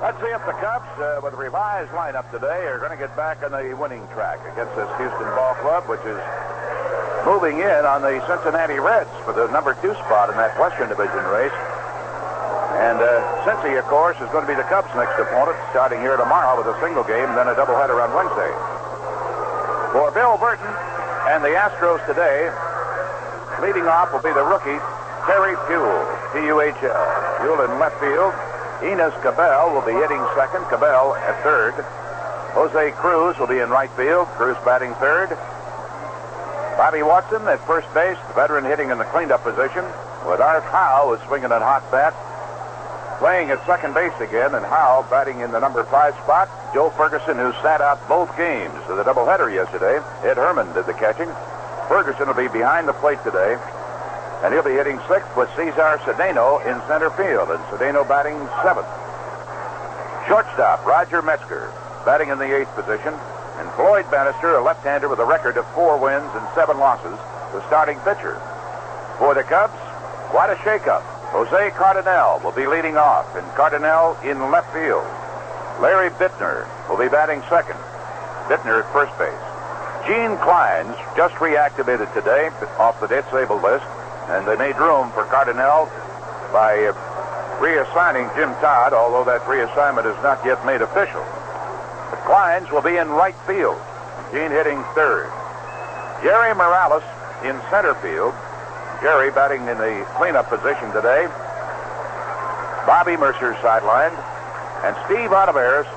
Let's see if the Cubs, with a revised lineup today, are going to get back on the winning track against this Houston ball club, which is moving in on the Cincinnati Reds for the number 2 spot in that Western Division race. And Cincy, of course, is going to be the Cubs' next opponent, starting here tomorrow with a single game, then a doubleheader on Wednesday. For Bill Burton and the Astros today, leading off will be the rookie, Terry Puhl, P-U-H-L. Puhl in left field. Enos Cabell will be hitting second, Cabell at third. Jose Cruz will be in right field, Cruz batting third. Bobby Watson at first base, the veteran hitting in the cleanup position, with Art Howe is swinging a hot bat. Playing at second base again, and Howe batting in the number 5 spot. Joe Ferguson, who sat out both games of the doubleheader yesterday. Ed Herman did the catching. Ferguson will be behind the plate today, and he'll be hitting 6th with Cesar Cedeno in center field, and Cedeno batting 7th. Shortstop, Roger Metzger, batting in the 8th position, and Floyd Bannister, a left-hander with a record of 4 wins and 7 losses, the starting pitcher. For the Cubs, quite a shakeup. Jose Cardenal will be leading off, and Cardenal in left field. Larry Biittner will be batting second. Biittner at first base. Gene Clines just reactivated today off the disabled list, and they made room for Cardenal by reassigning Jim Todd, although that reassignment is not yet made official. But Clines will be in right field. Gene hitting third. Jerry Morales in center field. Jerry batting in the cleanup position today. Bobby Mercer sidelined. And Steve Ontiveros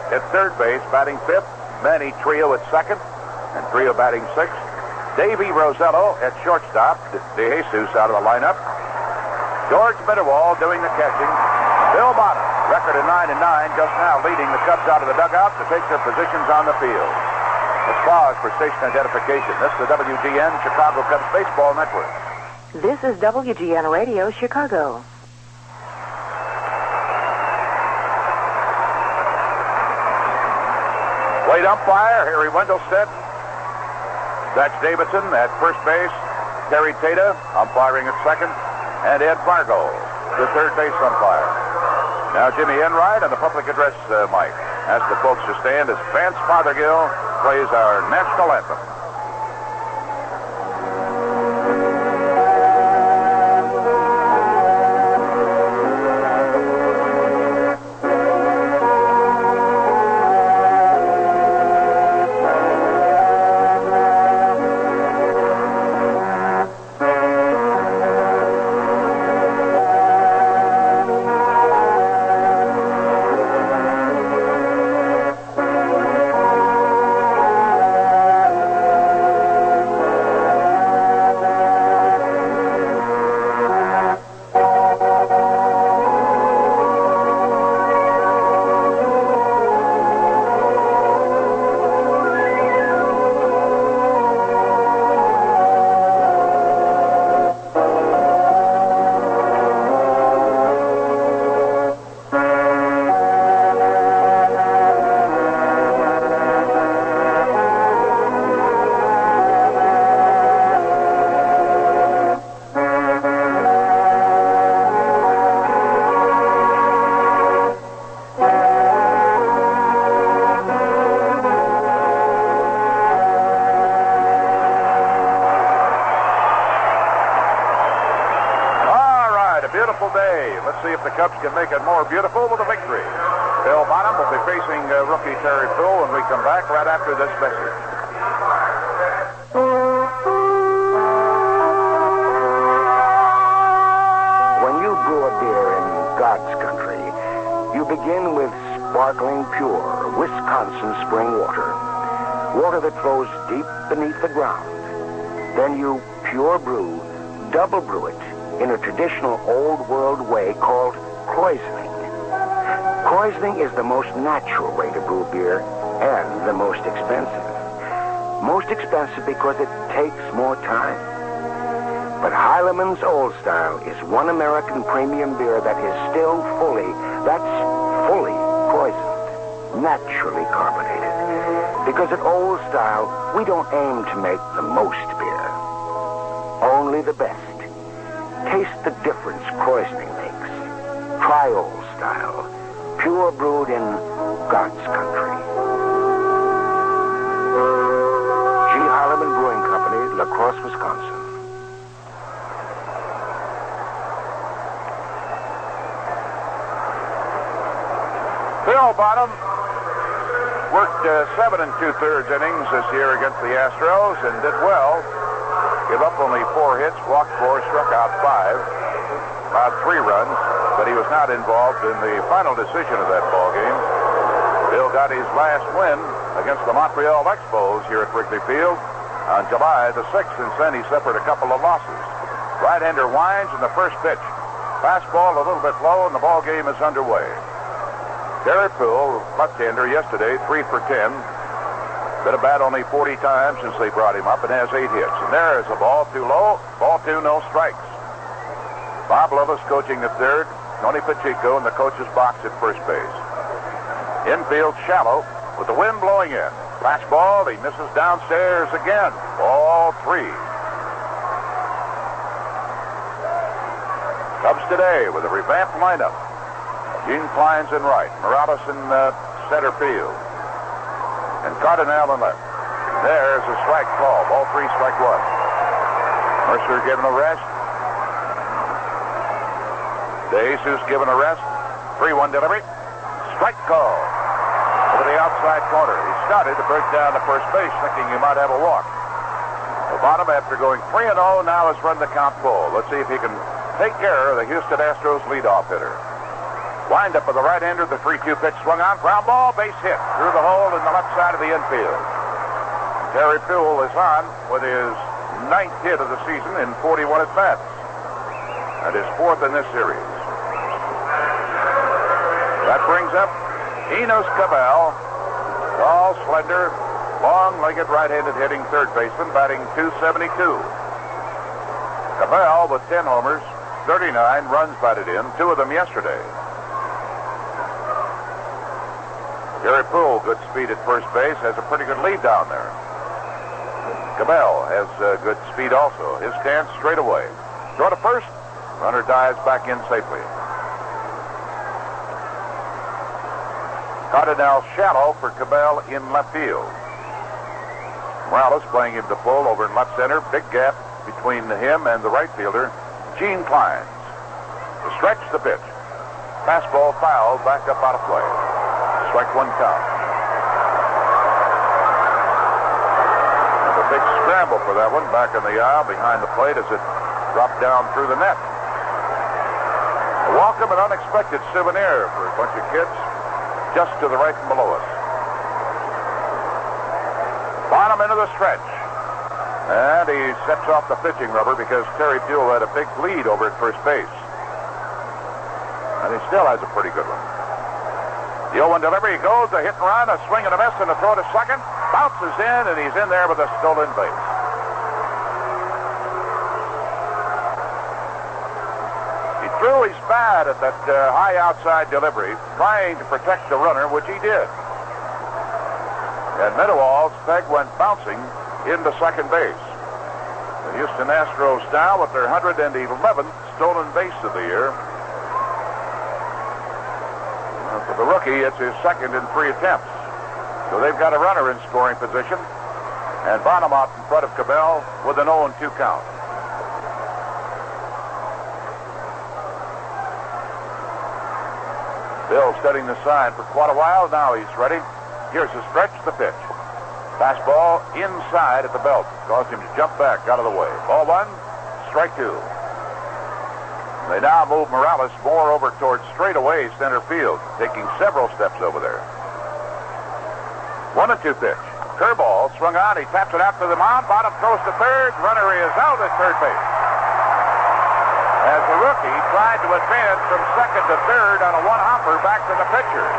at third base batting 5th. Manny Trillo at second. And Trillo batting 6th. Dave Rosello at shortstop. De Jesus out of the lineup. George Mitterwald doing the catching. Bill Bonham, record of 9-9, just now leading the Cubs out of the dugout to take their positions on the field. Let's pause for station identification. This is the WGN Chicago Cubs Baseball Network. This is WGN Radio, Chicago. Plate umpire, Harry Wendelstedt. That's Davidson at first base. Terry Tata umpiring at second. And Ed Fargo, the third base umpire. Now Jimmy Enright on the public address mic. Ask the folks to stand as Vance Fothergill plays our national anthem. Let's see if the Cubs can make it more beautiful with a victory. Bill Bonham will be facing rookie Terry Puhl when we come back right after this message. When you brew a beer in God's country, you begin with sparkling, pure Wisconsin spring water. Water that flows deep beneath the ground. Then you pure brew, double brew it in a traditional old-world way called krausening. Krausening is the most natural way to brew beer and the most expensive. Most expensive because it takes more time. But Heileman's Old Style is one American premium beer that is still fully krausened, naturally carbonated. Because at Old Style, we don't aim to make the most beer, only the best. Taste the difference krausening makes. Try Old Style. pure brewed in God's country. G. Harleman Brewing Company, La Crosse, Wisconsin. Bill Bonham worked 7 2/3 innings this year against the Astros and did well. Gave up only 4 hits, walked 4, struck out 5, about 3 runs, but he was not involved in the final decision of that ball game. Bill got his last win against the Montreal Expos here at Wrigley Field on July the 6th, and then he suffered a couple of losses. Right-hander winds in the first pitch. Fastball a little bit low, and the ball game is underway. Terry Puhl, left-hander, yesterday, 3 for 10. Been a bat only 40 times since they brought him up and has 8 hits. And there is a ball too low. Ball 2, no strikes. Bob Lovis coaching the third. Tony Pacheco in the coach's box at first base. Infield shallow with the wind blowing in. Fastball, he misses downstairs again. Ball 3. Cubs today with a revamped lineup. Gene Clines in right. Morales in center field. And Cardenal in left. There's a strike call. Ball 3, strike 1. Mercer given a rest. De Jesus given a rest. 3-1 delivery. Strike call. Over the outside corner. He started to break down to first base, thinking he might have a walk. The Bonham, after going 3-0, now has run the count full. Let's see if he can take care of the Houston Astros leadoff hitter. Wind up with the right-hander, the 3-2 pitch swung on. Ground ball, base hit through the hole in the left side of the infield. Terry Puhl is on with his 9th hit of the season in 41 at-bats. And his 4th in this series. That brings up Enos Cabell, tall, slender, long-legged right-handed hitting third baseman, batting .272. Cabell with 10 homers, 39 runs batted in, 2 of them yesterday. Terry Puhl, good speed at first base, has a pretty good lead down there. Cabell has good speed also. His stance straight away. Throw to first. Runner dives back in safely. Cardenal shallow for Cabell in left field. Morales playing him to full over in left center. Big gap between him and the right fielder, Gene Clines. To stretch the pitch. Fastball fouled, back up out of play. Strike 1 count. And a big scramble for that one back in the aisle behind the plate as it dropped down through the net. A welcome and unexpected souvenir for a bunch of kids just to the right and below us. Bonham into the stretch. And he sets off the pitching rubber because Terry Puhl had a big lead over at first base. And he still has a pretty good one. The 0-1 delivery goes, a hit and run, a swing and a miss, and a throw to second. Bounces in, and he's in there with a stolen base. He threw his bat at that high outside delivery, trying to protect the runner, which he did. And Mitterwald's peg went bouncing into second base. The Houston Astros now with their 111th stolen base of the year. For the rookie, it's his 2nd in 3 attempts. So they've got a runner in scoring position. And Bonham out in front of Cabell with an 0-2 count. Bill studying the sign for quite a while. Now he's ready. Here's the stretch, the pitch. Fastball inside at the belt. Caused him to jump back out of the way. Ball 1, strike 2. They now move Morales more over towards straightaway center field, taking several steps over there. 1-2 pitch. Curveball swung on. He taps it out to the mound. Bottom throws to third. Runner is out at third base. As the rookie tried to advance from second to third on a one-hopper back to the pitcher.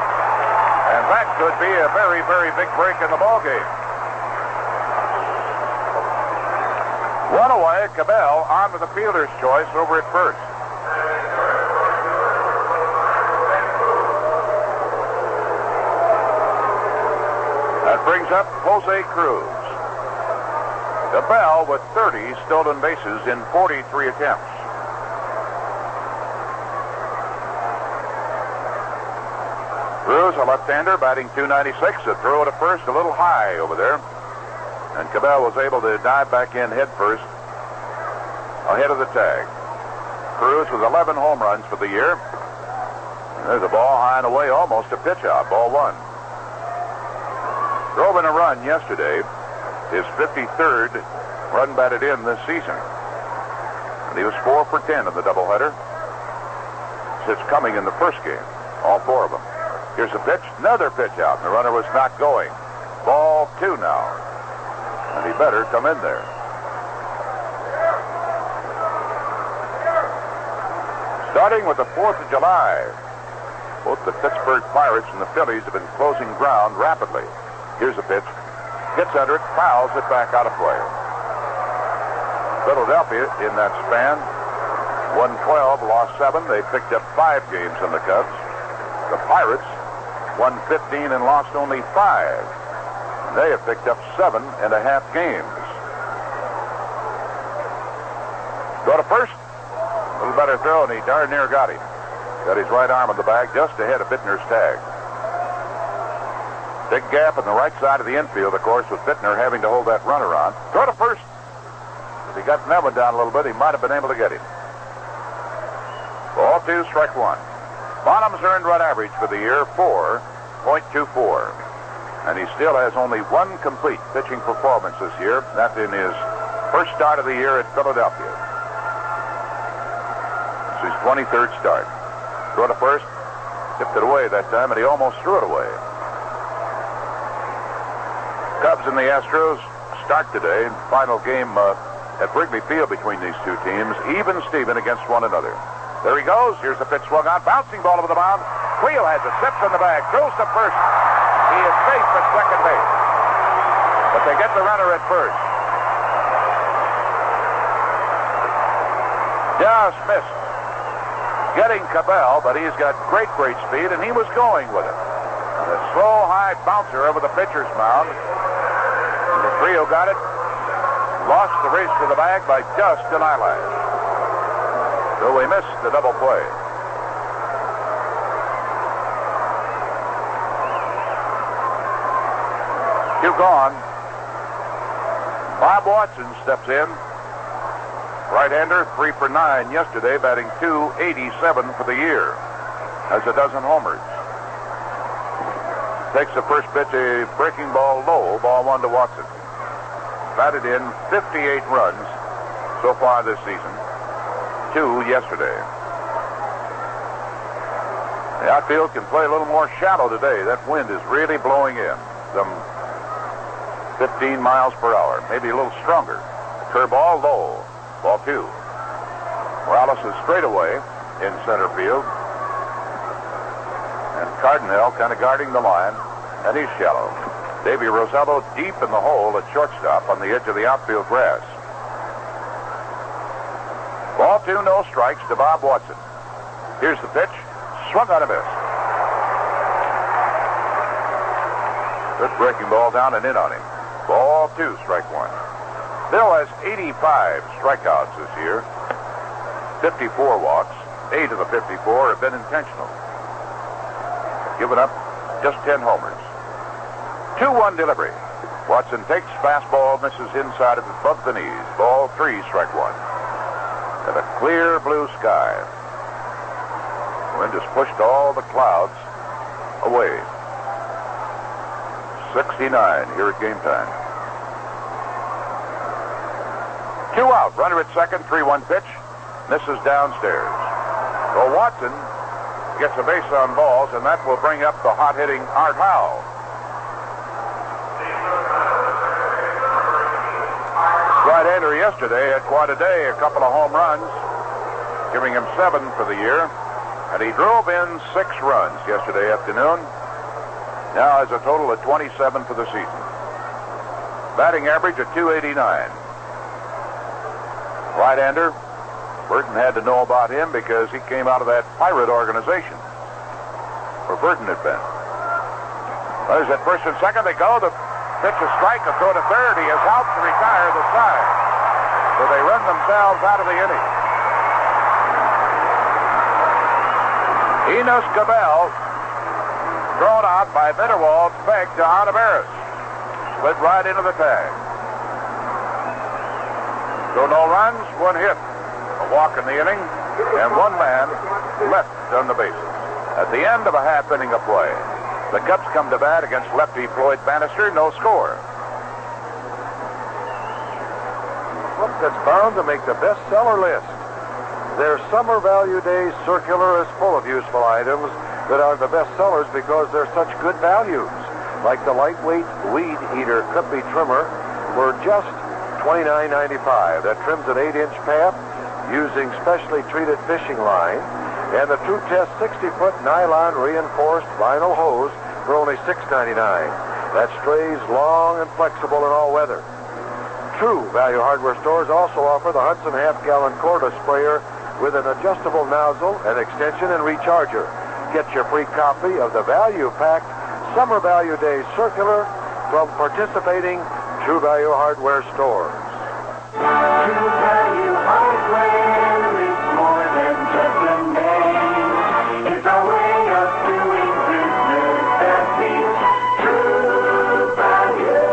And that could be a very, very big break in the ballgame. One away, Cabell on to the fielder's choice over at first. That brings up Jose Cruz. Cabell with 30 stolen bases in 43 attempts. Cruz, a left-hander, batting .296. A throw to first, a little high over there. And Cabell was able to dive back in head first, ahead of the tag. Cruz with 11 home runs for the year. There's a ball high and away, almost a pitch out. Ball one. Drove in a run yesterday. His 53rd run batted in this season. And he was 4 for 10 in the doubleheader. It's coming in the first game. All 4 of them. Here's a pitch. Another pitch out. And the runner was not going. Ball 2 now. And he better come in there. Starting with the 4th of July. Both the Pittsburgh Pirates and the Phillies have been closing ground rapidly. Here's a pitch. Gets under it, fouls it back out of play. Philadelphia, in that span, won 12, lost 7. They picked up 5 games in the Cubs. The Pirates won 15 and lost only 5. They have picked up 7.5 games. Go to first. A little better throw, and he darn near got him. Got his right arm in the bag just ahead of Biittner's tag. Big gap on the right side of the infield, of course, with Biittner having to hold that runner on. Throw to first. If he got that one down a little bit, he might have been able to get him. Ball 2, strike 1. Bonham's earned run average for the year, 4.24. And he still has only 1 complete pitching performance this year. That's in his first start of the year at Philadelphia. It's his 23rd start. Throw to first. Tipped it away that time, and he almost threw it away. Cubs and the Astros start today. Final game at Wrigley Field between these two teams. Even Steven against one another. There he goes. Here's the pitch swung on. Bouncing ball over the mound. Wheel has it. Sips in the bag. Throws to first. He is safe at second base. But they get the runner at first. Just missed getting Cabell, but he's got great speed, and he was going with it. A slow, high bouncer over the pitcher's mound. The trio got it. Lost the race to the bag by just an eyelash. So we missed the double play. Two gone. Bob Watson steps in. Right-hander, 3 for 9 yesterday, batting .287 for the year. Has a dozen homers. Takes the first pitch, a breaking ball low, ball 1 to Watson. Batted in 58 runs so far this season. 2 yesterday. The outfield can play a little more shallow today. That wind is really blowing in. Some 15 miles per hour, maybe a little stronger. Curveball low. Ball 2. Morales is straight away in center field. And Cardenal kind of guarding the line. And he's shallow. Davey Rosello deep in the hole at shortstop on the edge of the outfield grass. Ball 2, no strikes to Bob Watson. Here's the pitch. Swung on a miss. Good breaking ball down and in on him. Ball 2, strike 1. Bill has 85 strikeouts this year. 54 walks. 8 of the 54 have been intentional. Given up just 10 homers. 2-1 delivery. Watson takes fastball, misses inside of it, above the knees. Ball 3, strike 1. And a clear blue sky. Wind has pushed all the clouds away. 69 here at game time. 2 out. Runner at second. 3-1 pitch. Misses downstairs. So Watson gets a base on balls, and that will bring up the hot-hitting Art Howe. Right-hander yesterday had quite a day. A couple of home runs, giving him 7 for the year. And he drove in 6 runs yesterday afternoon. Now has a total of 27 for the season. Batting average at .289. Right-hander, Burton had to know about him because he came out of that pirate organization where Burton had been. There's at first and second. They go. The pitch is strike. The throw to third. He is out to retire the side. So they run themselves out of the inning. Enos Cabell out by Mitterwald. Peg to Ontiveros. Slid right into the tag. So no runs, one hit. A walk in the inning, and one man left on the bases. At the end of a half inning of play, the Cubs come to bat against lefty Floyd Bannister. No score. Book that's bound to make the bestseller list. Their Summer Value Day circular is full of useful items that are the best sellers because they're such good values. Like the lightweight weed eater clippy trimmer for just $29.95. That trims an 8-inch path using specially treated fishing line. And the True Test 60-foot nylon reinforced vinyl hose for only $6.99. That strays long and flexible in all weather. True Value Hardware stores also offer the Hudson half-gallon Corda sprayer with an adjustable nozzle, an extension, and recharger. Get your free copy of the value-packed Summer Value Day circular from participating True Value Hardware stores. True Value Hardware is more than just a name. It's a way of doing business that means true value.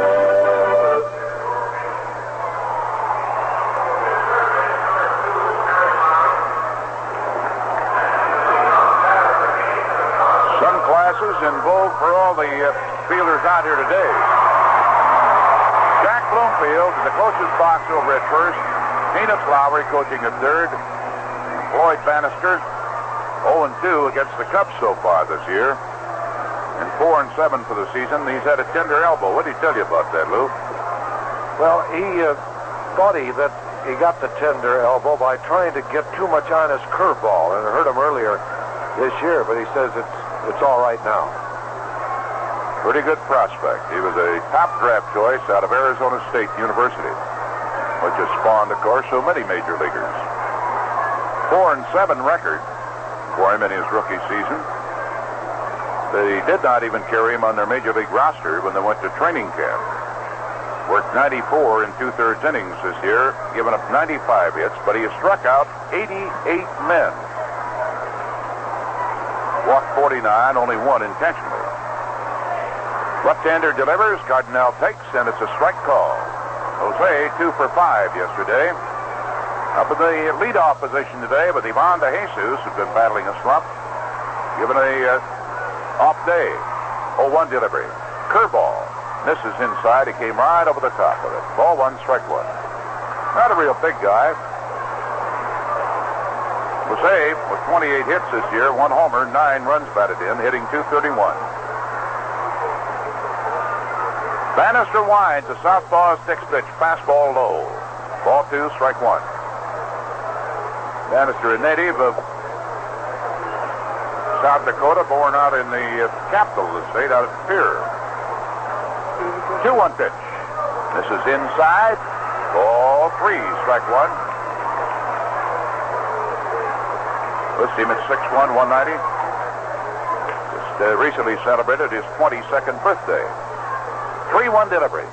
Sunglasses in vogue for all the fielders out here today. Jack Bloomfield in the coach's box over at first. Enos Lowry coaching at third. Floyd Bannister 0-2 against the Cubs so far this year. And 4-7 for the season. He's had a tender elbow. What did he tell you about that, Lou? Well, he thought that he got the tender elbow by trying to get too much on his curveball, and it hurt him earlier this year, but he says it's all right now. Pretty good prospect. He was a top draft choice out of Arizona State University, which has spawned, of course, so many major leaguers. 4-7 record for him in his rookie season. They did not even carry him on their major league roster when they went to training camp. Worked 94 in 2/3 innings this year, given up 95 hits, but he has struck out 88 men. Walked 49, only one intentionally. Left-hander delivers, Cardenal takes, and it's a strike call. Jose 2 for 5 yesterday. Up in the leadoff position today with Ivan De Jesus, who's been battling a slump. Given a off day. 0-1 delivery. Curveball. Misses inside. He came right over the top of it. Ball 1, strike 1. Not a real big guy. Jose, with 28 hits this year, 1 homer, 9 runs batted in, hitting .231. Bannister winds a southpaw 6-pitch fastball low. Ball 2, strike 1. Bannister, a native of South Dakota, born out in the capital of the state, out at Pierre. 2-1 pitch. This is inside. Ball 3, strike 1. Let's see him at 6'1", 190. Just recently celebrated his 22nd birthday. 3-1 delivery.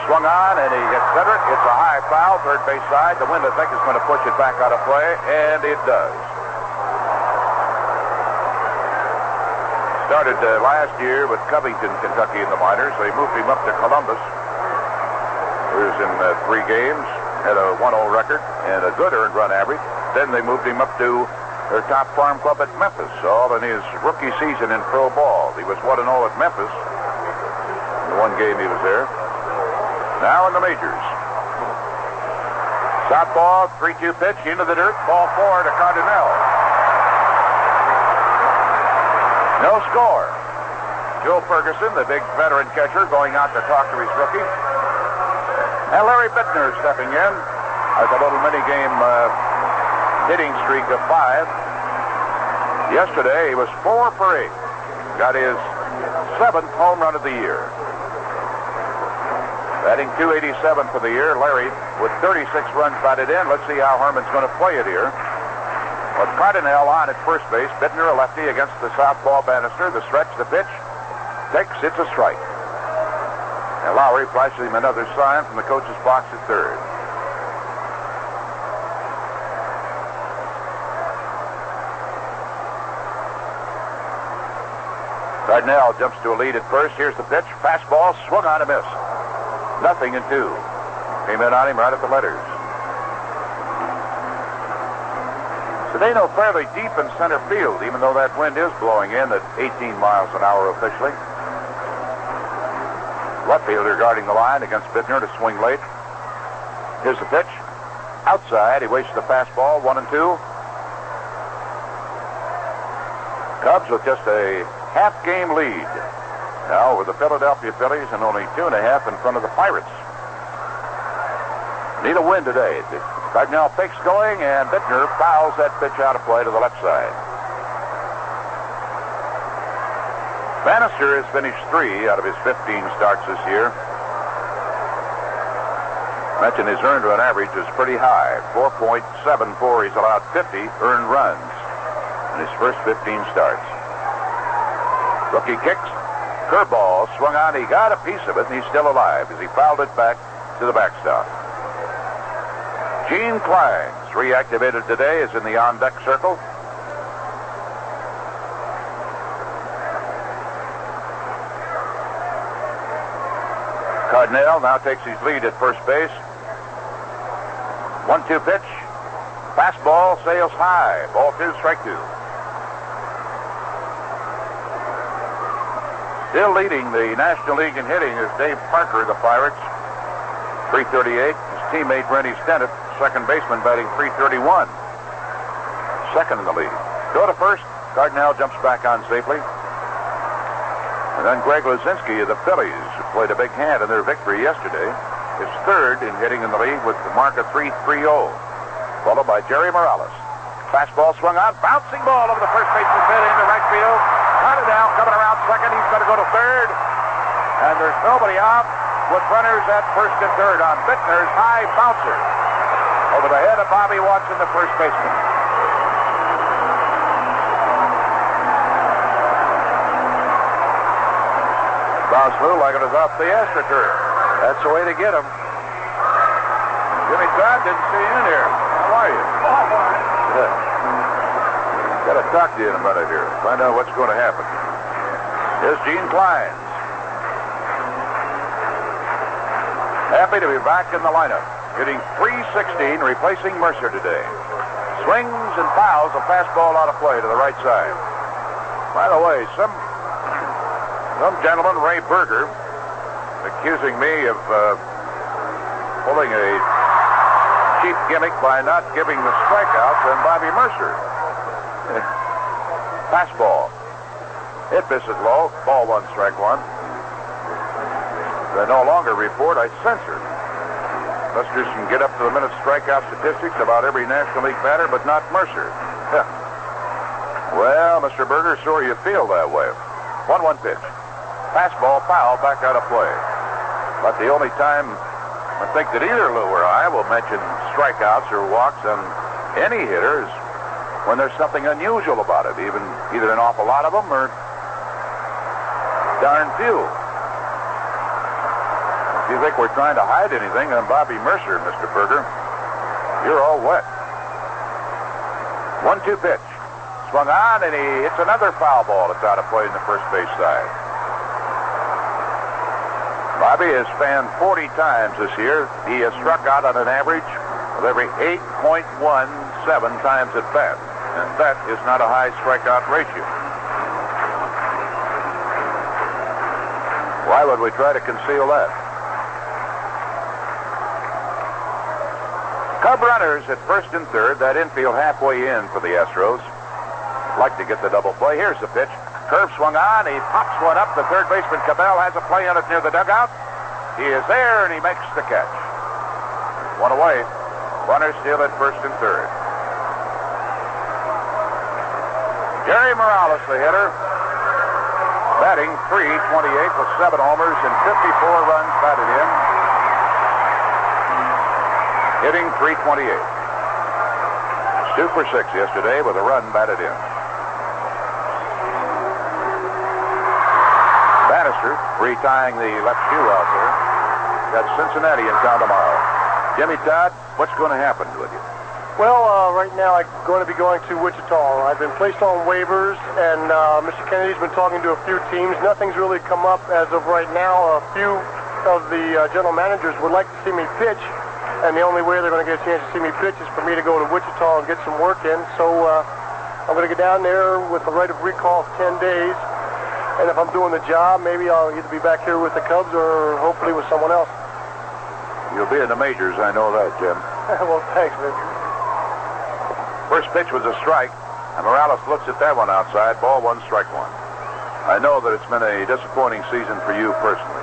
Swung on, and he hits center. It's a high foul, third base side. The wind, I think, is going to push it back out of play, and it does. Started last year with Covington, Kentucky in the minors. They moved him up to Columbus. He was in 3 games, had a 1-0 record, and a good earned run average. Then they moved him up to their top farm club at Memphis. All in his rookie season in pro ball. He was 1-0 at Memphis. In 1 game he was there. Now in the majors. Southpaw, 3-2 pitch into the dirt. Ball 4 to Cardenal. No score. Joe Ferguson, the big veteran catcher, going out to talk to his rookie. And Larry Biittner stepping in as a little mini-game hitting streak of 5. Yesterday, he was 4 for 8. Got his 7th home run of the year. Batting .287 for the year. Larry with 36 runs batted in. Let's see how Herman's going to play it here. With Cardenal on at first base. Biittner, a lefty, against the southpaw Bannister. The stretch, the pitch. Takes, it's a strike. And Lowry flashes him another sign from the coach's box at third. Cardenal jumps to a lead at first. Here's the pitch. Fastball swung on and missed. 0-2. Came in on him right at the letters. Cedeno fairly deep in center field, even though that wind is blowing in at 18 miles an hour officially. Left fielder guarding the line against Biittner to swing late. Here's the pitch. Outside, he wastes the fastball. 1-2. Cubs with just a half-game lead. Now with the Philadelphia Phillies and only 2.5 in front of the Pirates. Need a win today. Cardenal fakes going, and Biittner fouls that pitch out of play to the left side. Bannister has finished 3 out of his 15 starts this year. I mentioned his earned run average is pretty high. 4.74. He's allowed 50 earned runs in his first 15 starts. Rookie kicks. Curveball swung on. He got a piece of it, and he's still alive as he fouled it back to the backstop. Gene Clines, reactivated today, is in the on-deck circle. Cardenal now takes his lead at first base. 1-2 pitch. Fastball sails high. Ball 2, strike 2. Still leading the National League in hitting is Dave Parker of the Pirates. 338. His teammate Rennie Stennett, second baseman, batting 331. Second in the league. Go to first. Cardenal jumps back on safely. And then Greg Luzinski of the Phillies, who played a big hand in their victory yesterday, is third in hitting in the league with the mark of 330. Followed by Jerry Morales. Fastball swung on. Bouncing ball over the first baseman pit into right field. Cardenal coming around second. He's going to go to third. And there's nobody out with runners at first and third on Biittner's high bouncer over the head of Bobby Watson, the first baseman. Bounce flew like it was off the AstroTurf. That's the way to get him. Jimmy Todd didn't see you in here. How are you? Got to talk to you in a minute here. Find out what's going to happen. Here's Gene Clines. Happy to be back in the lineup. Hitting .316, replacing Mercer today. Swings and fouls a fastball out of play to the right side. By the way, some gentleman, Ray Berger, accusing me of pulling a cheap gimmick by not giving the strikeouts on Bobby Mercer. Fastball. It misses low. Ball 1, strike 1. They no longer report. I censor. Listeners can get up to the minute strikeout statistics about every National League batter, but not Mercer. Well, Mr. Berger, sure you feel that way. 1-1 pitch. Fastball foul back out of play. But the only time I think that either Lou or I will mention strikeouts or walks on any hitter is when there's something unusual about it, either an awful lot of them or darn few. If you think we're trying to hide anything on Bobby Mercer, Mr. Berger, you're all wet. 1-2 pitch. Swung on, and he hits another foul ball that's out of play in the first base side. Bobby has fanned 40 times this year. He has struck out on an average of every 8.17 times at bat. And that is not a high strikeout ratio. Why would we try to conceal that? Cub runners at first and third. That infield halfway in for the Astros. Like to get the double play. Here's the pitch. Curve swung on. He pops one up. The third baseman, Cabell, has a play on it near the dugout. He is there, and he makes the catch. One away. Runners still at first and third. Jerry Morales, the hitter, batting .328 with 7 homers and 54 runs batted in. Hitting .328. 2 for 6 yesterday with a run batted in. Bannister retying the left shoe out there. Got Cincinnati in town tomorrow. Jimmy Todd, what's going to happen with you? Well, right now I'm going to be going to Wichita. I've been placed on waivers, and Mr. Kennedy's been talking to a few teams. Nothing's really come up as of right now. A few of the general managers would like to see me pitch, and the only way they're going to get a chance to see me pitch is for me to go to Wichita and get some work in. So I'm going to get down there with the right of recall of 10 days, and if I'm doing the job, maybe I'll either be back here with the Cubs or hopefully with someone else. You'll be in the majors, I know that, Jim. Well, thanks, Vince. First pitch was a strike, and Morales looks at that one outside. Ball one, strike one. I know that it's been a disappointing season for you personally.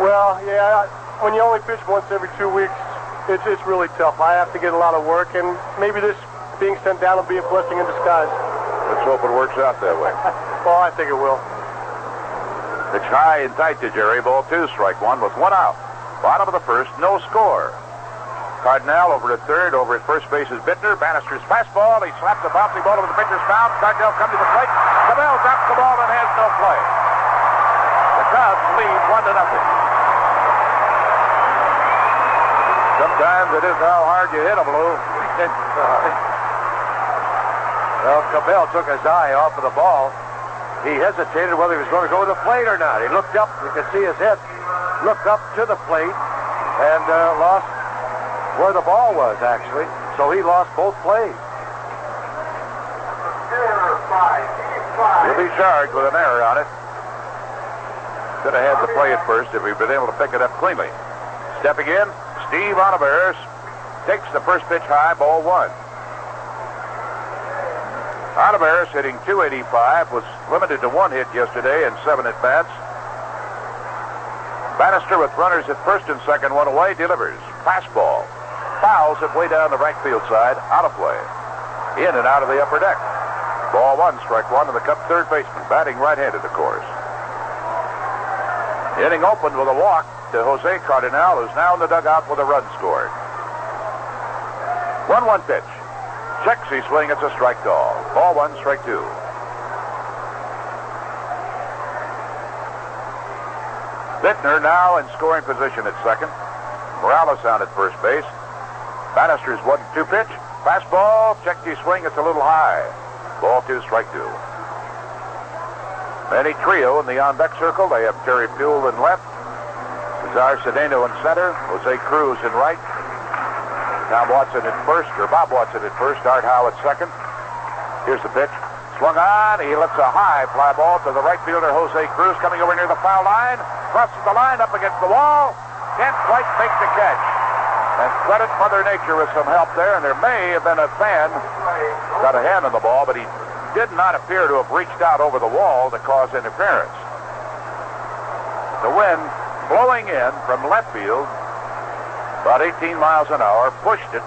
Well, yeah, when you only pitch once every 2 weeks, it's really tough. I have to get a lot of work, and maybe this being sent down will be a blessing in disguise. Let's hope it works out that way. Well, I think it will. Pitch high and tight to Jerry. Ball two, strike one with one out. Bottom of the first, no score. Cardenal over at third. Over at first base is Biittner. Bannister's fastball. He slaps a bouncing ball over the pitcher's mound. Cardenal comes to the plate. Cabell drops the ball and has no play. The Cubs lead 1-0. Sometimes it is how hard you hit them, Lou. Well, Cabell took his eye off of the ball. He hesitated whether he was going to go to the plate or not. He looked up. You could see his head looked up to the plate and lost where the ball was, actually. So he lost both plays. He'll be charged with an error on it. Could have had the play at first if he'd been able to pick it up cleanly. Stepping in, Steve Ontiveros takes the first pitch high, ball one. Ontiveros hitting .285, was limited to one hit yesterday and 7 at-bats. Bannister with runners at first and second, one away, delivers. Fastball. Fouls it way down the right field side, out of play. In and out of the upper deck. Ball one, strike one, and the Cub third baseman, batting right-handed, of course. Inning opened with a walk to Jose Cardenal, who's now in the dugout with a run scored. 1-1 pitch. Checks his swing, it's a strike call. Ball one, strike two. Biittner now in scoring position at second. Morales on at first base. Bannister's 1-2 pitch. Fastball, checked his swing, it's a little high. Ball two, strike two. Manny Trillo in the on-deck circle. They have Terry Puhl in left. Cesar Cedeno in center. Jose Cruz in right. Tom Watson at first, or Bob Watson at first. Art Howe at second. Here's the pitch. Swung on. He lets a high fly ball to the right fielder, Jose Cruz, coming over near the foul line. Crosses the line up against the wall. Can't quite make the catch. And credit Mother Nature with some help there, and there may have been a fan got a hand on the ball, but he did not appear to have reached out over the wall to cause interference. The wind blowing in from left field, about 18 miles an hour, pushed it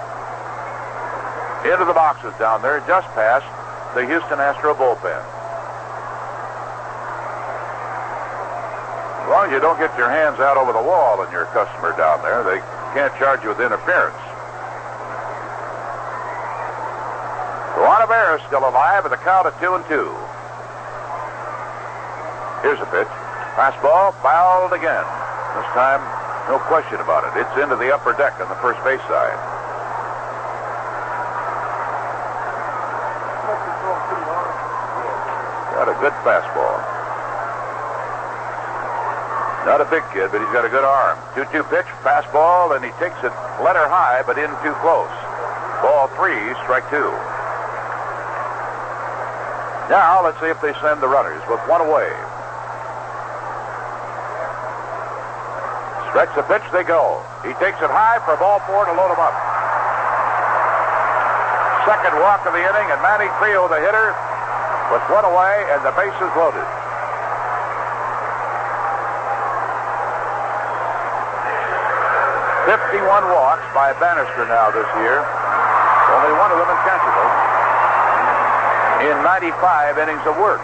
into the boxes down there, just past the Houston Astros bullpen. As long as you don't get your hands out over the wall and your customer down there, they can't charge you with interference. So Ontiveros still alive with a count of 2-2. Here's a pitch. Fastball, fouled again. This time, no question about it. It's into the upper deck on the first base side. Got a good fastball. Not a big kid, but he's got a good arm. 2-2 pitch, fastball, and he takes it letter high, but in too close. Ball three, strike two. Now, let's see if they send the runners with one away. Stretch the pitch, they go. He takes it high for ball four to load him up. Second walk of the inning, and Manny Trillo, the hitter, with one away, and the bases loaded. 51 walks by Bannister now this year. Only one of them intentional. In 95 innings of work.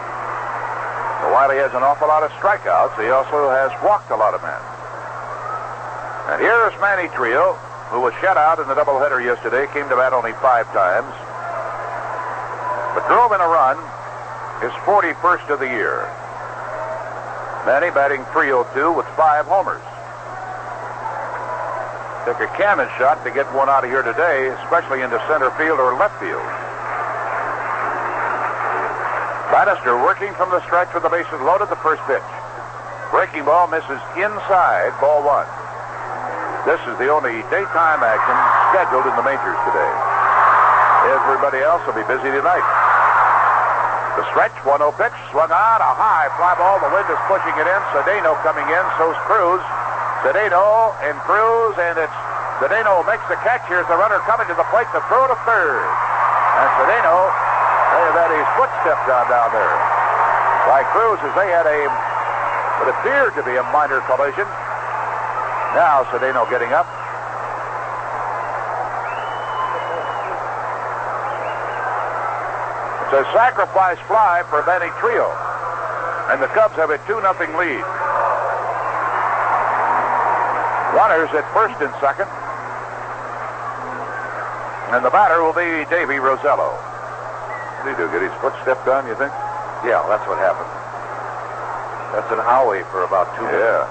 So while he has an awful lot of strikeouts, he also has walked a lot of men. And here is Manny Trillo, who was shut out in the doubleheader yesterday, came to bat only 5 times, but drove in a run, his 41st of the year. Manny batting .302 with 5 homers. Take a cannon shot to get one out of here today, especially into center field or left field. Bannister working from the stretch with the bases loaded. The first pitch. Breaking ball misses inside, ball one. This is the only daytime action scheduled in the majors today. Everybody else will be busy tonight. The stretch, 1-0 pitch, swung on, a high fly ball. The wind is pushing it in. Cedeno coming in, so's Cruz. Cedeno and Cruz, and it's Cedeno makes the catch. Here's the runner coming to the plate to throw to third. And Cedeno, they have had his footstep down there by Cruz as they had what appeared to be a minor collision. Now Cedeno getting up. It's a sacrifice fly for Manny Trillo. And the Cubs have a 2-0 lead. Runners at first and second. And the batter will be Dave Rosello. What did he do? Get his foot stepped on, you think? Yeah, that's what happened. That's an owie for about 2 minutes. Yeah.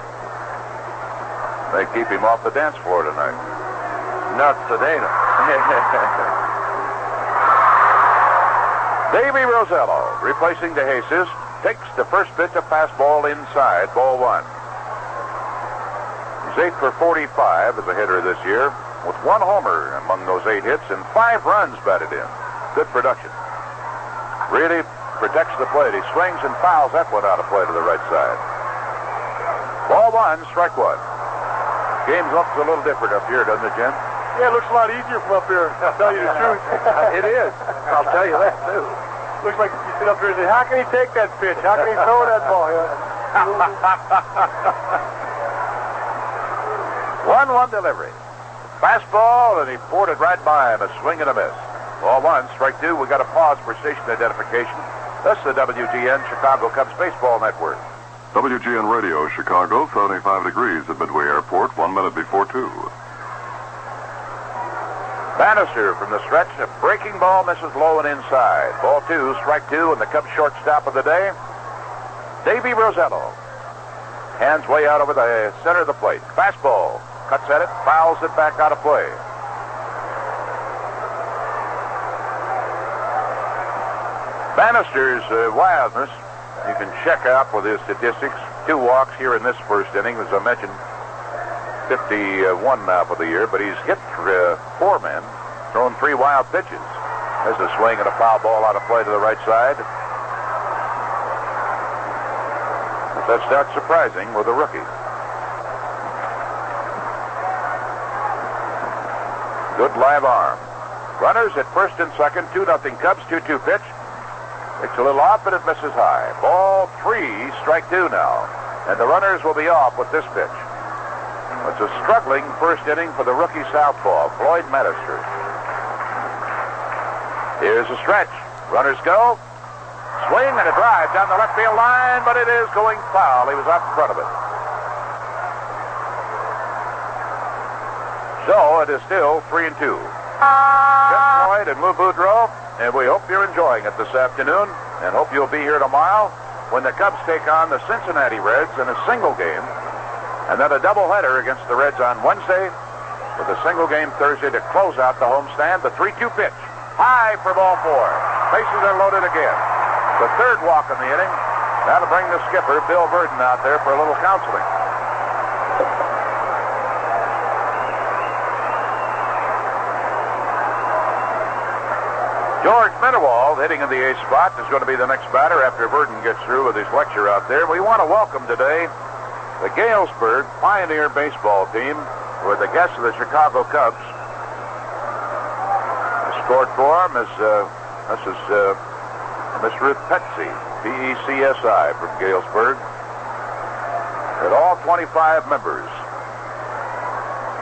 They keep him off the dance floor tonight. Not Cedeno. Davey Rosello, replacing De Jesus, takes the first pitch, a fastball inside, ball one. He's 8 for 45 as a hitter this year, with 1 homer among those 8 hits and 5 runs batted in. Good production. Really protects the plate. He swings and fouls that one out of play to the right side. Ball one, strike one. Game looks a little different up here, doesn't it, Jim? Yeah, it looks a lot easier from up here, I'll tell you the truth. It is. I'll tell you that, too. Looks like you sit up here and say, how can he take that pitch? How can he throw that ball? 1-1 delivery. Fastball, and he poured it right by him, a swing and a miss. Ball one, strike two. We got a pause for station identification. That's the WGN Chicago Cubs Baseball Network. WGN Radio, Chicago, 75 degrees at Midway Airport, 1 minute before 2. Bannister from the stretch, a breaking ball misses low and inside. Ball two, strike two, and the Cubs shortstop of the day, Davey Rosello. Hands way out over the center of the plate. Fastball, cuts at it, fouls it back out of play. Bannister's wildness, you can check out with his statistics. 2 walks here in this first inning, as I mentioned. 51 now for the year, but he's hit 4 men, thrown 3 wild pitches. There's a swing and a foul ball out of play to the right side. But that's not surprising with a rookie. Good live arm. Runners at first and second, 2-0 Cubs, 2-2 pitch. It's a little off, but it misses high. Ball 3, strike 2 now. And the runners will be off with this pitch. It's a struggling first inning for the rookie southpaw, Floyd Bannister. Here's a stretch. Runners go. Swing and a drive down the left field line, but it is going foul. He was out in front of it. So it is still 3-2. Jim Floyd and Lou Boudreau, and we hope you're enjoying it this afternoon, and hope you'll be here tomorrow when the Cubs take on the Cincinnati Reds in a single game. And then a doubleheader against the Reds on Wednesday with a single game Thursday to close out the homestand. The 3-2 pitch. High for ball 4. Bases are loaded again. The third walk in the inning. That'll bring the skipper, Bill Burden, out there for a little counseling. George Mitterwald, hitting in the 8th spot, is going to be the next batter after Burden gets through with his lecture out there. We want to welcome today the Galesburg Pioneer baseball team, who are the guests of the Chicago Cubs. Escort for them is Miss Ruth Petsy, P-E-C-S-I, from Galesburg. And all 25 members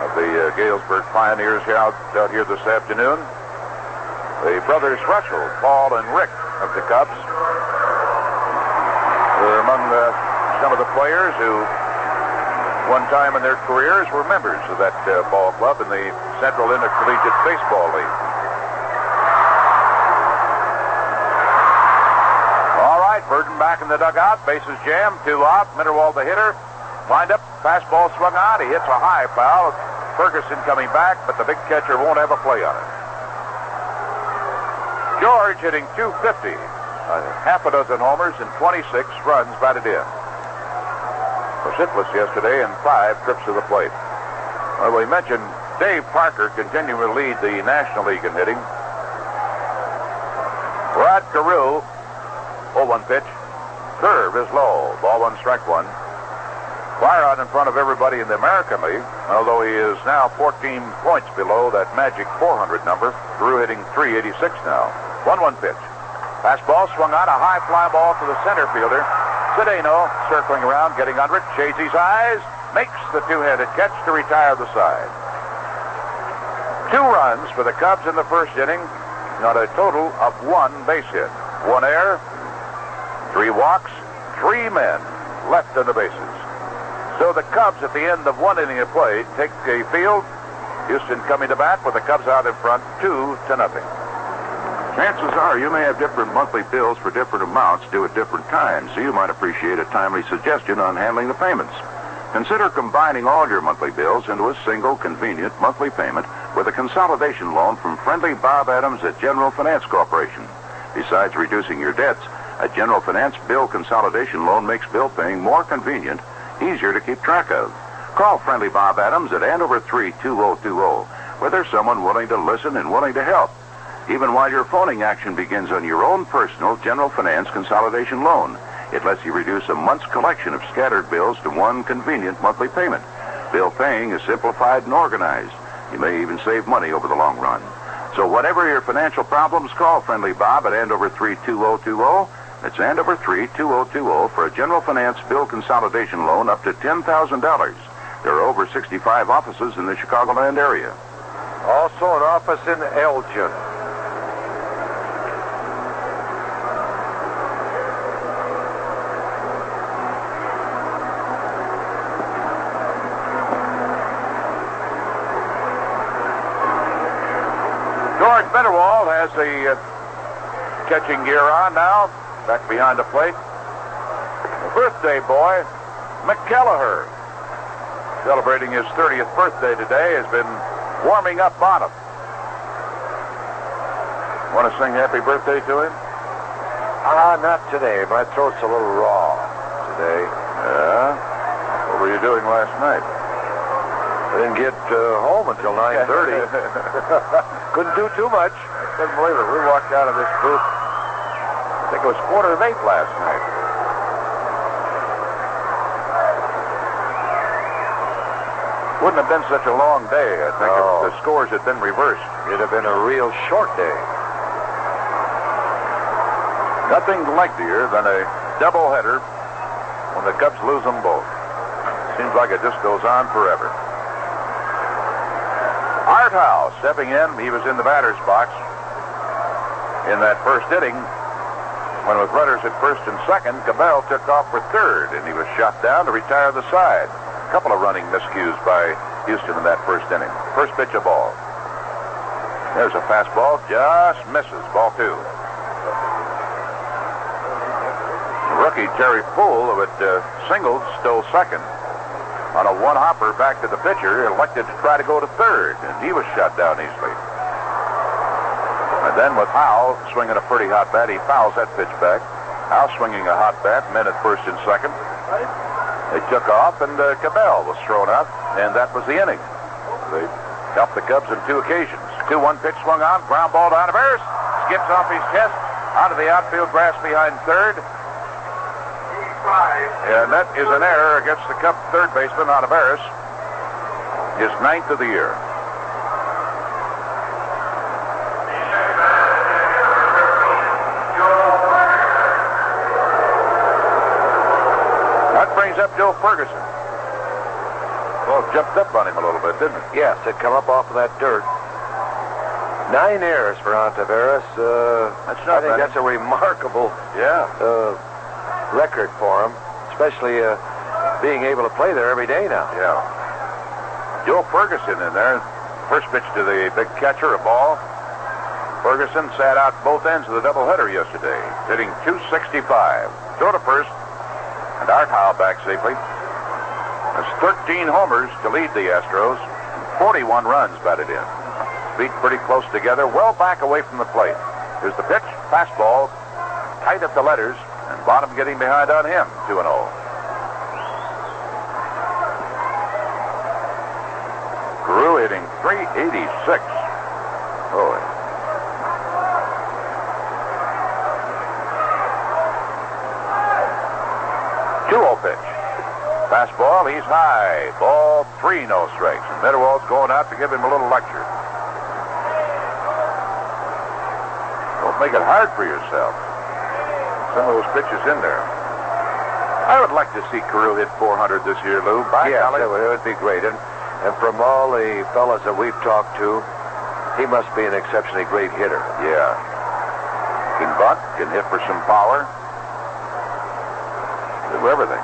of the Galesburg Pioneers out here this afternoon. The brothers Russell, Paul and Rick of the Cubs, were among some of the players who one time in their careers were members of that ball club in the Central Intercollegiate Baseball League. All right, Burden back in the dugout. Bases jammed, 2 out. Mitterwald the hitter. Lined up, fastball swung on. He hits a high foul. Ferguson coming back, but the big catcher won't have a play on it. George hitting .250, half a dozen homers and 26 runs batted in. Was hitless yesterday in 5 trips to the plate. Well, we mentioned Dave Parker continuing to lead the National League in hitting. Rod Carew, 0-1 pitch. Curve is low. Ball 1, strike 1. Fire out in front of everybody in the American League, although he is now 14 points below that magic 400 number. Carew hitting .386 now. 1-1 pitch. Fastball swung out, a high fly ball to the center fielder. Cedeno circling around, getting under it, shades his eyes, makes the two-handed catch to retire the side. 2 runs for the Cubs in the first inning, not a total of 1 base hit. 1 error, 3 walks, 3 men left on the bases. So the Cubs at the end of 1 inning of play take a field. Houston coming to bat with the Cubs out in front 2-0. Chances are you may have different monthly bills for different amounts due at different times, so you might appreciate a timely suggestion on handling the payments. Consider combining all your monthly bills into a single convenient monthly payment with a consolidation loan from friendly Bob Adams at General Finance Corporation. Besides reducing your debts, a General Finance bill consolidation loan makes bill paying more convenient, easier to keep track of. Call friendly Bob Adams at Andover 3-2020, where there's someone willing to listen and willing to help. Even while your phoning action begins on your own personal General Finance consolidation loan, it lets you reduce a month's collection of scattered bills to one convenient monthly payment. Bill paying is simplified and organized. You may even save money over the long run. So whatever your financial problems, call friendly Bob at Andover 3-2020. That's Andover 3-2020 for a General Finance bill consolidation loan up to $10,000. There are over 65 offices in the Chicagoland area. Also an office in Elgin. George Mitterwald has the catching gear on now, back behind the plate. The birthday boy, McKelleher, celebrating his 30th birthday today, has been warming up on him. Want to sing happy birthday to him? Not today. My throat's a little raw today. Yeah? What were you doing last night? I didn't get home until 9:30. Couldn't do too much. Couldn't believe it. We walked out of this booth, I think it was 7:45 last night. Wouldn't have been such a long day, I think, if the scores had been reversed. It'd have been a real short day. Nothing lengthier than a doubleheader when the Cubs lose them both. Seems like it just goes on forever. Art Howe stepping in. He was in the batter's box in that first inning when, with runners at first and second, Cabell took off for third, and he was shot down to retire the side. A couple of running miscues by Houston in that first inning. First pitch of ball. There's a fastball, just misses. Ball 2. Rookie Terry Puhl, who had singled, stole second. On a one-hopper back to the pitcher, elected to try to go to third, and he was shot down easily. And then with Howe swinging a pretty hot bat, he fouls that pitch back. Howe swinging a hot bat, men at first and second. They took off, and Cabell was thrown out, and that was the inning. They helped the Cubs on 2 occasions. 2-1 pitch swung on, ground ball to Ontiveros, skips off his chest, onto the outfield grass behind third. And that is an error against the Cubs third baseman, Ontiveros. His 9th of the year. That brings up Joe Ferguson. Well, jumped up on him a little bit, didn't it? Yes, it come up off of that dirt. 9 errors for Ontiveros. I think that's a remarkable record for him, especially being able to play there every day now. Yeah. Joe Ferguson in there. First pitch to the big catcher, a ball. Ferguson sat out both ends of the doubleheader yesterday, hitting .265. Throw to first, and Art Howe back safely. That's 13 homers to lead the Astros. 41 runs batted in. Feet pretty close together, well back away from the plate. Here's the pitch, fastball, tight at the letters, and Bonham getting behind on him, 2-0. Carew hitting .386. Boy. 2-0 pitch. Fastball, he's high. Ball 3, no strikes. And Mitterwald's going out to give him a little lecture. Don't make it hard for yourself. Some of those pitches in there. I would like to see Carew hit 400 this year, Lou. By golly. It would be great. And from all the fellas that we've talked to, he must be an exceptionally great hitter. Yeah. Can bunt, can hit for some power. Do everything.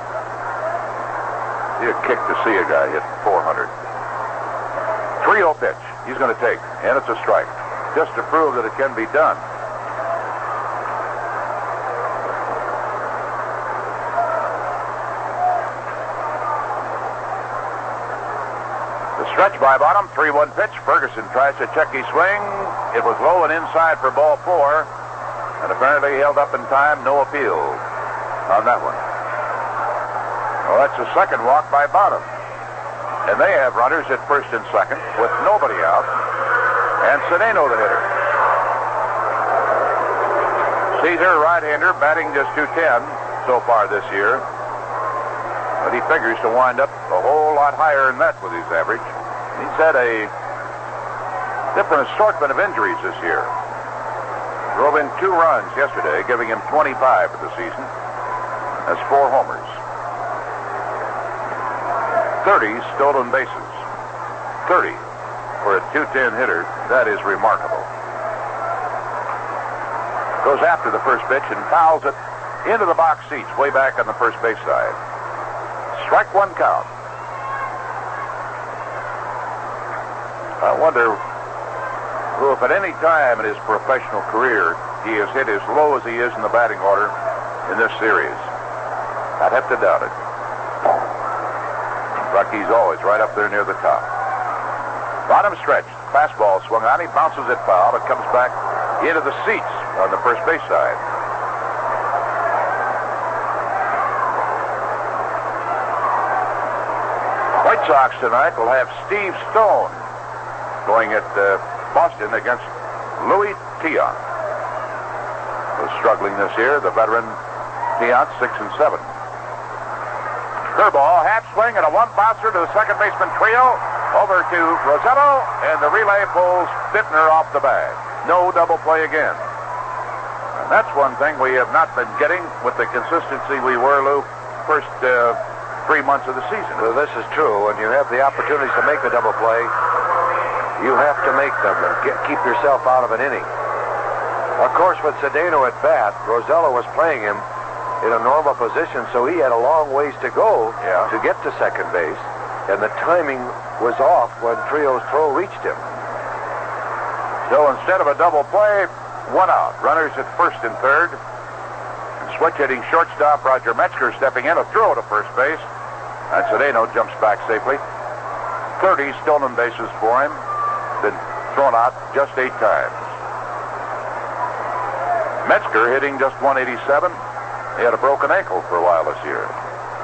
Be a kick to see a guy hit 400. 3-0 pitch. He's going to take, and it's a strike. Just to prove that it can be done. The stretch by Bonham, 3-1 pitch. Ferguson tries to check his swing. It was low and inside for ball 4, and apparently held up in time. No appeal on that one. Well, that's the second walk by Bonham. And they have runners at first and second with nobody out. And Cedeno the hitter. Cesar, right-hander, batting just .210 so far this year. But he figures to wind up a whole lot higher than that with his average. He's had a different assortment of injuries this year. Drove in 2 runs yesterday, giving him 25 for the season. That's 4 homers. 30 stolen bases. 30 for a .210 hitter. That is remarkable. Goes after the first pitch and fouls it into the box seats way back on the first base side. Strike 1 count. I wonder who, if at any time in his professional career he has hit as low as he is in the batting order in this series. I'd have to doubt it. Rocky's always right up there near the top. Bottom stretch. Fastball swung on. He bounces it foul. It comes back into the seats on the first base side. White Sox tonight will have Steve Stone going at Boston against Louis Tiant. Was struggling this year. The veteran Tiant, 6 and 7. Curveball, half swing, and a 1-bouncer to the second baseman Trillo. Over to Rosello, and the relay pulls Biittner off the bag. No double play again. And that's one thing we have not been getting with the consistency we were, Lou, first 3 months of the season. Well, this is true. When you have the opportunities to make a double play, you have to make them and keep yourself out of an inning. Of course, with Cedeno at bat, Rosello was playing him in a normal position, so he had a long ways to go to get to second base, and the timing was off when Trillo's throw reached him. So instead of a double play, 1 out. Runners at first and third. And switch hitting shortstop Roger Metzger stepping in, a throw to first base, and Cedeno jumps back safely. 30 stolen bases for him. Been thrown out just 8 times. Metzger hitting just .187. He had a broken ankle for a while this year.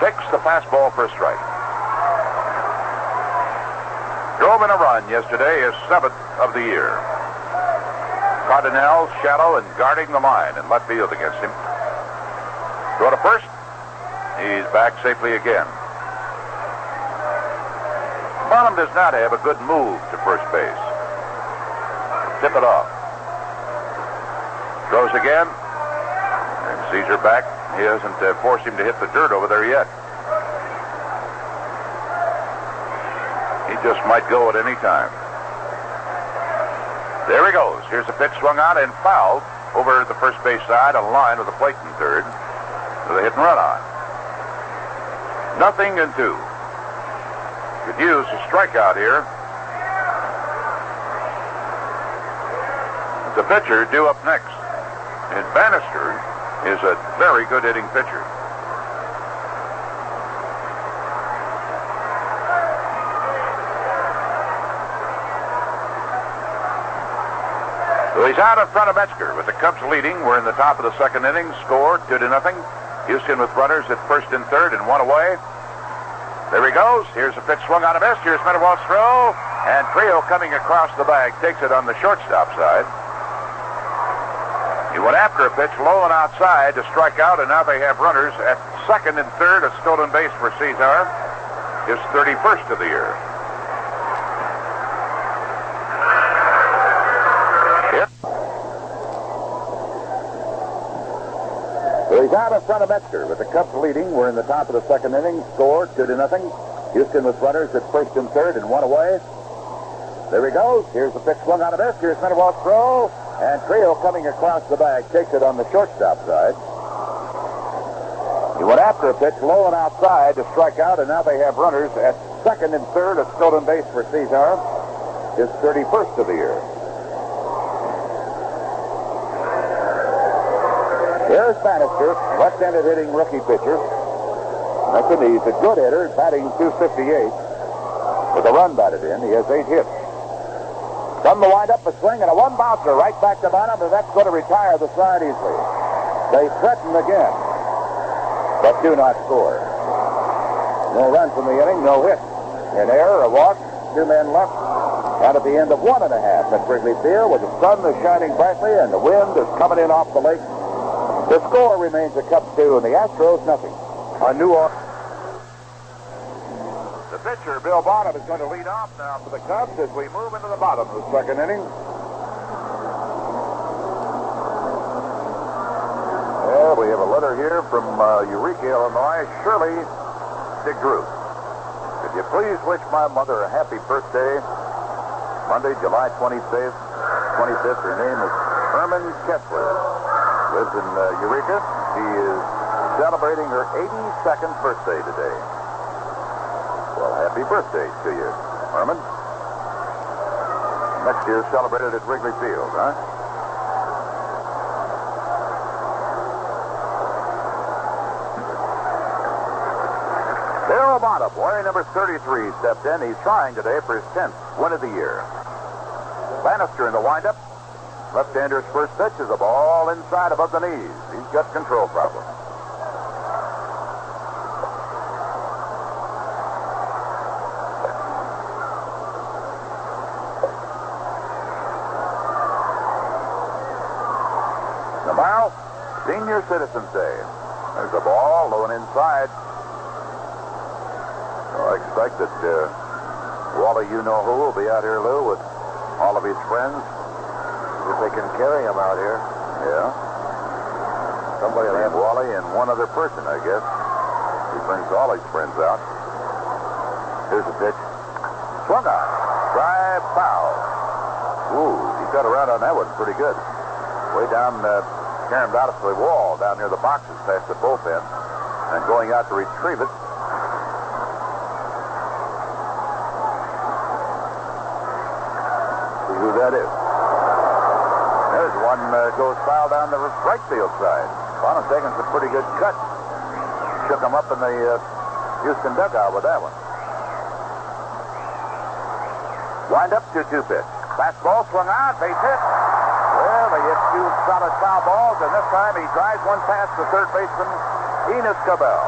Takes the fastball for a strike. Drove in a run yesterday, his 7th of the year. Cardenal shallow and guarding the line in left field against him. Throw to first. He's back safely again. Bonham does not have a good move to first base. Tip it off. Throws again. And Cesar back. He hasn't forced him to hit the dirt over there yet. He just might go at any time. There he goes. Here's a pitch swung out and fouled over the first base side on a line with a plate in third with a hit and run on. 0-2. Could use a strikeout here. The pitcher due up next. And Bannister is a very good hitting pitcher. So he's out in front of Metzger with the Cubs leading. We're in the top of the second inning. Score 2-0. Houston with runners at first and third and one away. There he goes. Here's a pitch swung on a miss. Here's Mitterwald's throw. And Trillo coming across the bag takes it on the shortstop side. He went after a pitch low and outside to strike out, and now they have runners at second and third. A stolen base for Cesar. His 31st of the year. So he's out in front of Metzger with the Cubs leading. We're in the top of the second inning. Score 2-0. Houston with runners at first and third and one away. There he goes. Here's the pitch swung on a miss. Here's Mitterwald's throw. And Trillo coming across the bag takes it on the shortstop side. He went after a pitch low and outside to strike out, and now they have runners at second and third. A stolen base for Cesar. His 31st of the year. Here's Bannister, left-handed hitting rookie pitcher. He's a good hitter, batting .258. With a run batted in, he has 8 hits. From the wind-up, a swing, and a one-bouncer right back to Bonham, and that's going to retire the side easily. They threaten again, but do not score. No runs in the inning, no hit. An error, a walk, 2 men left. Out at the end of 1.5 at Wrigley Field, where the sun is shining brightly and the wind is coming in off the lake. The score remains the Cubs 2 and the Astros nothing. On New Orleans. The pitcher, Bill Bonham, is going to lead off now for the Cubs as we move into the bottom of the second inning. Yeah, we have a letter here from Eureka, Illinois. Shirley DeGroot. Could you please wish my mother a happy birthday? Monday, July 25th. Her name is Herman Kessler. Lives in Eureka. She is celebrating her 82nd birthday today. Well, happy birthday to you, Herman. Next year celebrated at Wrigley Field, huh? Bill Bonham, wearing number 33, stepped in. He's trying today for his 10th win of the year. Bannister in the windup. Left-hander's first pitch is a ball inside above the knees. He's got control problems. Tomorrow, Senior Citizens Day. There's a ball low and inside. Well, I expect that Wally, you know who, will be out here, Lou, with all of his friends. If they can carry him out here. Yeah. Somebody will have Wally and one other person, I guess. He brings all his friends out. Here's a pitch. Swung on. Drive foul. Ooh, he got around on that one pretty good. Way down, caromed out of the wall down near the boxes past the bullpen. And going out to retrieve it. See who that is. There's one goes foul down the right field side. Bonham taking some pretty good cut. Shook him up in the Houston dugout with that one. Wind up 2-2 pitch. Fastball swung on, base hit. Well, they hit 2 solid foul balls, and this time he drives one past the third baseman, Enos Cabell.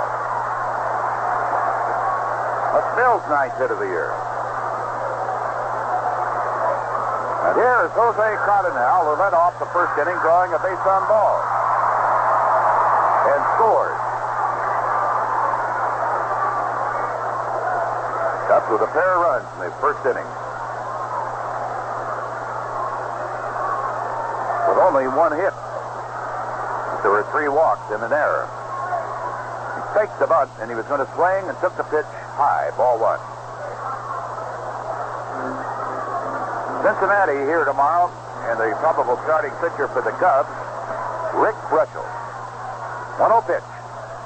That's Bill's 9th hit of the year. And here is Jose Cardenal, who led off the first inning, drawing a base on ball. And scores. Cubs with a pair of runs in the first inning. With only one hit. There were 3 walks and an error. He faked the bunt, and he was going to swing and took the pitch high. Ball 1. Cincinnati here tomorrow, and the probable starting pitcher for the Cubs, Rick Brushel. 1-0 pitch.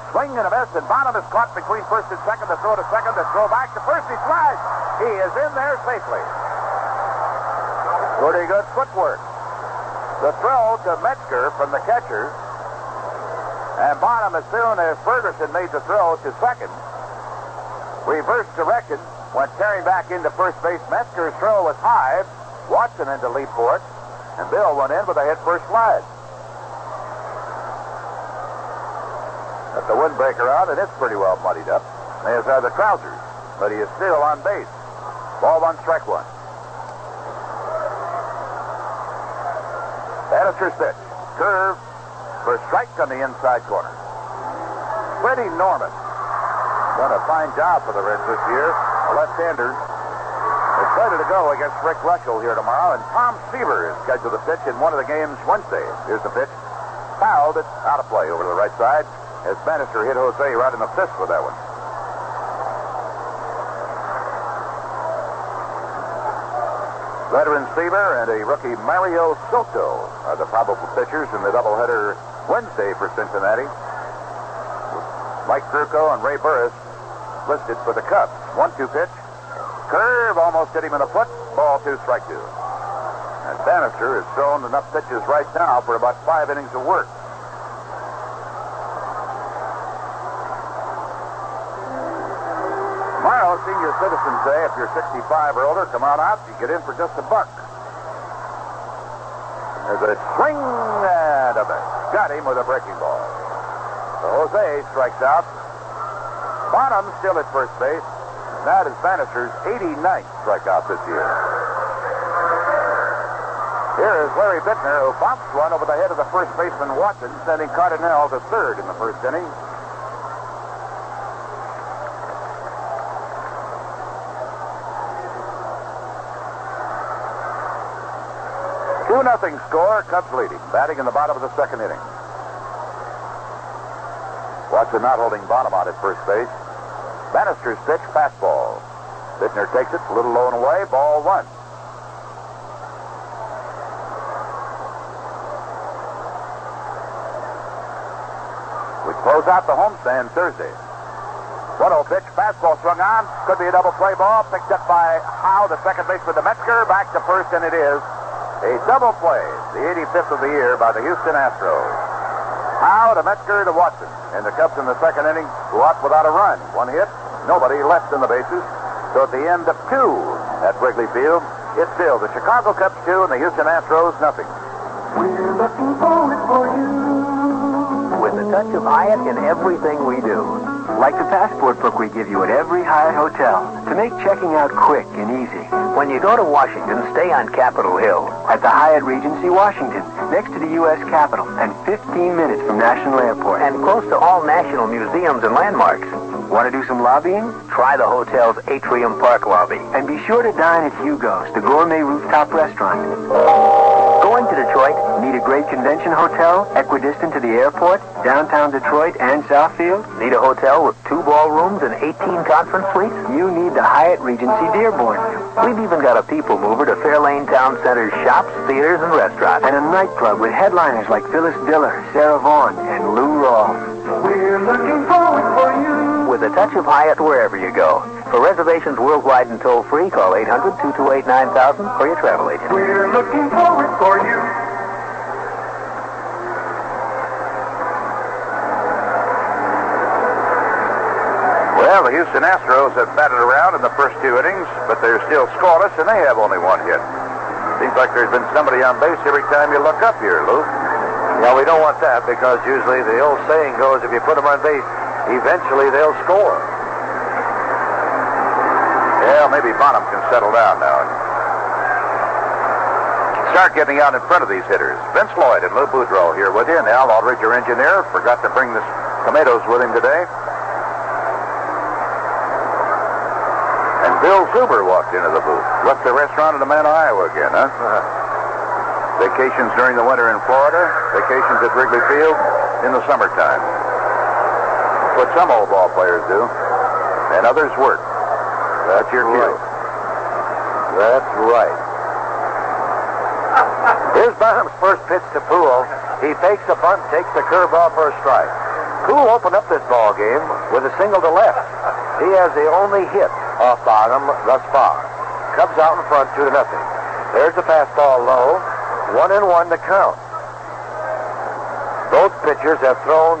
Swing and a miss, and Bonham is caught between first and second. The throw to second, the throw back to first. He slides. He is in there safely. Pretty good footwork. The throw to Metzger from the catcher, and Bonham, as soon as Ferguson made the throw to second, reversed direction, went tearing back into first base. Metzger's throw was high. Watson in to leap for it. And Bill went in with a hit first slide. Got the windbreaker out, and it's pretty well muddied up. As are the trousers, but he is still on base. Ball one, strike one. Bannister's pitch. Curve for strike on the inside corner. Freddie Norman done a fine job for the Reds this year. A left-hander is ready to go against Rick Russell here tomorrow, and Tom Seaver is scheduled to pitch in one of the games Wednesday. Here's the pitch. Fouled. It's out of play over to the right side as Bannister hit Jose right in the fist with that one. Veteran Seaver and a rookie Mario Soto are the probable pitchers in the doubleheader Wednesday for Cincinnati. Mike Drucko and Ray Burris listed for the Cubs. 1-2 pitch. Curve almost hit him in the foot. Ball two, strike two. And Bannister has thrown enough pitches right now for about 5 innings of work. Tomorrow, Senior Citizens Day, if you're 65 or older, come on out. You get in for just $1. There's a swing and a miss. Got him with a breaking ball. So Jose strikes out. Bonham still at first base. And that is Bannister's 89th strikeout this year. Here is Larry Biittner, who bounced one over the head of the first baseman Watson, sending Cardenal to third in the first inning. Nothing score, Cubs leading, batting in the bottom of the second inning. Watson not holding Bonham out at first base. Bannister's pitch, fastball. Biittner takes it, a little low and away, ball one. We close out the homestand Thursday. 1-0 pitch, fastball swung on, could be a double play ball, picked up by Howe, the second baseman to Metzger, back to first, and it is a double play, the 85th of the year by the Houston Astros. Howe to Metzger to Watson. And the Cubs in the second inning go out without a run. 1 hit, nobody left in the bases. So at the end of 2 at Wrigley Field, it's still the Chicago Cubs 2 and the Houston Astros nothing. We're looking forward for you. With a touch of Hyatt in everything we do. Like the passport book we give you at every Hyatt hotel to make checking out quick and easy. When you go to Washington, stay on Capitol Hill at the Hyatt Regency Washington, next to the U.S. Capitol, and 15 minutes from National Airport. And close to all national museums and landmarks. Want to do some lobbying? Try the hotel's Atrium Park lobby. And be sure to dine at Hugo's, the gourmet rooftop restaurant. Going to Detroit? Need a great convention hotel, equidistant to the airport, downtown Detroit and Southfield? Need a hotel with 2 ballrooms and 18 conference suites? You need the Hyatt Regency Dearborn. We've even got a people mover to Fairlane Town Center's shops, theaters, and restaurants. And a nightclub with headliners like Phyllis Diller, Sarah Vaughan, and Lou Rawls. We're looking forward for you. With a touch of Hyatt wherever you go. For reservations worldwide and toll-free, call 800-228-9000 or your travel agent. We're looking forward for you. Well, the Houston Astros have batted around in the first 2 innings, but they're still scoreless, and they have only 1 hit. Seems like there's been somebody on base every time you look up here, Lou. Well, we don't want that because usually the old saying goes, if you put them on base, eventually they'll score. Yeah, maybe Bonham can settle down now and start getting out in front of these hitters. Vince Lloyd and Lou Boudreau here with you. And Al Aldridge, your engineer, forgot to bring the tomatoes with him today. And Bill Zuber walked into the booth. Left the restaurant in Amana, Iowa again, huh? Vacations during the winter in Florida. Vacations at Wrigley Field in the summertime. What some old ball players do. And others work. That's your cue. That's right. Here's Bonham's first pitch to Puhl. He fakes a bunt, takes the curveball for a strike. Puhl opened up this ball game with a single to left. He has the only hit off Bonham thus far. Cubs out in front, 2-0. There's the fastball low. 1-1 to count. Both pitchers have thrown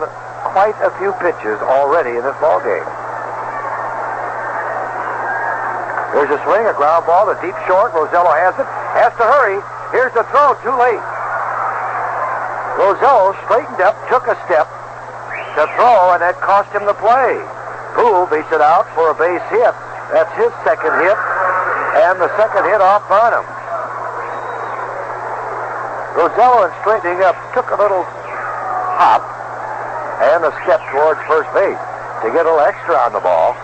quite a few pitches already in this ball game. There's a swing, a ground ball, the deep short. Rosello has it, has to hurry. Here's the throw, too late. Rosello straightened up, took a step to throw, and that cost him the play. Puhl beats it out for a base hit. That's his second hit, and the second hit off Bonham. Rosello, in straightening up, took a little hop and a step towards first base to get a little extra on the ball,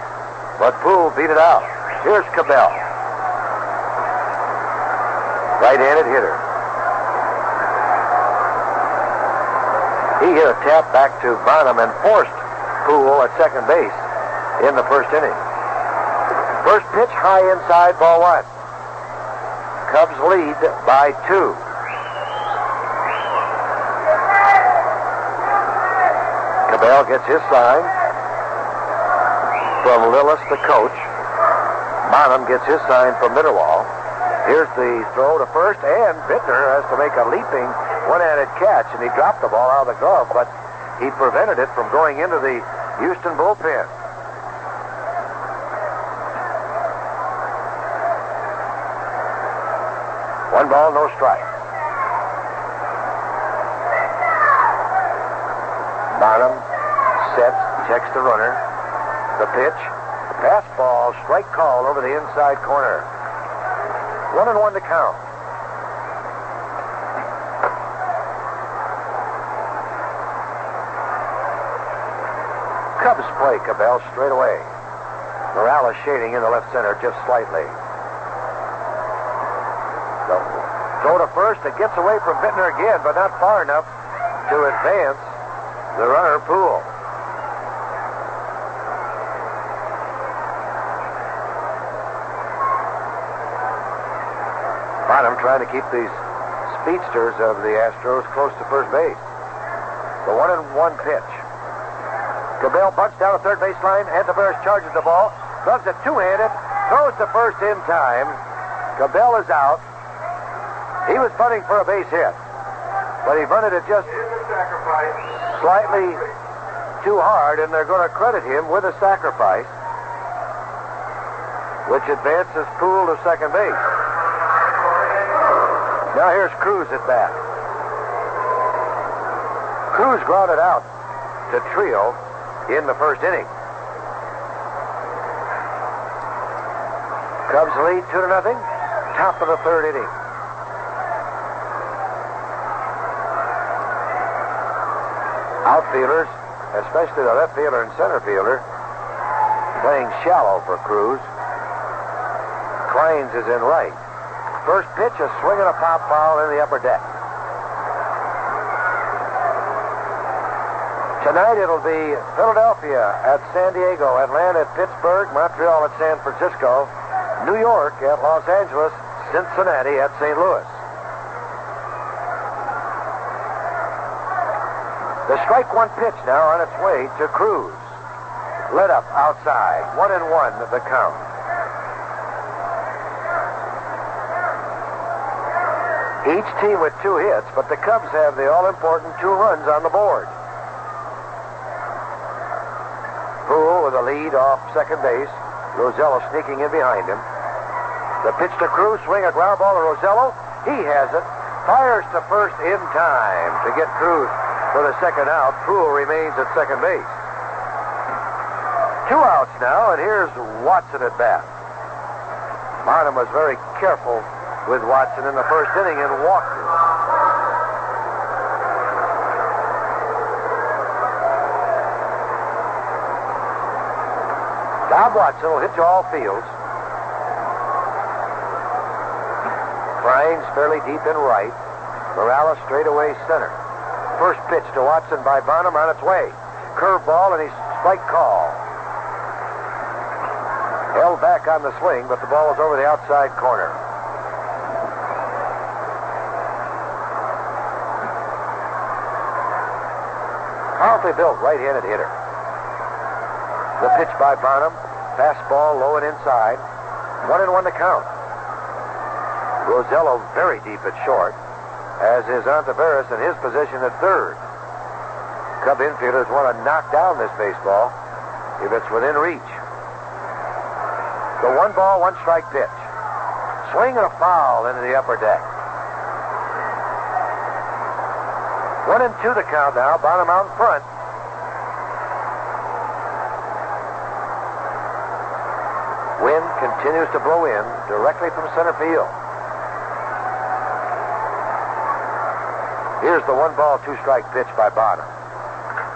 but Puhl beat it out. Here's Cabell. Right-handed hitter. He hit a tap back to Bonham and forced Puhl at second base in the first inning. First pitch high inside, ball one. Cubs lead by 2. Cabell gets his sign from Lillis, the coach. Bonham gets his sign from Mitterwald. Here's the throw to first, and Biittner has to make a leaping one-handed catch, and he dropped the ball out of the glove, but he prevented it from going into the Houston bullpen. One ball, no strike. Bonham sets, checks the runner. The pitch, the pass ball, strike call over the inside corner. 1-1 to count. Cubs play Cabell straight away. Morales shading into left center just slightly. So, throw to first. It gets away from Biittner again, but not far enough to advance the runner, Puhl. Bonham trying to keep these speedsters of the Astros close to first base. The 1-1 pitch. Cabell bunts down the third baseline. Ontiveros charges the ball. Gloves it two-handed. Throws to first in time. Cabell is out. He was bunting for a base hit, but he bunted it just slightly too hard, and they're going to credit him with a sacrifice, which advances Puhl to second base. Now here's Cruz at bat. Cruz grounded out to Trillo in the first inning. Cubs lead 2-0. Top of the third inning. Outfielders, especially the left fielder and center fielder, playing shallow for Cruz. Clines is in right. First pitch, a swing and a pop foul in the upper deck. Tonight it'll be Philadelphia at San Diego, Atlanta at Pittsburgh, Montreal at San Francisco, New York at Los Angeles, Cincinnati at St. Louis. The strike one pitch now on its way to Cruz. Lit up outside. 1-1 the count. Each team with 2 hits, but the Cubs have the all-important 2 runs on the board. Puhl with a lead off second base. Rosello sneaking in behind him. The pitch to Cruz, swing a ground ball to Rosello. He has it. Fires to first in time to get Cruz for the second out. Puhl remains at second base. 2 outs now, and here's Watson at bat. Bonham was very careful with Watson in the first inning and walked him. Bob Watson will hit to all fields. Clines fairly deep in right. Morales straight away center. First pitch to Watson by Bonham on its way. Curveball, and he's strike call. Held back on the swing, but the ball is over the outside corner. Powerfully built right-handed hitter. The pitch by Bonham. Fastball low and inside. 1-1 to count. Rosello very deep at short, as is Ontiveros in his position at third. Cub infielders want to knock down this baseball if it's within reach. The 1-1 pitch. Swing and a foul into the upper deck. 1-2 the count now. Bonham out in front. Wind continues to blow in directly from center field. Here's the 1-ball, 2-strike pitch by Bonham.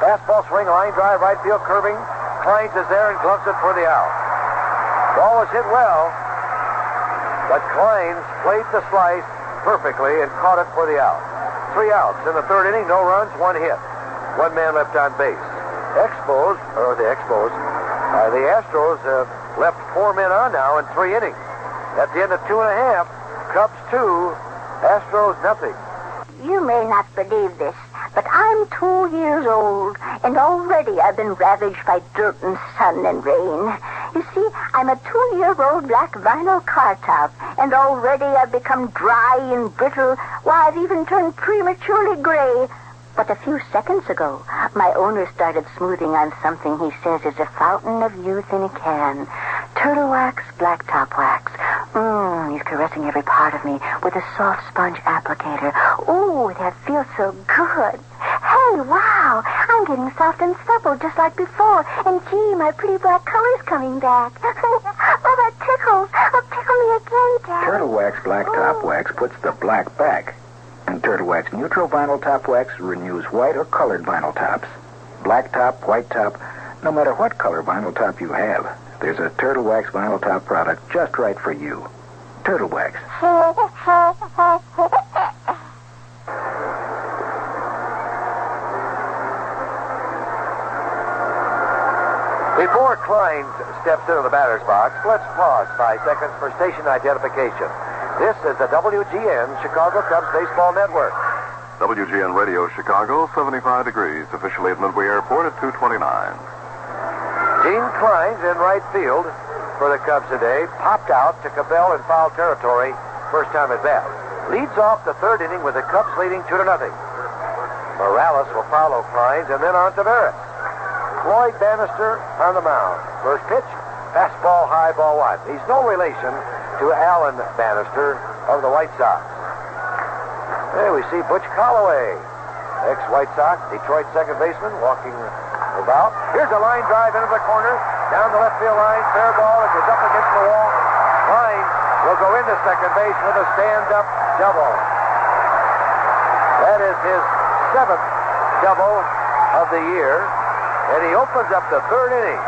Fastball swing, line drive, right field curving. Clines is there and gloves it for the out. Ball was hit well, but Clines played the slice perfectly and caught it for the out. 3 outs in the third inning, no runs, 1 hit. 1 man left on base. The Astros have left 4 men on now in 3 innings. At the end of 2.5, Cubs 2, Astros nothing. You may not believe this, but I'm 2 years old, and already I've been ravaged by dirt and sun and rain. You see, I'm a 2-year-old black vinyl car top, and already I've become dry and brittle. Why, I've even turned prematurely gray. But a few seconds ago, my owner started smoothing on something he says is a fountain of youth in a can. Turtle wax, blacktop wax. He's caressing every part of me with a soft sponge applicator. Ooh, that feels so good. Hey, wow, I'm getting soft and supple just like before. And gee, my pretty black color's coming back. Oh, that tickles. Oh, tickle me again, Dad. Turtle Wax Blacktop Wax puts the black back. And Turtle Wax Neutral Vinyl Top Wax renews white or colored vinyl tops. Black top, white top, no matter what color vinyl top you have, there's a Turtle Wax Vinyl Top product just right for you. Turtle Wax. Before Clines steps into the batter's box, let's pause 5 seconds for station identification. This is the WGN Chicago Cubs Baseball Network. WGN Radio Chicago, 75 degrees, officially at Midway Airport at 2:29. Gene Clines in right field for the Cubs today. Popped out to Cabell in foul territory, first time at bat. Leads off the third inning with the Cubs leading 2-0. Morales will follow Clines and then Ontiveros. Floyd Bannister on the mound. First pitch, fastball, high, ball 1. He's no relation to Alan Bannister of the White Sox. There we see Butch Calloway, ex-White Sox, Detroit second baseman, walking about. Here's a line drive into the corner, down the left field line, fair ball, it goes up against the wall. Clines will go into second base with a stand-up double. That is his 7th double of the year, and he opens up the third inning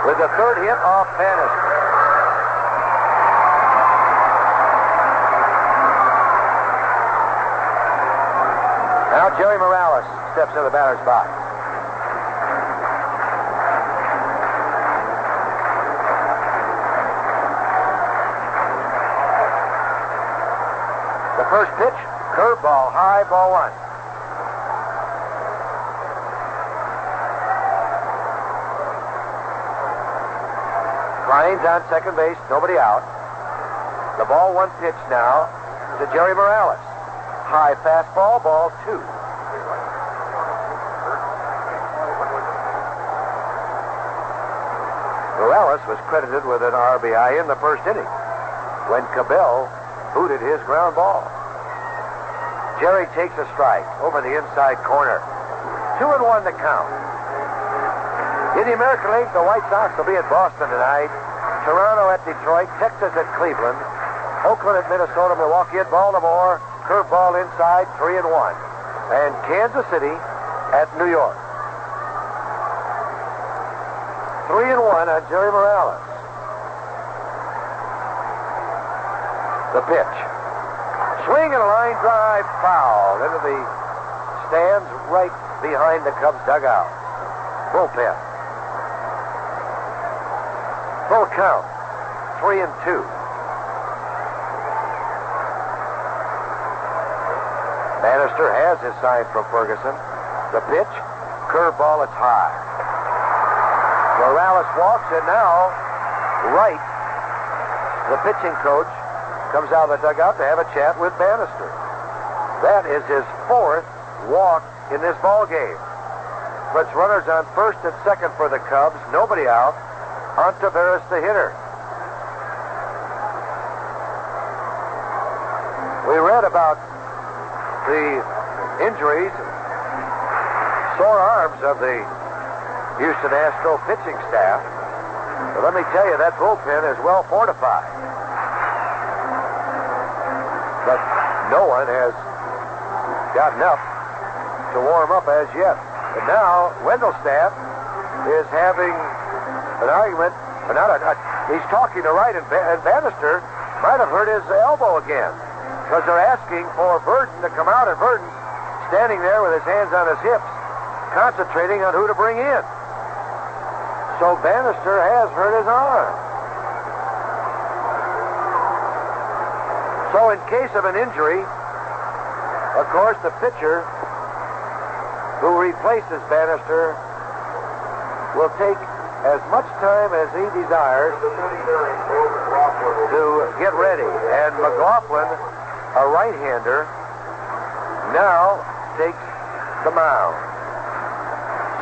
with the third hit off Bannister. Now Jerry Morales steps into the batter's box. The first pitch, curveball, high, ball 1. Clines on second base, nobody out. The ball 1 pitch now to Jerry Morales. High fastball, ball 2. Morales was credited with an RBI in the first inning when Cabell booted his ground ball. Jerry takes a strike over the inside corner. 2-1 the count. In the American League, the White Sox will be at Boston tonight. Toronto at Detroit, Texas at Cleveland, Oakland at Minnesota, Milwaukee at Baltimore, curveball inside, 3-1. And Kansas City at New York. 3-1 on Jerry Morales. The pitch. Swing and a line drive foul into the stands right behind the Cubs dugout. Bullpen. Full count. 3-2. Bannister has his sign from Ferguson. The pitch. Curveball, it's high. Morales walks, and now Wright, the pitching coach, comes out of the dugout to have a chat with Bannister. That is his 4th walk in this ball game. Puts runners on first and second for the Cubs. Nobody out. Ontiveros the hitter. We read about the injuries, sore arms of the Houston Astro pitching staff. But let me tell you, that bullpen is well fortified. But no one has gotten up to warm up as yet. And now Wendell's staff is having an argument. He's talking to Wright, and Bannister might have hurt his elbow again because they're asking for Verdon to come out, and Verdon's standing there with his hands on his hips, concentrating on who to bring in. So Bannister has hurt his arm. So in case of an injury, of course, the pitcher who replaces Bannister will take as much time as he desires to get ready. And McLaughlin, a right-hander, now takes the mound.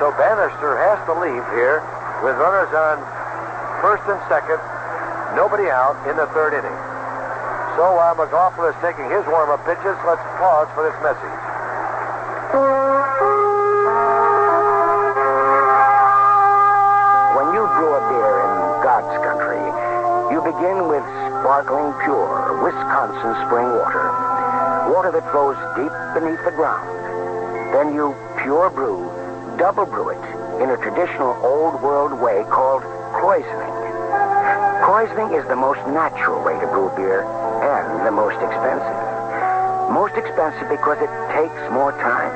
So Bannister has to leave here with runners on first and second, nobody out in the third inning. So while McLaughlin is taking his warm-up pitches, let's pause for this message. When you brew a beer in God's country, you begin with sparkling, pure Wisconsin spring water. Water that flows deep beneath the ground. Then you pure brew, double brew it in a traditional old world way called poisoning. Poisoning is the most natural way to brew beer and the most expensive. Most expensive because it takes more time.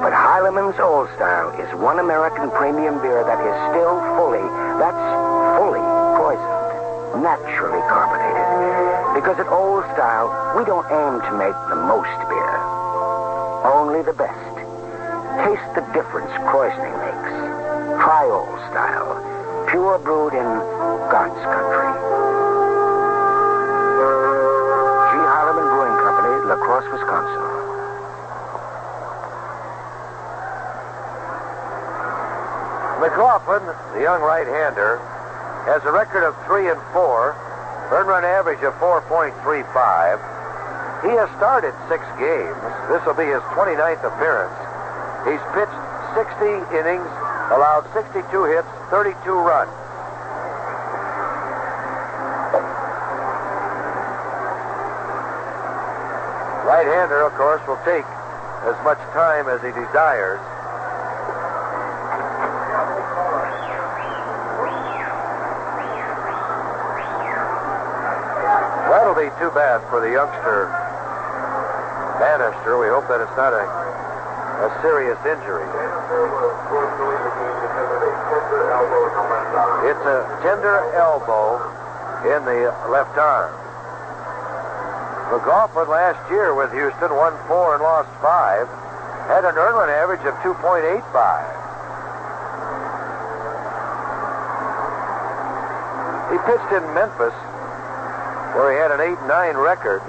But Heileman's Old Style is one American premium beer that is still fully poisoned, naturally carbonated. Because at Old Style, we don't aim to make the most beer, only the best. Taste the difference poisoning makes. Try Old Style, pure brewed in God's country. G. Heileman Brewing Company, La Crosse, Wisconsin. McLaughlin, the young right-hander, has a record of 3-4, earned run average of 4.35. He has started 6 games. This will be his 29th appearance. He's pitched 60 innings, allowed 62 hits, 32 runs. Right-hander, of course, will take as much time as he desires. That'll be too bad for the youngster Bannister. We hope that it's not a serious injury. It's a tender elbow in the left arm. McLaughlin last year with Houston won 4 and lost 5. Had an earned run average of 2.85. He pitched in Memphis, where he had an 8-9 record.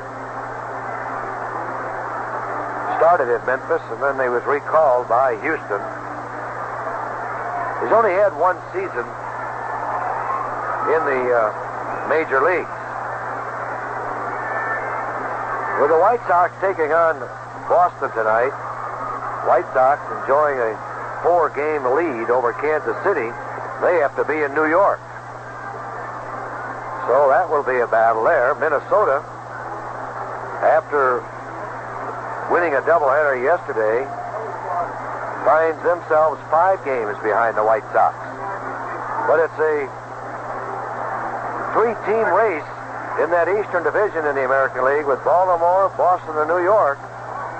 Started at Memphis, and then he was recalled by Houston. He's only had 1 season in the major leagues. With the White Sox taking on Boston tonight, White Sox enjoying a 4-game lead over Kansas City, they have to be in New York. So that will be a battle there. Minnesota, after winning a doubleheader yesterday, finds themselves 5 games behind the White Sox. But it's a 3-team race in that Eastern Division in the American League with Baltimore, Boston, and New York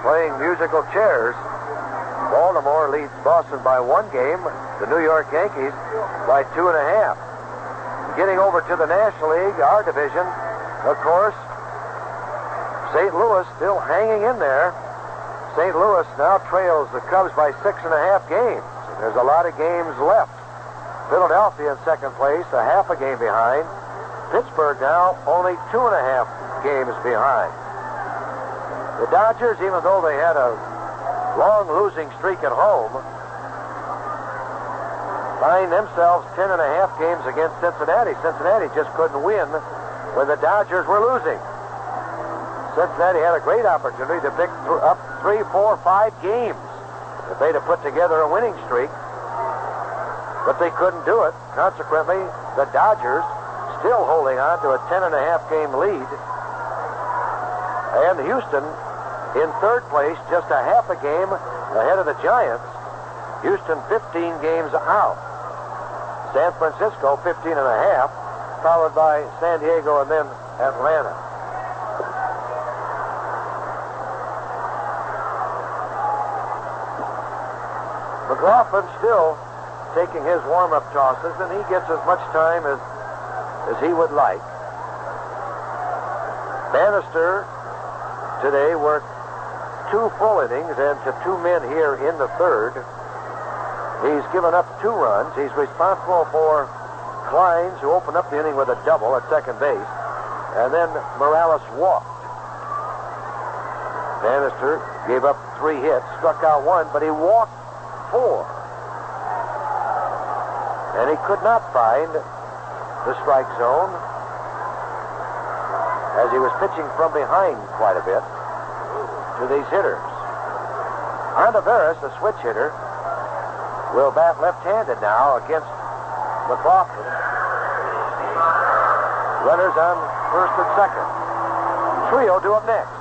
playing musical chairs. Baltimore leads Boston by 1 game, the New York Yankees by 2.5. Getting over to the National League, our division, of course, St. Louis still hanging in there. St. Louis now trails the Cubs by 6.5 games. There's a lot of games left. Philadelphia in second place, a half a game behind. Pittsburgh now only 2.5 games behind. The Dodgers, even though they had a long losing streak at home, find themselves 10.5 games against Cincinnati. Cincinnati just couldn't win when the Dodgers were losing. Cincinnati had a great opportunity to pick up 3, 4, 5 games if they'd have put together a winning streak. But they couldn't do it. Consequently, the Dodgers still holding on to a 10.5 game lead. And Houston in third place, just a half a game ahead of the Giants. Houston 15 games out. San Francisco 15.5, followed by San Diego and then Atlanta. McLaughlin still taking his warm-up tosses, and he gets as much time as he would like. Bannister today worked 2 full innings and to 2 men here in the third. He's given up 2 runs. He's responsible for Clines, who opened up the inning with a double at second base, and then Morales walked. Bannister gave up 3 hits, struck out 1, but he walked 4. And he could not find the strike zone as he was pitching from behind quite a bit to these hitters. Ontiveros, the switch hitter, will bat left-handed now against McLaughlin. Runners on first and second. Trillo due up next.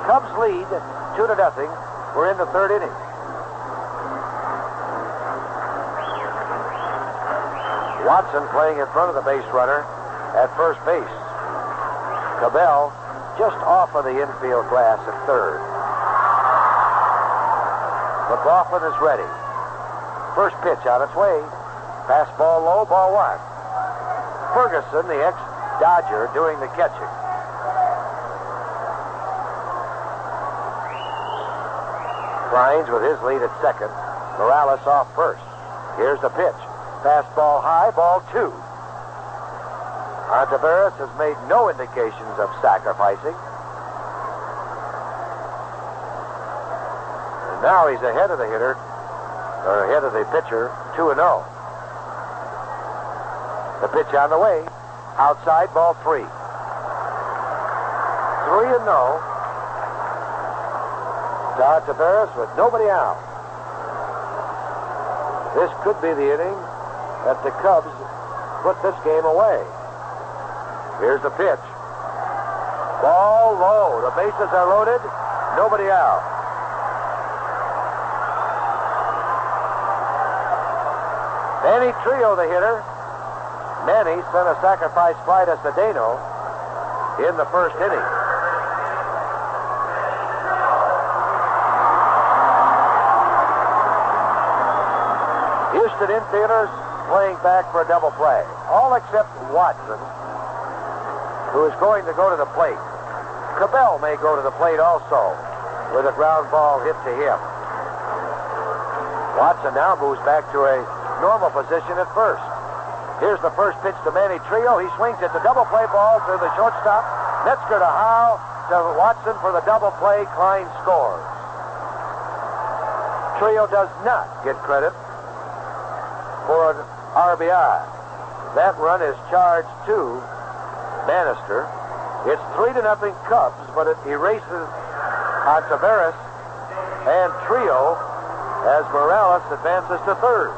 Cubs lead 2-0. We're in the third inning. Watson playing in front of the base runner at first base. Cabell just off of the infield glass at third. McLaughlin is ready. First pitch on its way. Fastball low, ball 1. Ferguson, the ex-Dodger, doing the catching. Clines with his lead at second. Morales off first. Here's the pitch. Fastball high, ball 2. Ontiveros has made no indications of sacrificing. And now he's ahead of the hitter, or ahead of the pitcher, 2-0. The pitch on the way. Outside, ball 3. 3-0. To Ontiveros with nobody out. This could be the inning that the Cubs put this game away. Here's the pitch. Ball low. The bases are loaded. Nobody out. Manny Trillo, the hitter. Manny sent a sacrifice fly to Cedeno in the first inning. Houston infielders playing back for a double play. All except Watson, who is going to go to the plate. Cabell may go to the plate also with a ground ball hit to him. Watson now moves back to a normal position at first. Here's the first pitch to Manny Trillo. He swings it to double play ball to the shortstop. Metzger to Howe to Watson for the double play. Clines scores. Trillo does not get credit for an RBI. That run is charged to Bannister. It's 3-0 Cubs, but it erases Ontiveros and Trillo as Morales advances to third.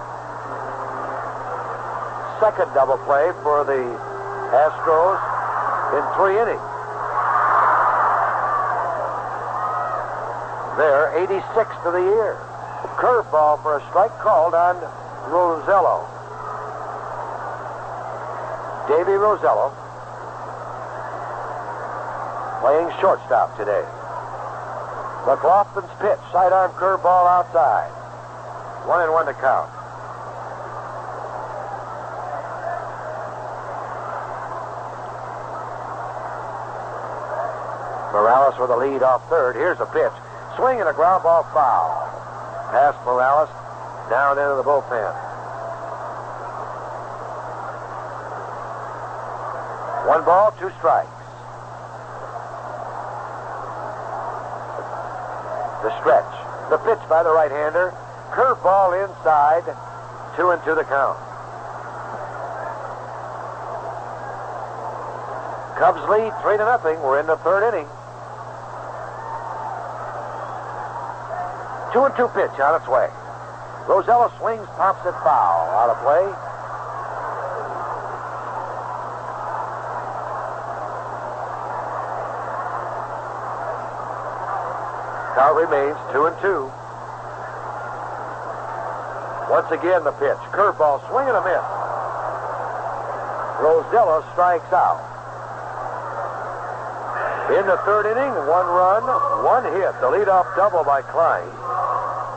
Second double play for the Astros in 3 innings. They're 86th of the year. Curveball for a strike called on Rosello. Davey Rosello playing shortstop today. McLaughlin's pitch, sidearm curveball outside. 1-1 to count. Morales with a lead off third. Here's a pitch. Swing and a ground ball foul. Past Morales, down into the bullpen. 1 ball, 2 strikes. The stretch. The pitch by the right-hander. Curveball inside. 2-2 the count. Cubs lead 3-0. We're in the third inning. 2-2 pitch on its way. Rosello swings, pops it foul. Out of play. Count remains 2-2. Once again, the pitch. Curveball, swing and a miss. Rosello strikes out. In the third inning, 1 run, 1 hit. The leadoff double by Clines.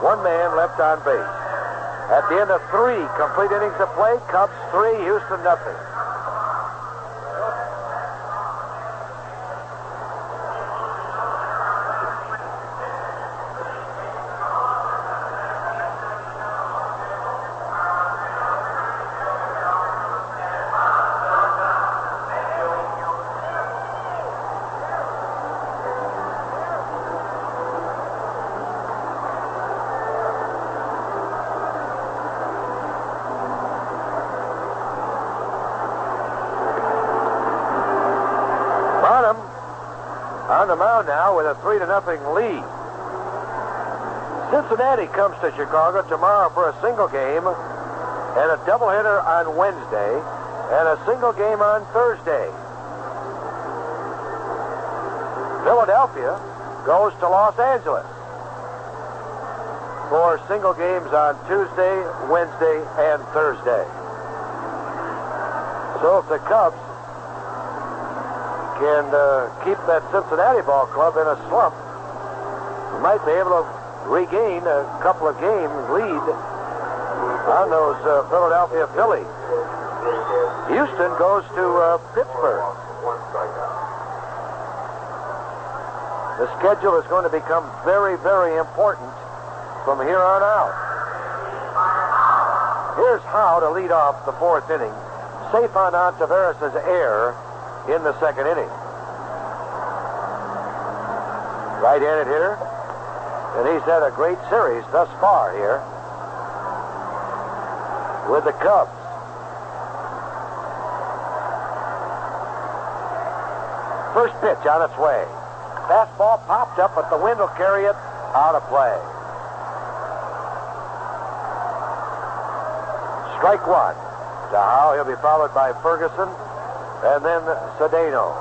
1 man left on base. At the end of 3 complete innings of play, Cubs 3, Houston nothing. On the mound now with a 3-0 lead. Cincinnati comes to Chicago tomorrow for a single game and a doubleheader on Wednesday and a single game on Thursday. Philadelphia goes to Los Angeles for single games on Tuesday, Wednesday, and Thursday. So if the Cubs can keep that Cincinnati ball club in a slump, we might be able to regain a couple of games lead on those Philadelphia Phillies. Houston goes to Pittsburgh. The schedule is going to become very, very important from here on out. Here's Howe to lead off the 4th inning. Safe on Ontiveros' error in the 2nd inning. Right-handed hitter, and he's had a great series thus far here with the Cubs. First pitch on its way. Fastball popped up, but the wind will carry it out of play. Strike 1 to Howe. He'll be followed by Ferguson and then Cedeno.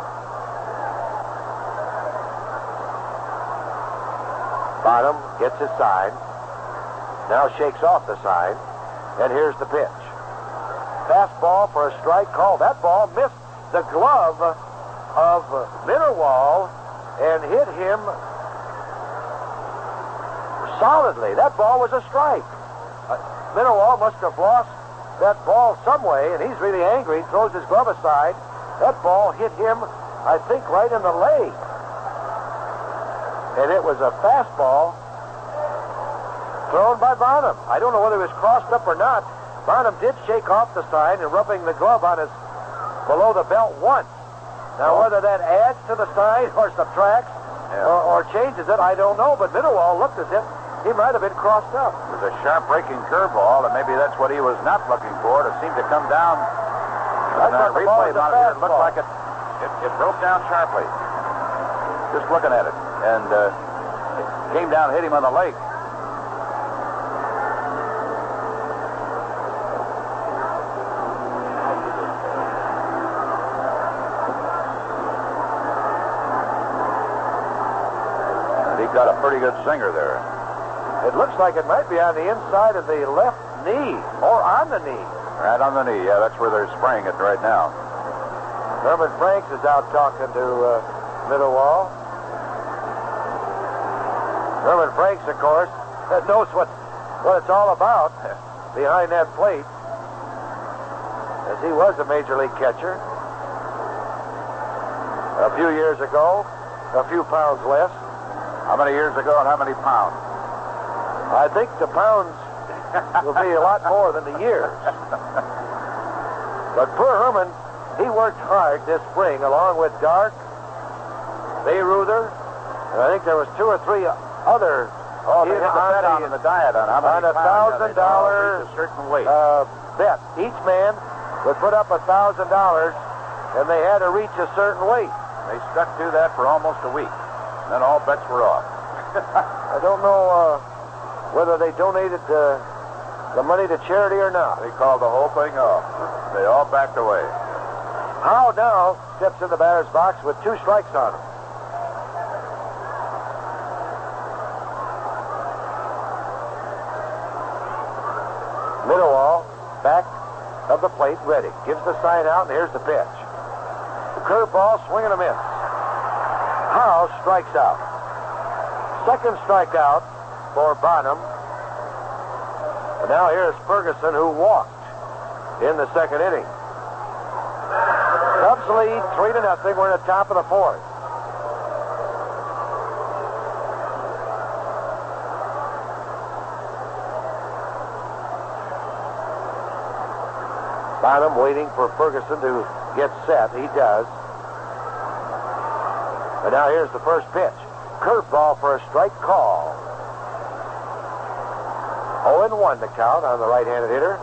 Bonham gets his sign. Now shakes off the sign. And here's the pitch. Fastball for a strike call. That ball missed the glove of Mitterwald and hit him solidly. That ball was a strike. Mitterwald must have lost that ball some way, and he's really angry. He throws his glove aside. That ball hit him, I think, right in the leg. And it was a fastball thrown by Bonham. I don't know whether it was crossed up or not. Bonham did shake off the sign and rubbing the glove on his below the belt once. Now, whether that adds to the sign or subtracts or changes it, I don't know. But Mitterwald looked as if he might have been crossed up. It was a sharp breaking curveball, and maybe that's what he was not looking for. It seemed to come down. I thought the ball was a fastball. It looked like it broke down sharply. Just looking at it. And it came down, hit him on the leg. And he got a pretty good singer there. It looks like it might be on the inside of the left knee or on the knee. Right on the knee. Yeah, that's where they're spraying it right now. Herman Franks is out talking to Mitterwald. Herman Franks, of course, knows what it's all about behind that plate, as he was a major league catcher. A few years ago, a few pounds less. How many years ago and how many pounds? I think the pounds will be a lot more than the years. But poor Herman, he worked hard this spring along with Dark, Bayreuther, and I think there was 2 or 3 other they hit the diet on how many pounds. On $1,000 a certain weight. Bet. Each man would put up $1,000, and they had to reach a certain weight. They stuck to that for almost a week. And then all bets were off. I don't know whether they donated the money to charity or not. They called the whole thing off. They all backed away. Howe now steps in the batter's box with 2 strikes on him. Mitterwald, back of the plate, ready. Gives the sign out, and here's the pitch. The curveball, swing and a miss. Howe strikes out. Second strikeout for Bonham. And now here's Ferguson, who walked in the second inning. Cubs lead 3-0. We're in the top of the 4th. Bonham waiting for Ferguson to get set. He does. And now here's the first pitch. Curveball for a strike call. 0-1 the count on the right-handed hitter.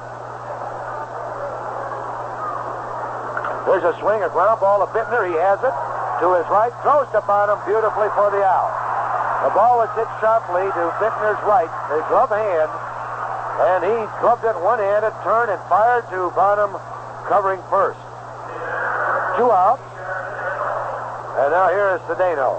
There's a swing, a ground ball to Biittner. He has it to his right. Throws to Bonham beautifully for the out. The ball was hit sharply to Bittner's right, the glove hand. And he gloved it one-handed, turned, and fired to Bonham, covering first. 2 outs. And now here is Cedeno.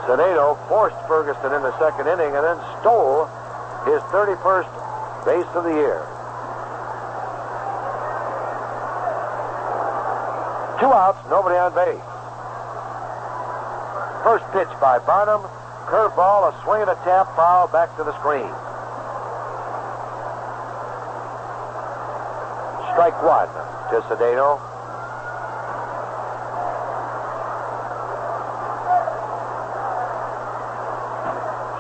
Cedeno forced Ferguson in the second inning and then stole his 31st base of the year. 2 outs, nobody on base. First pitch by Bonham. Curveball, a swing and a tap, foul back to the screen. Strike 1 to Cedeno.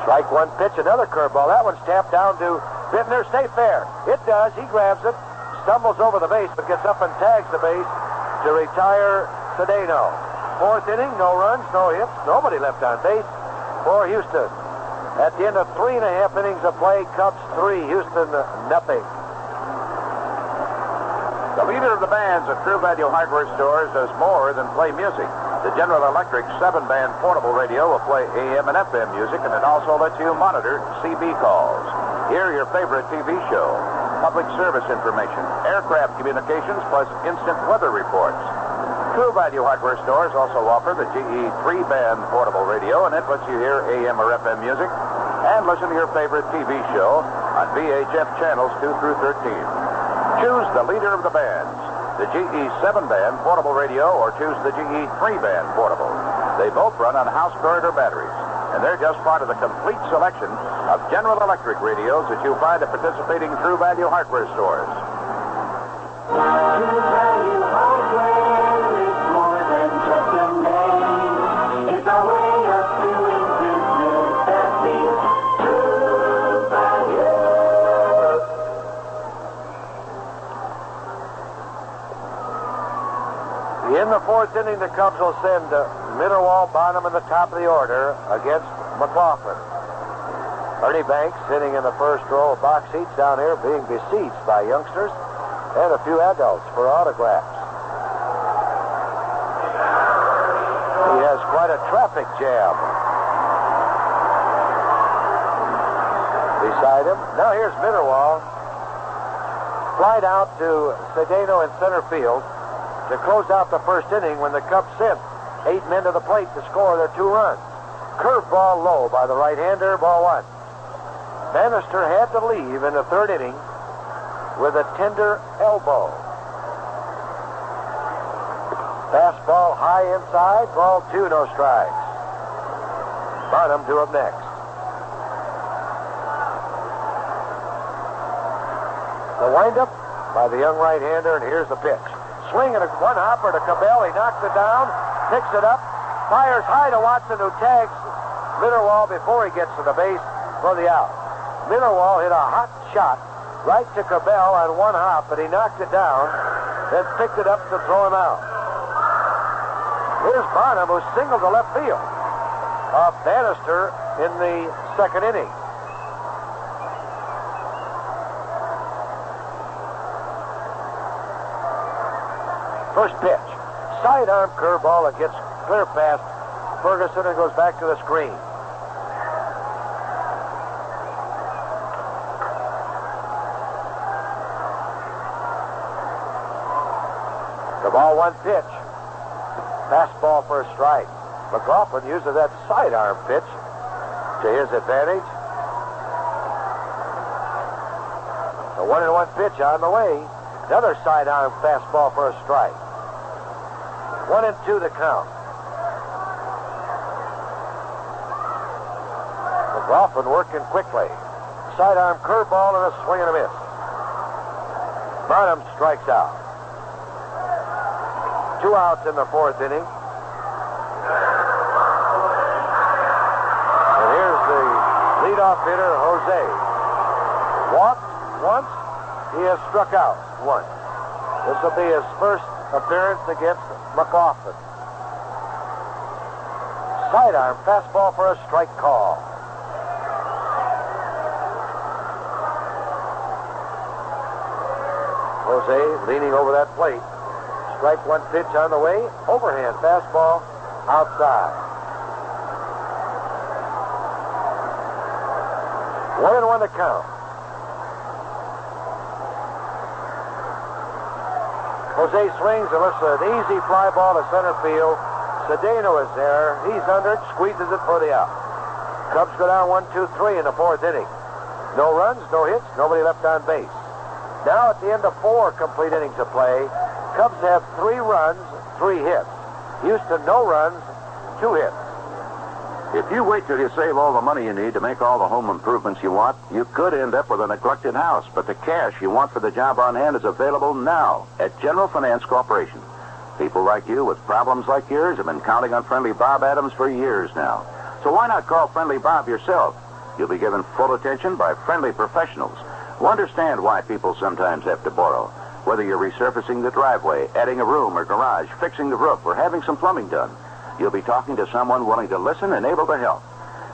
Strike 1 pitch, another curveball. That one's tapped down to Biittner. Stay fair. It does. He grabs it, stumbles over the base, but gets up and tags the base to retire Cedeno. 4th inning, no runs, no hits, nobody left on base for Houston. At the end of 3.5 innings of play, Cubs 3, Houston nothing. The leader of the bands at True Value Hardware stores does more than play music. The General Electric 7-band portable radio will play AM and FM music, and it also lets you monitor CB calls. Hear your favorite TV show, public service information, aircraft communications, plus instant weather reports. True Value Hardware stores also offer the GE 3-band portable radio, and it lets you hear AM or FM music and listen to your favorite TV show on VHF channels 2 through 13. Choose the leader of the bands, the GE 7-band portable radio, or choose the GE 3-band portable. They both run on house corridor batteries, and they're just part of the complete selection of General Electric radios that you'll find at participating True Value Hardware stores. True Value Hardware is more than just a name. It's a way of doing business that means True Value. In the 4th inning, the Cubs will send Mitterwald, Bonham in the top of the order against McLaughlin. Ernie Banks sitting in the first row of box seats down here being besieged by youngsters and a few adults for autographs. He has quite a traffic jam beside him. Now here's Mitterwald. Flied out to Cedeno in center field to close out the first inning when the Cubs sent 8 men to the plate to score their 2 runs. Curveball low by the right-hander, ball 1. Bannister had to leave in the 3rd inning with a tender elbow. Fastball high inside, ball 2, no strikes. Bonham due up next. The windup by the young right-hander, and here's the pitch. Swing and a one-hopper to Cabell. He knocks it down, picks it up, fires high to Watson, who tags Mitterwald before he gets to the base for the out. Mitterwald hit a hot shot right to Cabell on one hop, but he knocked it down, then picked it up to throw him out. Here's Bonham, who singled to left field of Bannister in the 2nd inning. First pitch. sidearm curveball that gets clear past Ferguson and goes back to the screen. The ball, one pitch. Fastball for a strike. McLaughlin uses that sidearm pitch to his advantage. The 1-1 pitch on the way. Another sidearm fastball for a strike. 1-2 the count. McLaughlin working quickly. Sidearm curveball and a swing and a miss. Bonham strikes out. 2 outs in the 4th inning. And here's the leadoff hitter, Jose. Walked once. He has struck out once. This will be his first appearance against McLaughlin. Sidearm fastball for a strike call. Jose leaning over that plate. Strike one pitch on the way. Overhand fastball outside. 1-1 to count. Jose swings and lifts an easy fly ball to center field. Cedeno is there. He's under it, squeezes it for the out. Cubs go down 1-2-3 in the 4th inning. No runs, no hits, nobody left on base. Now at the end of 4 complete innings of play, Cubs have 3 runs, 3 hits. Houston, no runs, 2 hits. If you wait till you save all the money you need to make all the home improvements you want, you could end up with a neglected house. But the cash you want for the job on hand is available now at General Finance Corporation. People like you with problems like yours have been counting on Friendly Bob Adams for years now. So why not call Friendly Bob yourself? You'll be given full attention by friendly professionals who understand why people sometimes have to borrow. Whether you're resurfacing the driveway, adding a room or garage, fixing the roof, or having some plumbing done, you'll be talking to someone willing to listen and able to help.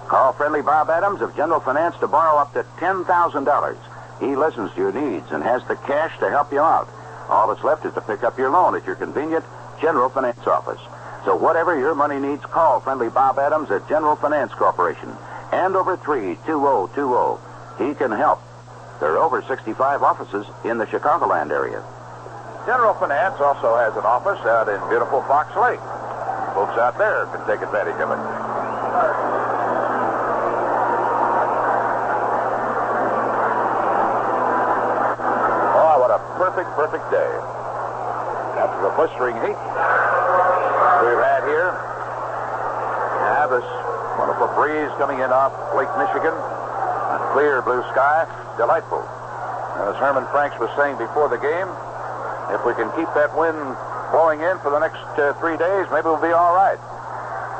Call Friendly Bob Adams of General Finance to borrow up to $10,000. He listens to your needs and has the cash to help you out. All that's left is to pick up your loan at your convenient General Finance office. So whatever your money needs, call Friendly Bob Adams at General Finance Corporation. Andover 32020. He can help. There are over 65 offices in the Chicagoland area. General Finance also has an office out in beautiful Fox Lake. Folks out there can take advantage of it. Oh, what a perfect day. After the blistering heat we've had here, we have this wonderful breeze coming in off Lake Michigan. Clear blue sky, delightful. And as Herman Franks was saying before the game, if we can keep that wind blowing in for the next 3 days, maybe we'll be all right.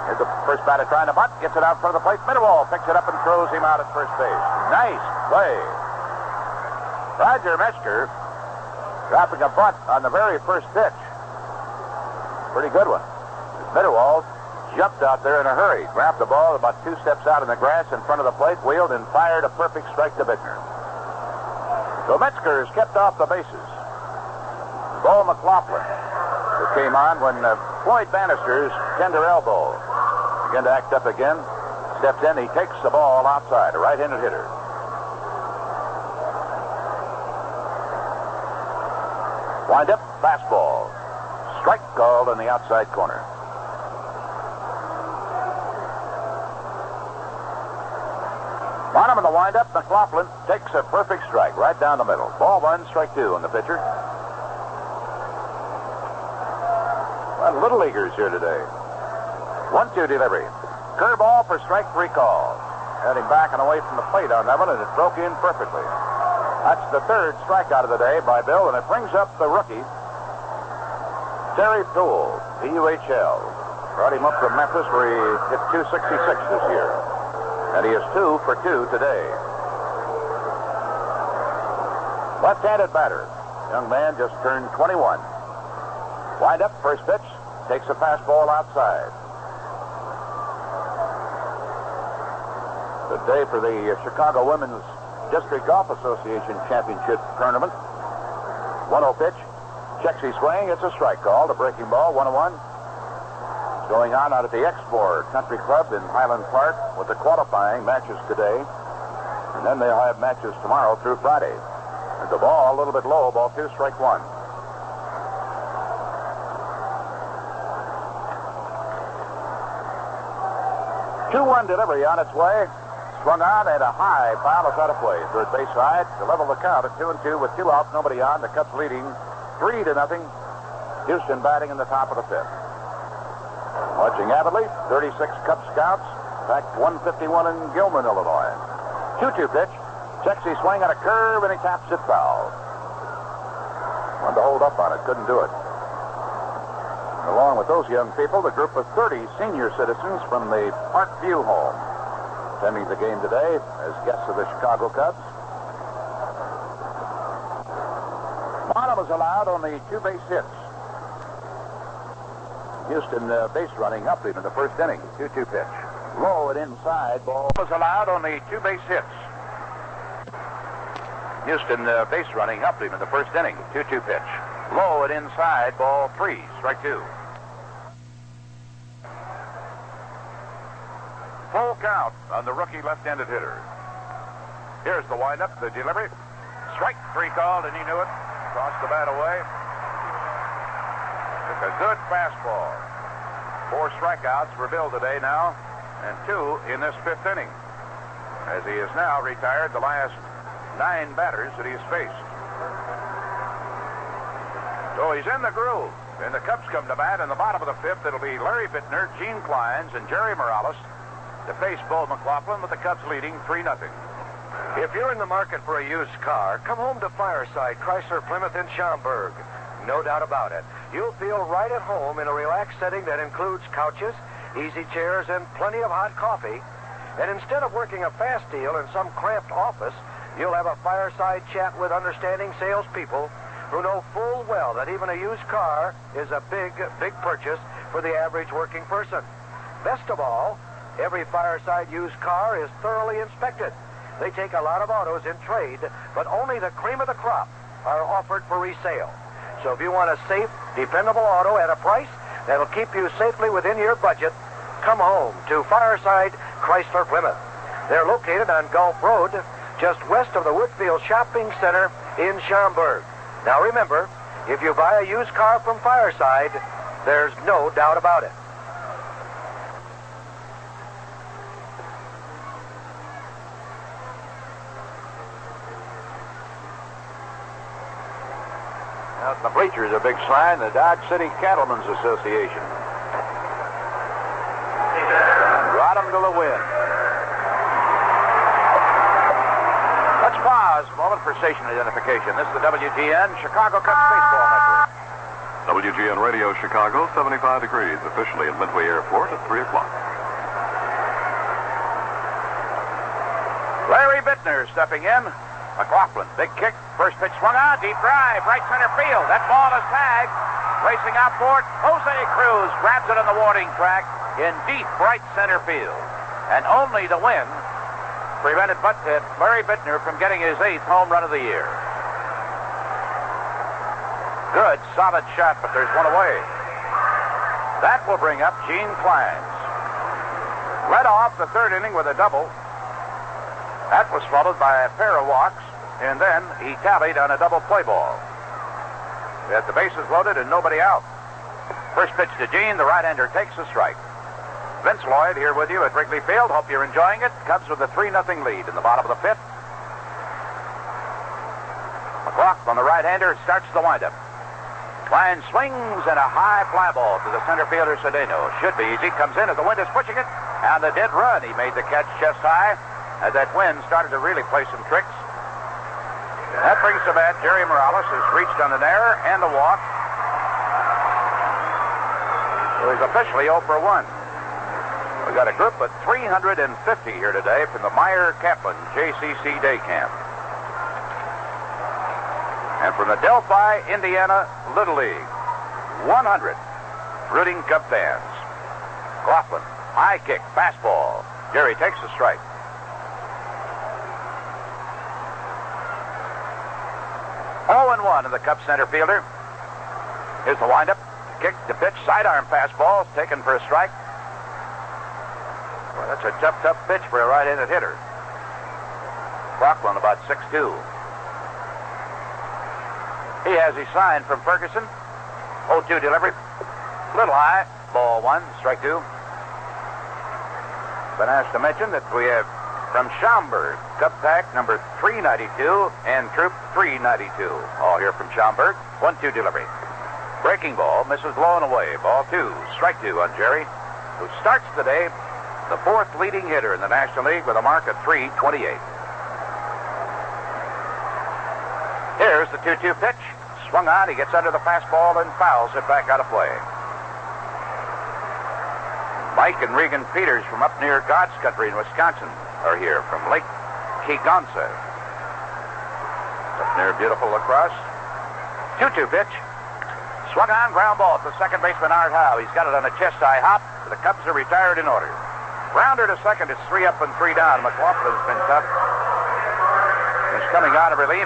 Here's the first batter trying to bunt, gets it out in front of the plate. Mitterwald picks it up and throws him out at first base. Nice play. Roger Metzger dropping a bunt on the very first pitch. Pretty good one. Mitterwald jumped out there in a hurry, grabbed the ball about 2 steps out in the grass in front of the plate, wheeled and fired a perfect strike to Biittner. So Metzger is kept off the bases. Bo McLaughlin, who came on when Floyd Bannister's tender elbow began to act up again, steps in, he takes the ball outside, a right-handed hitter. Wind up, fastball. Strike called in the outside corner. Bonham in the windup. McLaughlin takes a perfect strike right down the middle. Ball 1, strike 2 on the pitcher. Well, little leaguers here today. 1-2 delivery. Curveball for strike 3 call. Heading back and away from the plate on that one, and it broke in perfectly. That's the 3rd strikeout of the day by Bill, and it brings up the rookie, Terry Puhl, PUHL. Brought him up from Memphis where he hit .266 this year. And he is 2 for 2 today. Left-handed batter. Young man just turned 21. Wind up, first pitch. Takes a fastball outside. Good day for the Chicago Women's District Golf Association Championship Tournament. 1-0 pitch. Checks his swing. It's a strike call. The breaking ball, 1-1. Going on out at the Exmoor Country Club in Highland Park with the qualifying matches today. And then they'll have matches tomorrow through Friday. And the ball a little bit low, ball 2, strike 1. Two-one delivery on its way. Swung on and a high foul is out of play. Third base side to level the count at 2-2 with 2 outs, nobody on. The Cubs leading 3-0. Houston batting in the top of the 5th. Watching avidly, 36 Cub Scouts, packed 151 in Gilman, Illinois. 2-2 pitch. Checks his swing on a curve and he taps it foul. Wanted to hold up on it, couldn't do it. Along with those young people, the group of 30 senior citizens from the Parkview home attending the game today as guests of the Chicago Cubs. Bonham is allowed only 2 base hits. Houston base running up in the first inning. 2-2 pitch. Low and inside ball was allowed only 2 base hits. Houston base running up in the first inning. 2-2 pitch. Low and inside ball 3, strike 2. Full count on the rookie left-handed hitter. Here's the windup, the delivery. Strike 3 called, and he knew it. Tossed the bat away. Took a good fastball. 4 strikeouts for Bill today now, and 2 in this 5th inning, as he has now retired the last 9 batters that he has faced. So he's in the groove, and the Cubs come to bat in the bottom of the 5th. It'll be Larry Biittner, Gene Clines, and Jerry Morales to face Bull McLaughlin, with the Cubs leading 3-0. If you're in the market for a used car, come home to Fireside Chrysler Plymouth in Schaumburg. No doubt about it. You'll feel right at home in a relaxed setting that includes couches, easy chairs, and plenty of hot coffee. And instead of working a fast deal in some cramped office, you'll have a fireside chat with understanding salespeople who know full well that even a used car is a big, big purchase for the average working person. Best of all, every Fireside used car is thoroughly inspected. They take a lot of autos in trade, but only the cream of the crop are offered for resale. So if you want a safe, dependable auto at a price that'll keep you safely within your budget, come home to Fireside Chrysler Plymouth. They're located on Gulf Road, just west of the Woodfield Shopping Center in Schaumburg. Now remember, if you buy a used car from Fireside, there's no doubt about it. Out in the bleachers, a big sign, the Dodge City Cattlemen's Association. Brought them to the win. Let's pause a moment for station identification. This is the WGN Chicago Cubs Baseball Network. WGN Radio Chicago, 75 degrees, officially at Midway Airport at 3 o'clock. Larry Biittner stepping in. McLaughlin, big kick, first pitch swung on, deep drive, right center field. That ball is tagged. Racing out for it, Jose Cruz grabs it on the warning track in deep right center field. And only the win prevented Larry Biittner from getting his 8th home run of the year. Good, solid shot, but there's one away. That will bring up Gene Clines. Led off the 3rd inning with a double. That was followed by a pair of walks, and then he tallied on a double play ball. He had the bases loaded and nobody out. First pitch to Gene, the right-hander takes a strike. Vince Lloyd here with you at Wrigley Field. Hope you're enjoying it. Cubs with a 3-0 lead in the bottom of the 5th. McLaughlin, the right-hander, starts the windup. Clines swings and a high fly ball to the center fielder Cedeno. Should be easy. Comes in as the wind is pushing it. And the dead run. He made the catch chest high as that wind started to really play some tricks. That brings to bat Jerry Morales, has reached on an error and a walk. So he's officially 0 for 1. We've got a group of 350 here today from the Meyer-Kaplan JCC Day Camp. And from the Delphi, Indiana Little League, 100 rooting Cub fans. McLaughlin, high kick, fastball. Jerry takes the strike. Oh, 0-1 in the Cubs center fielder. Here's the windup. Kick, the pitch, sidearm fastball, taken for a strike. Well, that's a tough pitch for a right-handed hitter. Rockland about 6'2". He has his sign from Ferguson. 0-2 delivery. Little high. Ball 1, strike 2. Been asked to mention that we have from Schaumburg, Cup Pack number 392 and Troop 392. All here from Schaumburg. 1-2 delivery. Breaking ball, misses low and away. Ball 2, strike 2 on Jerry, who starts today the 4th leading hitter in the National League with a mark of 328. Here's the 2-2 pitch. Swung on, he gets under the fastball and fouls it back out of play. Mike and Regan Peters from up near God's Country in Wisconsin are here from Lake Kegonsa. Up near beautiful La Crosse. 2-2 pitch. Swung on, ground ball to second baseman Art Howe. He's got it on a chest-high hop. The Cubs are retired in order. Grounder to second. It's 3 up and 3 down. McLaughlin's been tough. He's coming out of relief.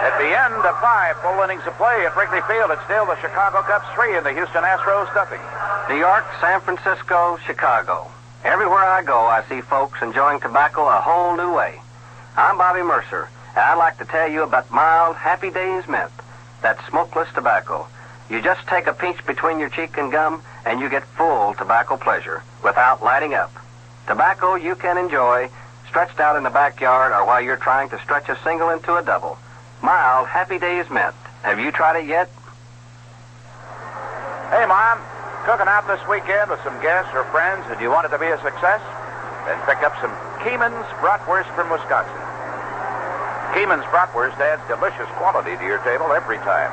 At the end of 5 full innings of play at Wrigley Field, it's still the Chicago Cubs 3 and the Houston Astros nothing. New York, San Francisco, Chicago. Everywhere I go, I see folks enjoying tobacco a whole new way. I'm Bobby Mercer, and I'd like to tell you about mild, Happy Days Mint. That's smokeless tobacco. You just take a pinch between your cheek and gum, and you get full tobacco pleasure without lighting up. Tobacco you can enjoy stretched out in the backyard or while you're trying to stretch a single into a double. Mild Happy Days Mint. Have you tried it yet? Hey, Mom. Cooking out this weekend with some guests or friends, and you want it to be a success? Then pick up some Keeman's Bratwurst from Wisconsin. Keeman's Bratwurst adds delicious quality to your table every time.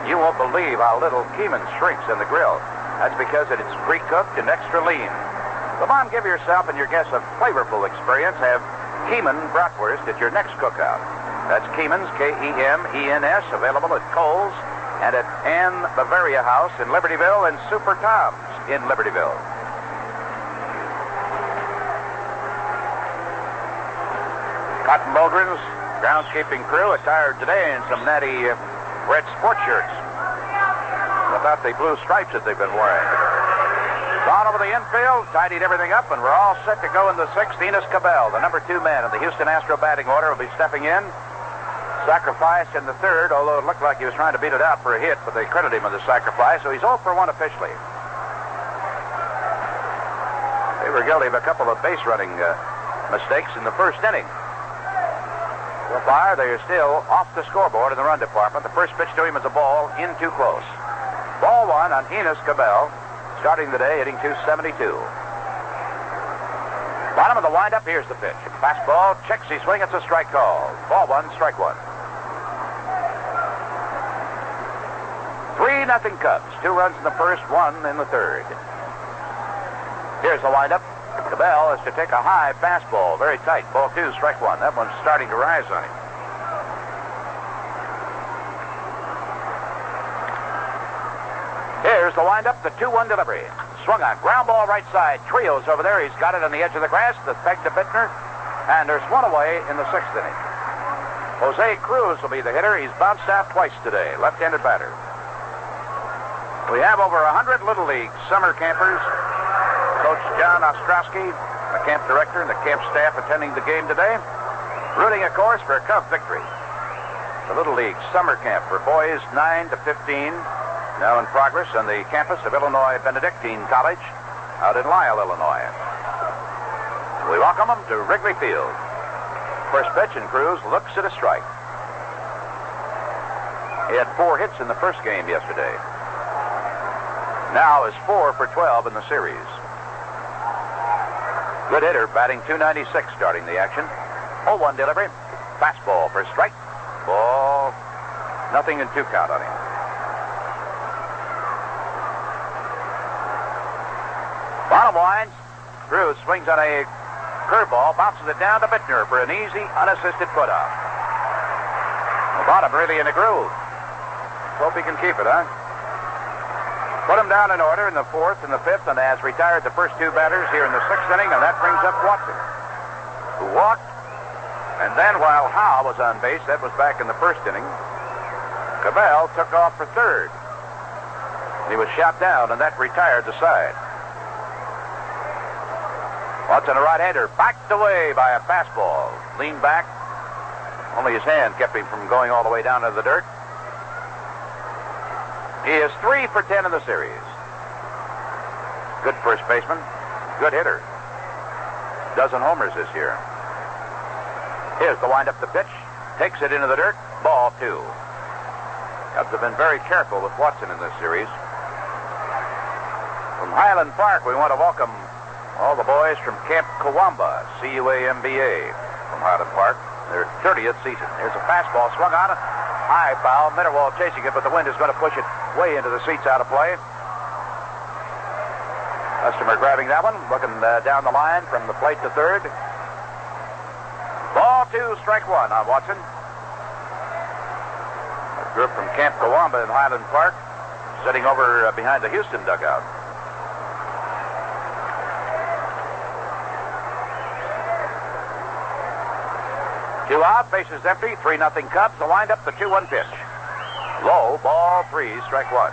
You won't believe how little Keeman shrinks in the grill. That's because it is pre-cooked and extra lean. So, Mom, give yourself and your guests a flavorful experience. Have Keeman Bratwurst at your next cookout. That's Keeman's, Kemenes, available at Kohl's and at Ann Bavaria House in Libertyville and Super Tom's in Libertyville. Cotton Bogren's groundskeeping crew attired today in some natty red sports shirts without the blue stripes that they've been wearing. Gone over the infield, tidied everything up, and we're all set to go in the 6th. Enos Cabell, the number 2 man in the Houston Astro batting order, will be stepping in. Sacrificed in the 3rd, although it looked like he was trying to beat it out for a hit, but they credit him with the sacrifice, so he's 0 for 1 officially. They were guilty of a couple of base-running mistakes in the 1st inning. So far, they are still off the scoreboard in the run department. The first pitch to him is a ball in too close. Ball 1 on Enos Cabell, starting the day, hitting .272. Bottom of the windup, here's the pitch. Fastball, checks his swing, it's a strike call. Ball 1, strike 1. 3-0 Cubs. 2 runs in the first, 1 in the 3rd. Here's the windup. Cabell is to take a high fastball, very tight. Ball 2, strike 1. That one's starting to rise on him. Here's the windup, the 2-1 delivery. Swung on, ground ball right side. Trillo's over there. He's got it on the edge of the grass. The peg to Biittner. And there's one away in the 6th inning. Jose Cruz will be the hitter. He's bounced out twice today. Left-handed batter. We have over 100 Little League summer campers. Coach John Ostrowski, the camp director, and the camp staff attending the game today. Rooting, of course, for a Cub victory. The Little League summer camp for boys 9 to 15. Now in progress on the campus of Illinois Benedictine College out in Lisle, Illinois. We welcome them to Wrigley Field. First pitch, and Cruz looks at a strike. He had 4 hits in the first game yesterday. Now is 4 for 12 in the series. Good hitter, batting .296 starting the action. 0-1 delivery. Fastball for a strike. Ball, nothing and 2 count on him. Bottom lines, Cruz swings on a curveball, bounces it down to Biittner for an easy, unassisted put-out. Well, Bottom really in a groove. Hope he can keep it, huh? Put him down in order in the 4th and the 5th, and has retired the first 2 batters here in the 6th inning, and that brings up Watson, who walked. And then while Howe was on base, that was back in the 1st inning, Cabell took off for third. He was shot down, and that retired the side. Watson, a right-hander, backed away by a fastball. Leaned back. Only his hand kept him from going all the way down to the dirt. He is 3 for 10 in the series. Good first baseman. Good hitter. Dozen homers this year. Here's the wind-up to pitch. Takes it into the dirt. Ball 2. Cubs have been very careful with Watson in this series. From Highland Park, we want to welcome all the boys from Camp Kawamba, C-U-A-M-B-A, from Highland Park. Their 30th season. Here's a fastball swung on it. High foul. Mitterwald chasing it, but the wind is going to push it way into the seats out of play. Customer grabbing that one, looking down the line from the plate to third. Ball 2, strike 1 on Watson. A group from Camp Kawamba in Highland Park sitting over behind the Houston dugout. Two out, bases empty, 3-0 Cubs. The wind-up, the 2-1 pitch. Low, ball 3, strike 1.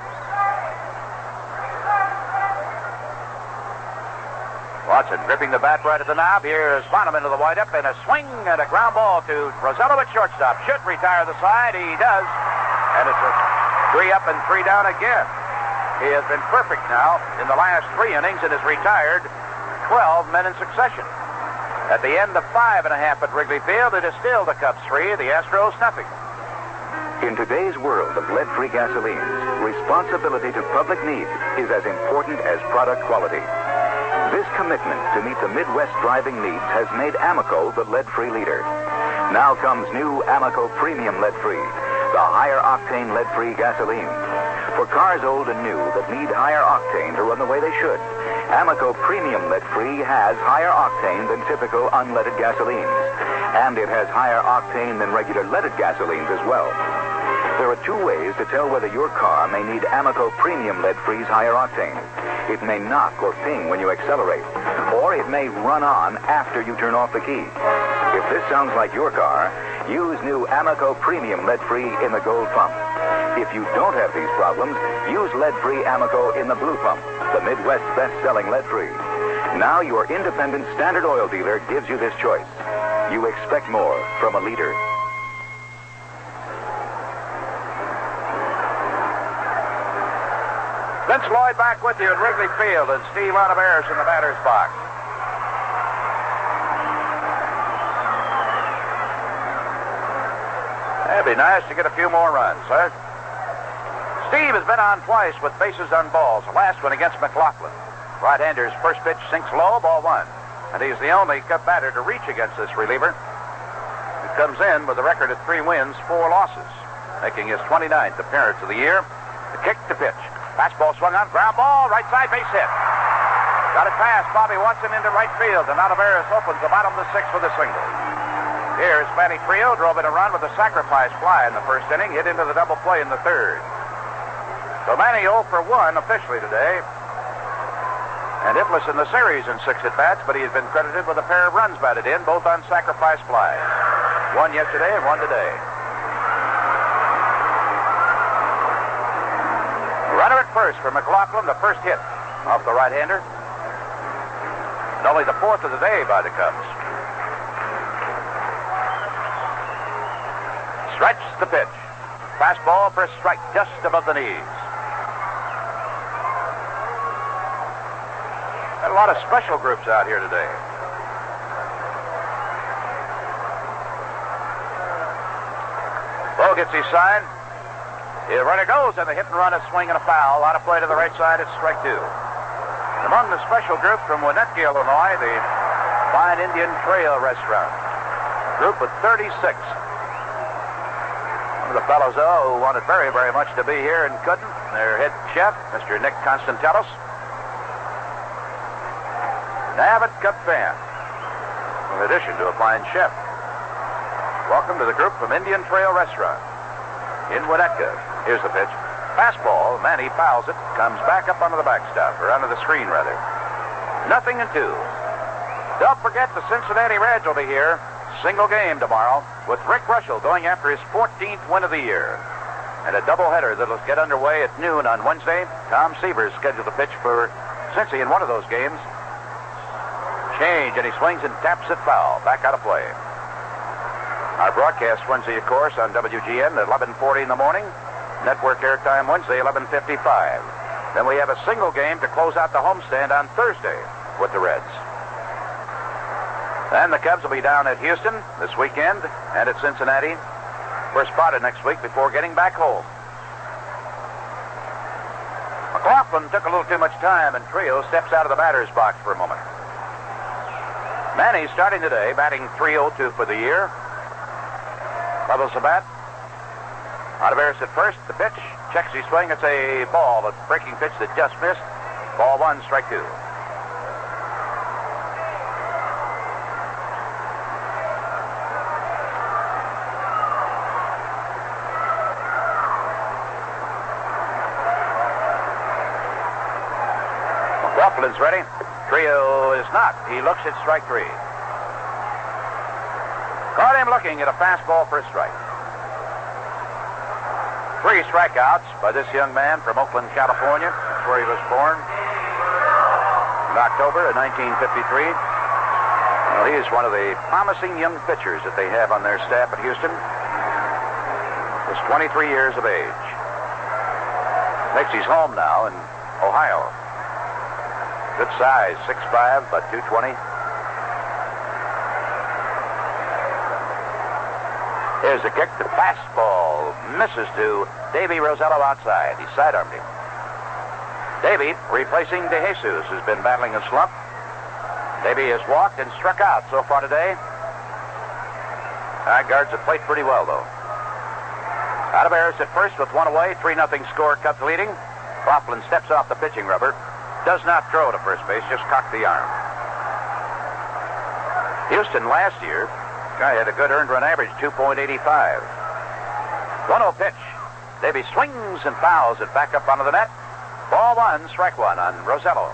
Watson gripping the bat right at the knob. Here's Bonham into the wind-up, and a swing and a ground ball to Rosello at shortstop. Should retire the side. He does. And it's a 3 up and 3 down again. He has been perfect now in the last 3 innings and has retired 12 men in succession. At the end of 5 1/2 at Wrigley Field, it is still the Cubs 3, the Astros 0. In today's world of lead-free gasolines, responsibility to public needs is as important as product quality. This commitment to meet the Midwest driving needs has made Amoco the lead-free leader. Now comes new Amoco Premium Lead-Free, the higher octane lead-free gasoline. For cars old and new that need higher octane to run the way they should, Amoco Premium Lead-Free has higher octane than typical unleaded gasolines. And it has higher octane than regular leaded gasolines as well. There are 2 ways to tell whether your car may need Amoco Premium Lead-Free's higher octane. It may knock or ping when you accelerate, or it may run on after you turn off the key. If this sounds like your car, use new Amoco Premium Lead-Free in the gold pump. If you don't have these problems, use lead-free Amoco in the blue pump, the Midwest's best-selling lead-free. Now your independent Standard Oil dealer gives you this choice. You expect more from a leader. Vince Lloyd back with you at Wrigley Field, and Steve Ontiveros in the batter's box. That'd be nice to get a few more runs, huh? Steve has been on twice with bases on balls. The last one against McLaughlin. Right-hander's first pitch sinks low, ball 1. And he's the only Cub batter to reach against this reliever. He comes in with a record of 3 wins, 4 losses, making his 29th appearance of the year. The kick to pitch. Fastball swung on, ground ball, right side base hit. Got it past Bobby Watson into right field, and Ontiveros opens the bottom of the 6th with a single. Here's Manny Trillo, drove in a run with a sacrifice fly in the first inning, hit into the double play in the 3rd. So Manny 0 for 1 officially today. And hitless in the series in 6 at-bats, but he has been credited with a pair of runs batted in, both on sacrifice flies. 1 yesterday and 1 today. Runner at first for McLaughlin, the first hit off the right-hander. And only the 4th of the day by the Cubs. Stretch the pitch. Fastball for a strike just above the knees. Got a lot of special groups out here today. Bo gets his sign. The runner goes, and the hit and run is swing and a foul. Out of play to the right side, it's strike 2. Among the special group from Winnetka, Illinois, the fine Indian Trail Restaurant. Group of 36. One of the fellows, who wanted very, very much to be here and couldn't. Their head chef, Mr. Nick Constantelos. An avid Cub fan, in addition to a fine chef. Welcome to the group from Indian Trail Restaurant in Winnetka. Here's the pitch. Fastball. Manny fouls it. Comes back up onto the backstop, or onto the screen, rather. 0-2. Don't forget the Cincinnati Reds will be here. Single game tomorrow with Rick Russell going after his 14th win of the year. And a doubleheader that'll get underway at noon on Wednesday. Tom Seaver is scheduled to pitch for Cincy in one of those games. Change, and he swings and taps it foul. Back out of play. Our broadcast Wednesday, of course, on WGN at 11:40 in the morning. Network airtime Wednesday, 11:55. Then we have a single game to close out the homestand on Thursday with the Reds. Then the Cubs will be down at Houston this weekend and at Cincinnati for a spot next week before getting back home. McLaughlin took a little too much time, and Trillo steps out of the batter's box for a moment. Manny starting today, batting .302 for the year. Levels the bat. Ontiveros at first. The pitch. Checks his swing. It's a ball. A breaking pitch that just missed. Ball 1, strike 2. McLaughlin's ready. Trillo is not. He looks at strike 3. Caught him looking at a fastball for a strike. 3 strikeouts by this young man from Oakland, California. That's where he was born. In October of 1953. Well, he is one of the promising young pitchers that they have on their staff at Houston. He's 23 years of age. Makes his home now in Ohio. Good size, 6'5", about 220. Here's the kick. The fastball misses to Davey Rosello outside. He sidearmed him. Davey, replacing DeJesus, has been battling a slump. Davey has walked and struck out so far today. Guards the plate pretty well, though. Ontiveros at first with 1 away. 3-0 score, Cubs leading. Coughlin steps off the pitching rubber. Does not throw to first base, just cocked the arm. Houston last year, guy had a good earned run average, 2.85. 1-0 pitch. Davey swings and fouls it back up onto the net. Ball 1, strike 1 on Rosello.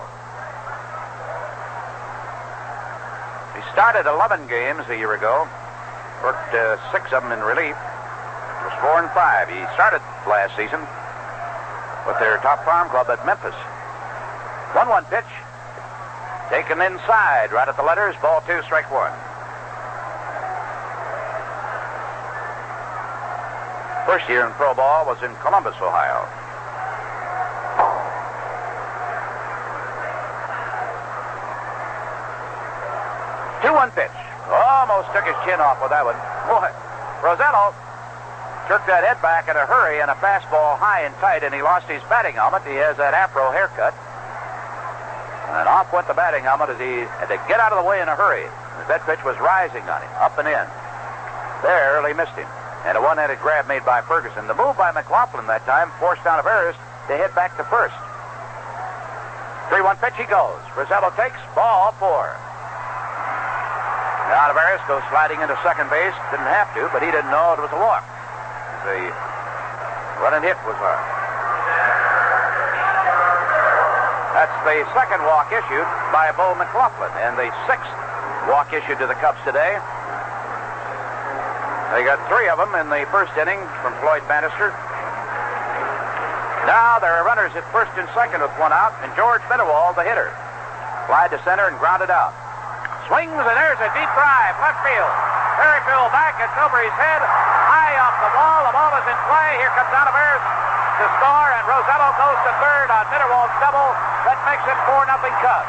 He started 11 games a year ago. Worked 6 of them in relief. It was 4 and 5. He started last season with their top farm club at Memphis. 1-1 pitch. Taken inside, right at the letters. Ball 2, strike 1. First year in pro ball was in Columbus, Ohio. One pitch. Almost took his chin off with that one. Boy, Rosello jerked that head back in a hurry and a fastball high and tight, and he lost his batting helmet. He has that afro haircut. And off went the batting helmet as he had to get out of the way in a hurry. That pitch was rising on him, up and in. There, he missed him. And a one-handed grab made by Ferguson. The move by McLaughlin that time forced Ontiveros to head back to first. 3-1 pitch, he goes. Rosello takes, ball 4. Ontiveros goes sliding into second base. Didn't have to, but he didn't know it was a walk. The run and hit was on. That's the second walk issued by Bo McLaughlin, and the 6th walk issued to the Cubs today. They got 3 of them in the first inning from Floyd Bannister. Now there are runners at first and second with 1 out, and George Mitterwald, the hitter, flied to center and grounded out. Swings, and there's a deep drive, left field. Terry Puhl back, it's over his head, high off the wall. The ball is in play. Here comes Ontiveros to score, and Rosello goes to third on Mitterwald's double. That makes it 4-0 Cubs.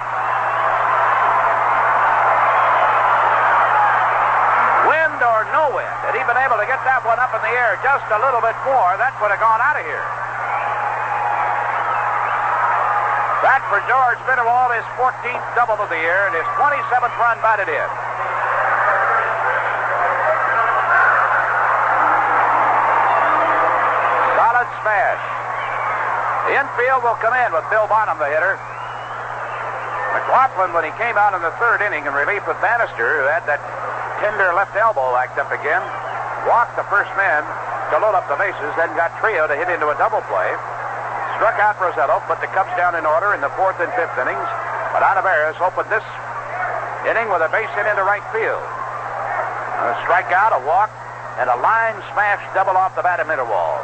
Wind or no wind, had he been able to get that one up in the air just a little bit more, that would have gone out of here. That for George Mitterwald, his 14th double of the year and his 27th run batted in. Solid smash. The infield will come in with Bill Bonham, the hitter. McLaughlin, when he came out in the 3rd inning in relief with Bannister, who had that tender left elbow act up again, walked the first man to load up the bases, then got Trillo to hit into a double play. Struck out Rosello, put the Cubs down in order in the 4th and 5th innings. But Ontiveros opened this inning with a base hit into right field. A strikeout, a walk, and a line smash double off the bat of Mitterwald.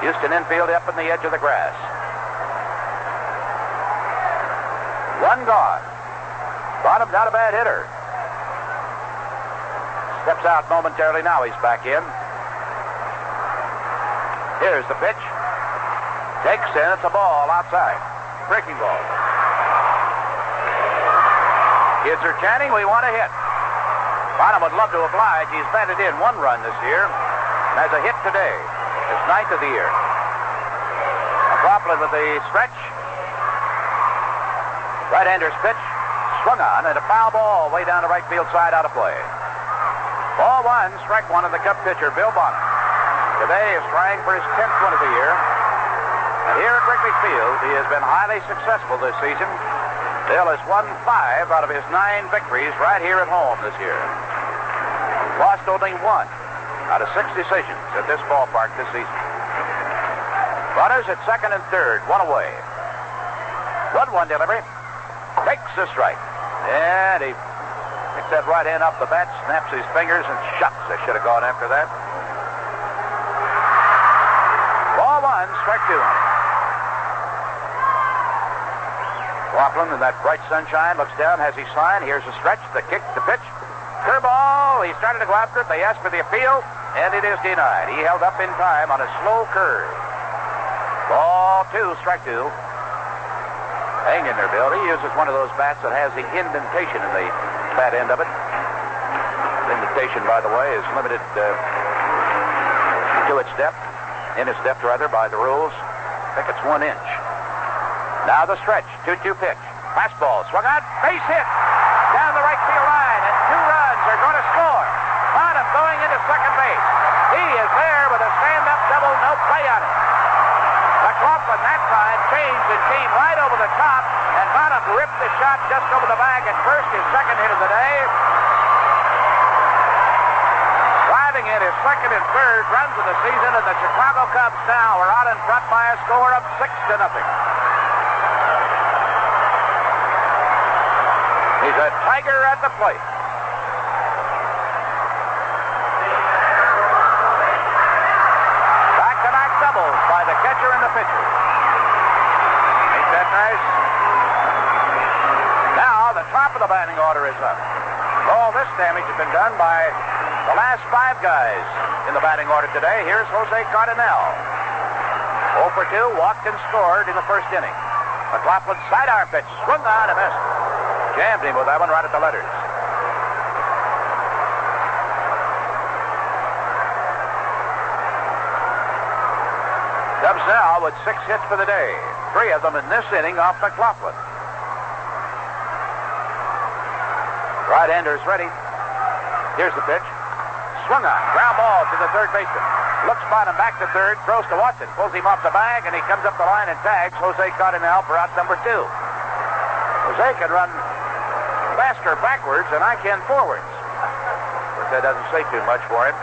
Houston infield up in the edge of the grass. One gone. Bonham's not a bad hitter. Steps out momentarily. Now he's back in. Here's the pitch. Takes in. It's a ball outside. Breaking ball. Kids are chanting, we want a hit. Bonham would love to oblige. He's batted in 1 run this year. And has a hit today. His 9th of the year. McLaughlin with the stretch. Right-hander's pitch. Swung on, and a foul ball way down the right field side, out of play. Ball 1, strike 1 of the Cub pitcher, Bill Bonham. Today is trying for his 10th win of the year. And here at Wrigley Field, he has been highly successful this season. Bill has won 5 out of his 9 victories right here at home this year. Lost only 1 out of 6 decisions at this ballpark this season. Runners at second and third, 1 away. 1-1 delivery. Takes the strike. And he picks that right hand off the bat, snaps his fingers, and shucks. I should have gone after that. Ball 1, strike 2 on him. Laughlin in that bright sunshine looks down, has his sign. Here's the stretch, the kick, the pitch. Curveball. He started to go after it. They asked for the appeal, and it is denied. He held up in time on a slow curve. Ball 2, strike 2. Hang in there, Bill. He uses one of those bats that has the indentation in the bat end of it. The indentation, by the way, is limited to its depth. In its depth, rather, by the rules. I think it's 1 inch. Now the stretch, 2-2 pitch. Fastball, swung out, base hit. Down the right field line, and 2 runs are going to score. Bonham going into second base. He is there with a stand-up double, no play on it. McLaughlin that time changed and came right over the top, and Bonham ripped the shot just over the bag at first, his second hit of the day. Driving in his second and third runs of the season, and the Chicago Cubs now are out in front by a score of 6-0. He's a tiger at the plate. Back-to-back doubles by the catcher and the pitcher. Ain't that nice? Now the top of the batting order is up. All this damage has been done by the last 5 guys in the batting order today. Here's Jose Cardenal. 0 for 2, walked and scored in the first inning. McLaughlin sidearm pitch, swung on and missed. Jammed him with that one right at the letters. Cubs now with 6 hits for the day. 3 of them in this inning off McLaughlin. Right-hander is ready. Here's the pitch. Swung on. Ground ball to the third baseman. Looks Bonham back to third. Throws to Watson. Pulls him off the bag, and he comes up the line and tags Jose Cardenal for out number 2. Jose can run faster backwards than I can forwards. Of course, that doesn't say too much for him.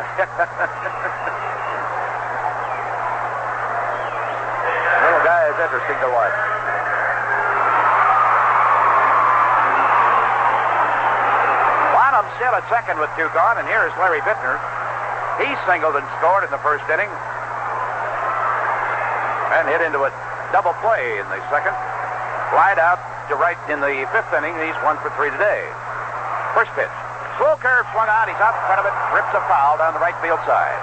Little guy is interesting to watch. Bonham still at second with 2 gone, and here is Larry Biittner. He singled and scored in the first inning and hit into a double play in the second. Flied out to right in the 5th inning. He's 1 for 3 today. First pitch. Slow curve swung out. He's out in front of it. Rips a foul down the right field side.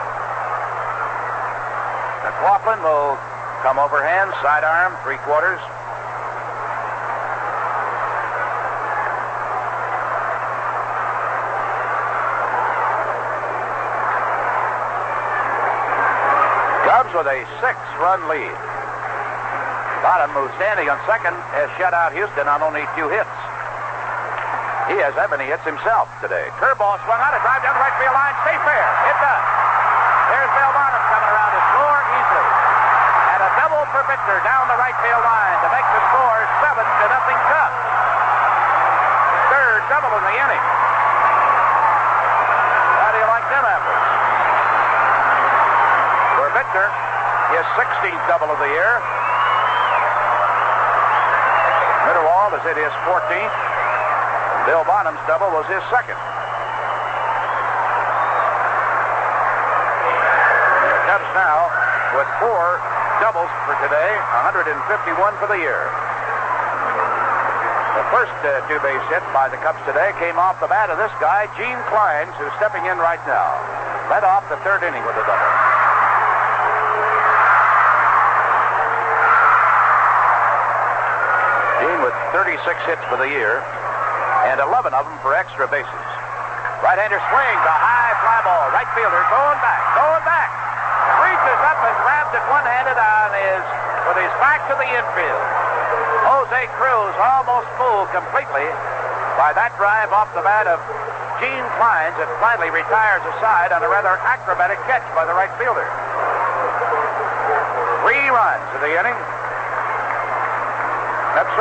McLaughlin will come overhand. Sidearm, 3/4. Cubs with a 6-run lead. Bonham, who's standing on second, has shut out Houston on only 2 hits. He has that many hits himself today. Curveball swung out, a drive down the right field line. Stay fair. It does. There's Bill Bonham coming around to score easily. And a double for Biittner down the right field line to make the score 7-0 Cubs. 3rd double in the inning. How do you like them apples? For Biittner, his 16th double of the year. Mitterwald has hit his 14th. Bill Bonham's double was his 2nd. The Cubs now with 4 doubles for today, 151 for the year. The first 2-base hit by the Cubs today came off the bat of this guy, Gene Clines, who's stepping in right now. Led off the 3rd inning with a double. Gene with 36 hits for the year, and 11 of them for extra bases. Right-hander swings, a high fly ball. Right fielder going back. Reaches up and grabs it one-handed with his back to the infield. Jose Cruz almost fooled completely by that drive off the bat of Gene Clines that finally retires aside on a rather acrobatic catch by the right fielder. 3 runs in the inning.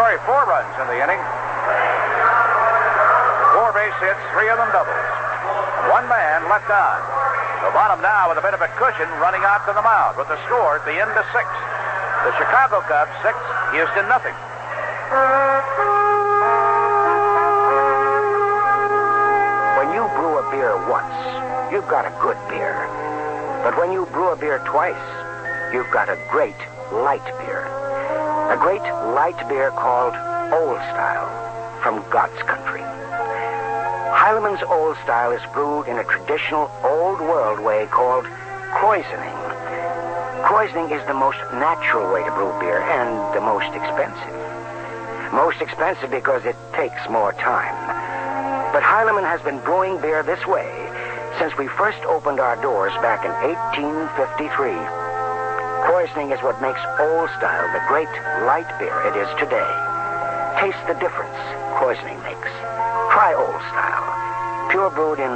4 runs in the inning. 4 base hits, 3 of them doubles. 1 man left on. So Bonham now with a bit of a cushion running out to the mound with the score at the end of 6. The Chicago Cubs 6, Houston nothing. When you brew a beer once, you've got a good beer. But when you brew a beer twice, you've got a great light beer. A great light beer called Old Style from God's country. Heileman's Old Style is brewed in a traditional old world way called krausening. Krausening is the most natural way to brew beer and the most expensive. Most expensive because it takes more time. But Heileman has been brewing beer this way since we first opened our doors back in 1853. Krausening is what makes Old Style the great light beer it is today. Taste the difference Krausening makes. Try Old Style, pure brewed in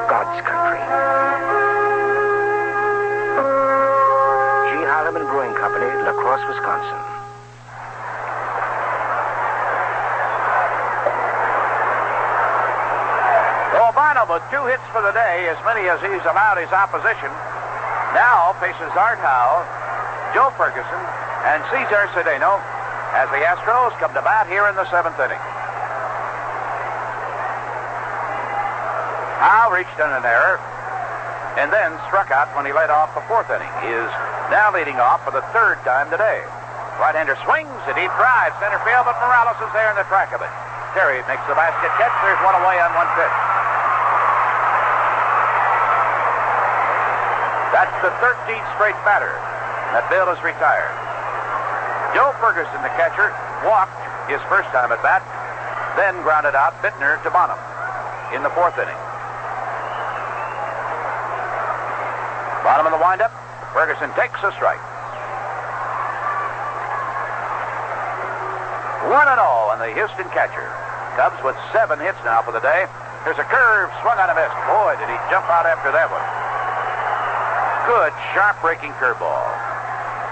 God's country. G. Heileman Brewing Company, La Crosse, Wisconsin. Bonham with 2 hits for the day, as many as he's allowed his opposition, now faces Art Howe, Joe Ferguson, and Cesar Cedeno as the Astros come to bat here in the 7th inning. Howe reached in an error and then struck out when he led off the 4th inning. He is now leading off for the 3rd time today. Right-hander swings, a deep drive, center field, but Morales is there in the track of it. Terry makes the basket catch. There's one away on 1 pitch. That's the 13th straight batter that Bill has retired. Joe Ferguson, the catcher, walked his first time at bat, then grounded out Biittner to Bonham in the 4th inning. Bonham in the windup. Ferguson takes a strike. 1-0 on the Houston catcher. Cubs with 7 hits now for the day. There's a curve, swung on a miss. Boy, did he jump out after that one. Good, sharp breaking curveball.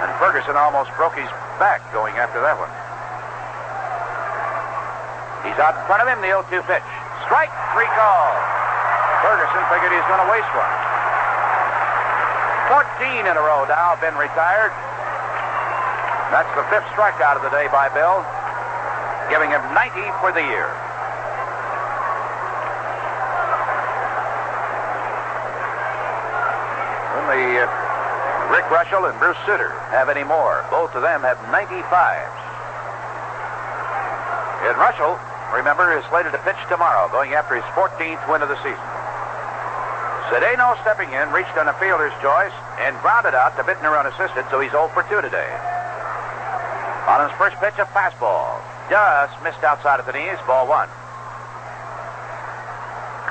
And Ferguson almost broke his back going after that one. He's out in front of him, the 0-2 pitch. Strike, 3 call. Ferguson figured he's going to waste one. 14 in a row now have been retired. That's the 5th strikeout of the day by Bill, giving him 90 for the year. Only Rick Russell and Bruce Sutter have any more. Both of them have 95s. And Russell, remember, is slated to pitch tomorrow, going after his 14th win of the season. Cedeno stepping in, reached on a fielder's choice, and grounded out to Biittner unassisted, so he's 0 for 2 today. On his first pitch, a fastball. Just missed outside of the knees, ball 1.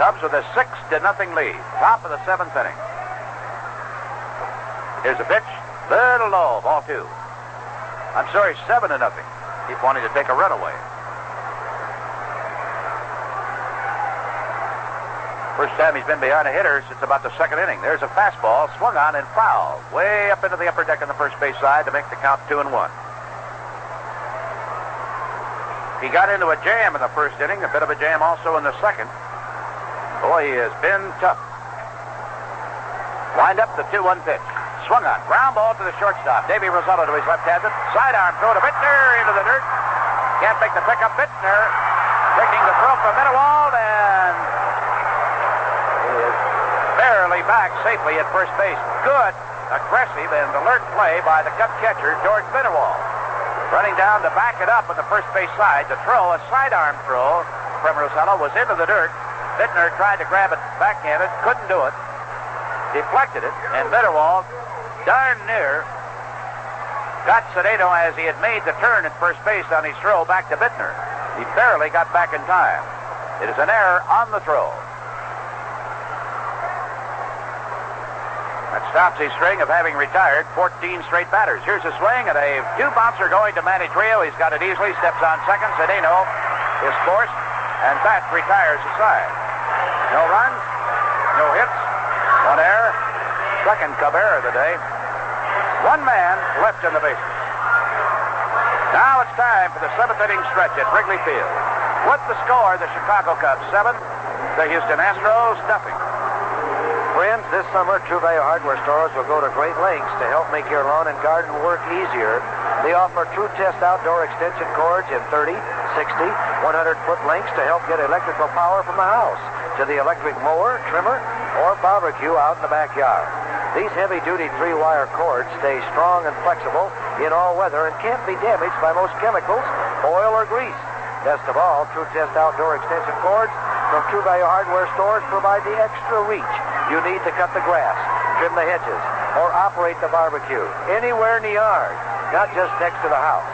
Cubs with a 6-0 lead, top of the 7th inning. Here's a pitch, little low, ball 2. I'm sorry, 7-0. Keep wanting to take a run away. First time he's been behind a hitter since about the 2nd inning. There's a fastball, swung on and fouled, way up into the upper deck on the first base side to make the count 2-1. He got into a jam in the 1st inning, a bit of a jam also in the 2nd. Boy, he has been tough. Wind up the 2-1 pitch. Swung on. Ground ball to the shortstop. Dave Rosello to his left-handed. Sidearm throw to Biittner into the dirt. Can't make the pickup. Biittner taking the throw from Mitterwald and is barely back safely at first base. Good, aggressive, and alert play by the Cub catcher, George Mitterwald. Running down to back it up on the first base side. The throw, a sidearm throw from Rosello, was into the dirt. Biittner tried to grab it backhanded, couldn't do it. Deflected it, and Mitterwald, darn near, got Cedeno as he had made the turn at first base on his throw back to Biittner. He barely got back in time. It is an error on the throw. That stops his string of having retired 14 straight batters. Here's a swing and a two-bouncer going to Manny Trillo. He's got it easily, steps on second. Cedeno is forced, and that retires the side. No runs, no hits, one error. Second Cub error of the day. One man left in the bases. Now it's time for the seventh inning stretch at Wrigley Field. With the score, the Chicago Cubs 7, the Houston Astros nothing. Friends, this summer, True Value Hardware stores will go to great lengths to help make your lawn and garden work easier. They offer True Test outdoor extension cords in 30, 60, 100-foot lengths to help get electrical power from the house to the electric mower, trimmer, or barbecue out in the backyard. These heavy-duty 3-wire cords stay strong and flexible in all weather and can't be damaged by most chemicals, oil, or grease. Best of all, True Test outdoor extension cords from True Value Hardware stores provide the extra reach you need to cut the grass, trim the hedges, or operate the barbecue anywhere in the yard, not just next to the house.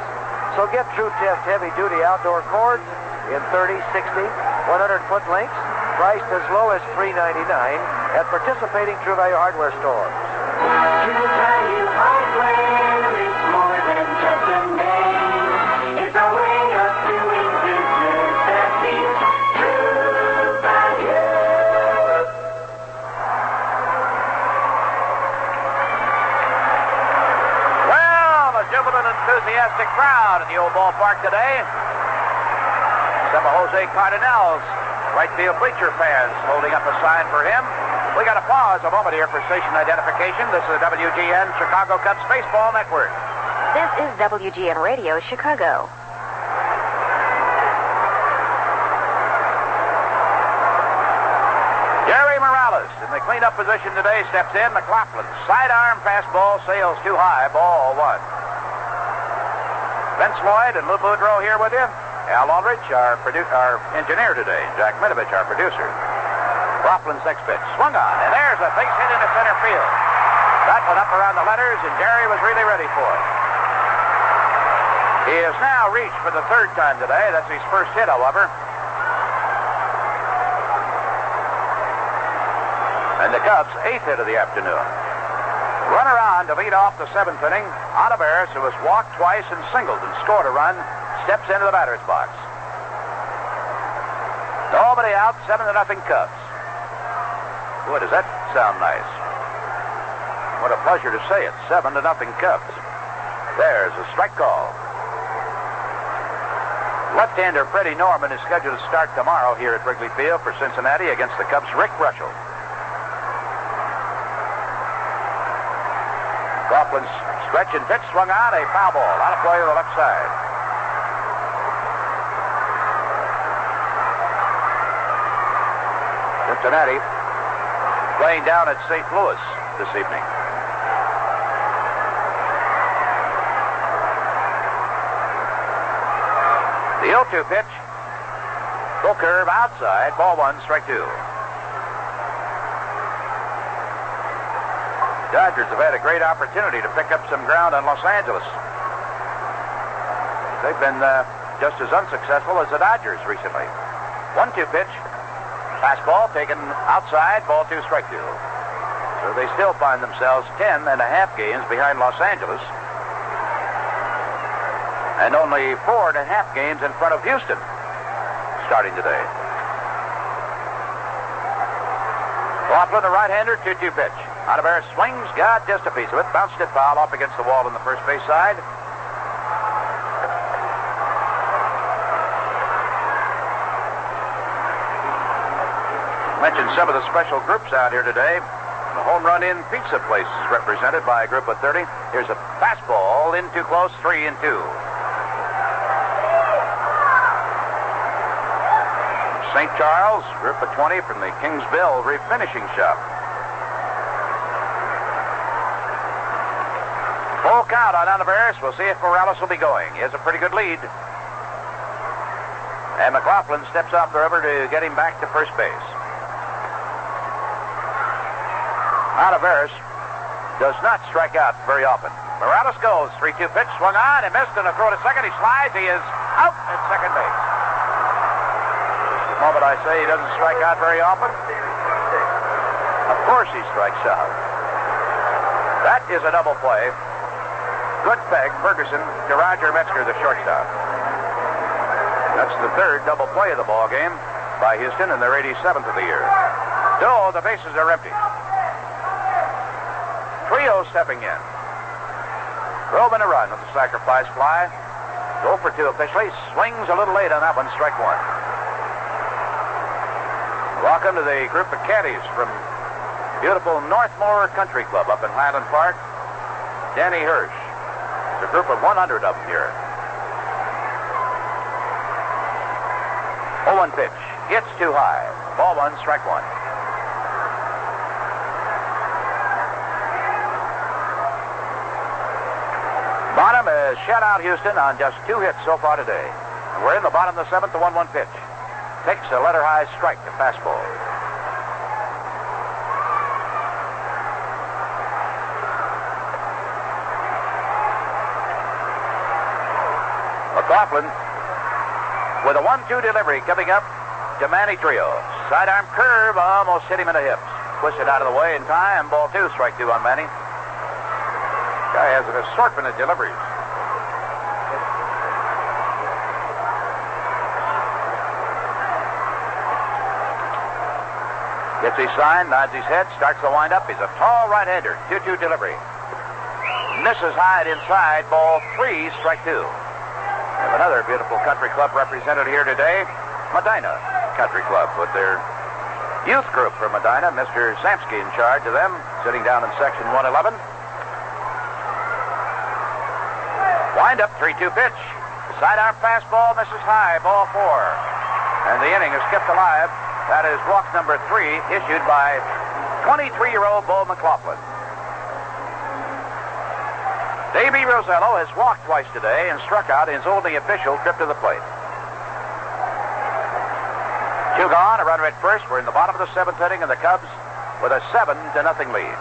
So get True Test heavy-duty outdoor cords in 30, 60, 100-foot lengths, priced as low as $3.99 at participating True Value Hardware stores. True Value Hardware is more than just a name. It's a way of doing business that means True Value. Well, a jubilant, enthusiastic crowd at the old ballpark today. Some of Jose Cardenal's right field bleacher fans holding up a sign for him. We got to pause a moment here for station identification. This is the WGN Chicago Cubs Baseball Network. This is WGN Radio Chicago. Jerry Morales in the cleanup position today steps in. McLaughlin, sidearm fastball, sails too high, ball one. Vince Lloyd and Lou Boudreau here with you. Al Aldrich, our engineer today. Jack Minovich, our producer. Rockland's next pitch. Swung on, and there's a base hit into center field. That went up around the letters, and Jerry was really ready for it. He has now reached for the third time today. That's his first hit, however. And the Cubs' eighth hit of the afternoon. Runner on to lead off the seventh inning. Ontiveros, who has walked twice and singled and scored a run, steps into the batter's box. Nobody out, 7-0 Cubs. Boy, does that sound nice. What a pleasure to say it, 7-0 Cubs. There's a strike call. Left-hander Freddie Norman is scheduled to start tomorrow here at Wrigley Field for Cincinnati against the Cubs' Rick Russell. Coughlin's stretch and pitch swung on, a foul ball. Out of play to the left side. Cincinnati playing down at St. Louis this evening. The 0-2 pitch. Full curve outside. Ball one, strike two. Dodgers have had a great opportunity to pick up some ground on Los Angeles. They've been just as unsuccessful as the Dodgers recently. 1-2 pitch. Fastball taken outside, ball two, strike two. So they still find themselves 10.5 games behind Los Angeles. And only 4.5 games in front of Houston starting today. Laughlin, the right-hander, 2-2 pitch. Ontiveros swings, got just a piece of it. Bounced it foul off against the wall on the first base side. Mentioned some of the special groups out here today. The Home Run Inn Pizza Place is represented by a group of 30. Here's a fastball in too close, 3-2. St. Charles, group of 20 from the Kingsville Refinishing Shop. Full count on Ontiveros. We'll see if Morales will be going. He has a pretty good lead. And McLaughlin steps off the river to get him back to first base. Ontiveros does not strike out very often. Morales goes. 3-2 pitch. Swung on and missed, and a throw to second. He slides. He is out at second base. The moment I say he doesn't strike out very often, of course he strikes out. That is a double play. Good peg, Ferguson to Roger Metzger, the shortstop. That's the third double play of the ball game by Houston, and their 87th of the year. So the bases are empty. Trillo stepping in. Drove in a run with the sacrifice fly. 0 for 2 officially. Swings a little late on that one. Strike one. Welcome to the group of caddies from beautiful Northmore Country Club up in Highland Park. Danny Hirsch. There's a group of 100 of them here. 0-1 pitch. Hits too high. Ball one, strike one. Bonham has shut out Houston on just 2 hits so far today. And we're in the bottom of the 7th, the 1-1 pitch. Takes a letter-high strike to fastball. McLaughlin with a 1-2 delivery coming up to Manny Trillo. Sidearm curve almost hit him in the hips. Twisted out of the way in time. Ball 2, strike 2 on Manny. Guy has an assortment of deliveries. Gets his sign, nods his head, starts the windup. He's a tall right-hander. 2-2 delivery. Misses high inside. Ball 3, strike 2. We have another beautiful country club represented here today, Medina Country Club, with their youth group from Medina, Mr. Samsky in charge of them, sitting down in section 111. Wind up, 3-2 pitch. Sidearm fastball misses high, ball 4. And the inning is kept alive. That is walk number 3, issued by 23-year-old Bo McLaughlin. Dave Rosello has walked twice today and struck out in his only official trip to the plate. 2 gone, a runner at first. We're in the bottom of the 7th inning, and the Cubs with a 7-0 lead.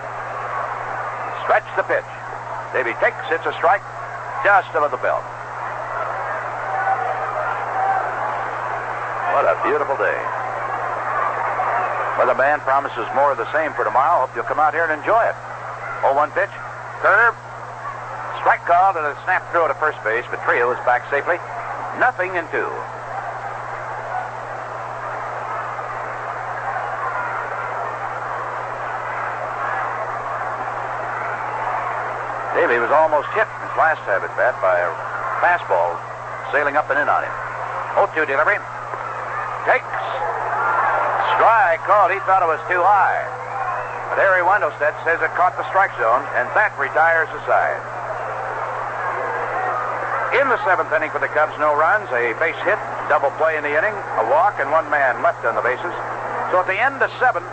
Stretch the pitch. Davey takes, it's a strike, just above the belt. What a beautiful day. Well, the band promises more of the same for tomorrow. Hope you'll come out here and enjoy it. 0-1 pitch, curve. Strike called and a snap throw to first base, but Trillo is back safely. 0-2. Davey was almost hit in his last time at bat by a fastball sailing up and in on him. 0-2 delivery. Takes. Strike called. He thought it was too high. But Harry Wendelstedt says it caught the strike zone, and that retires the side. In the 7th inning for the Cubs, no runs, a base hit, double play in the inning, a walk, and 1 man left on the bases. So at the end of 7,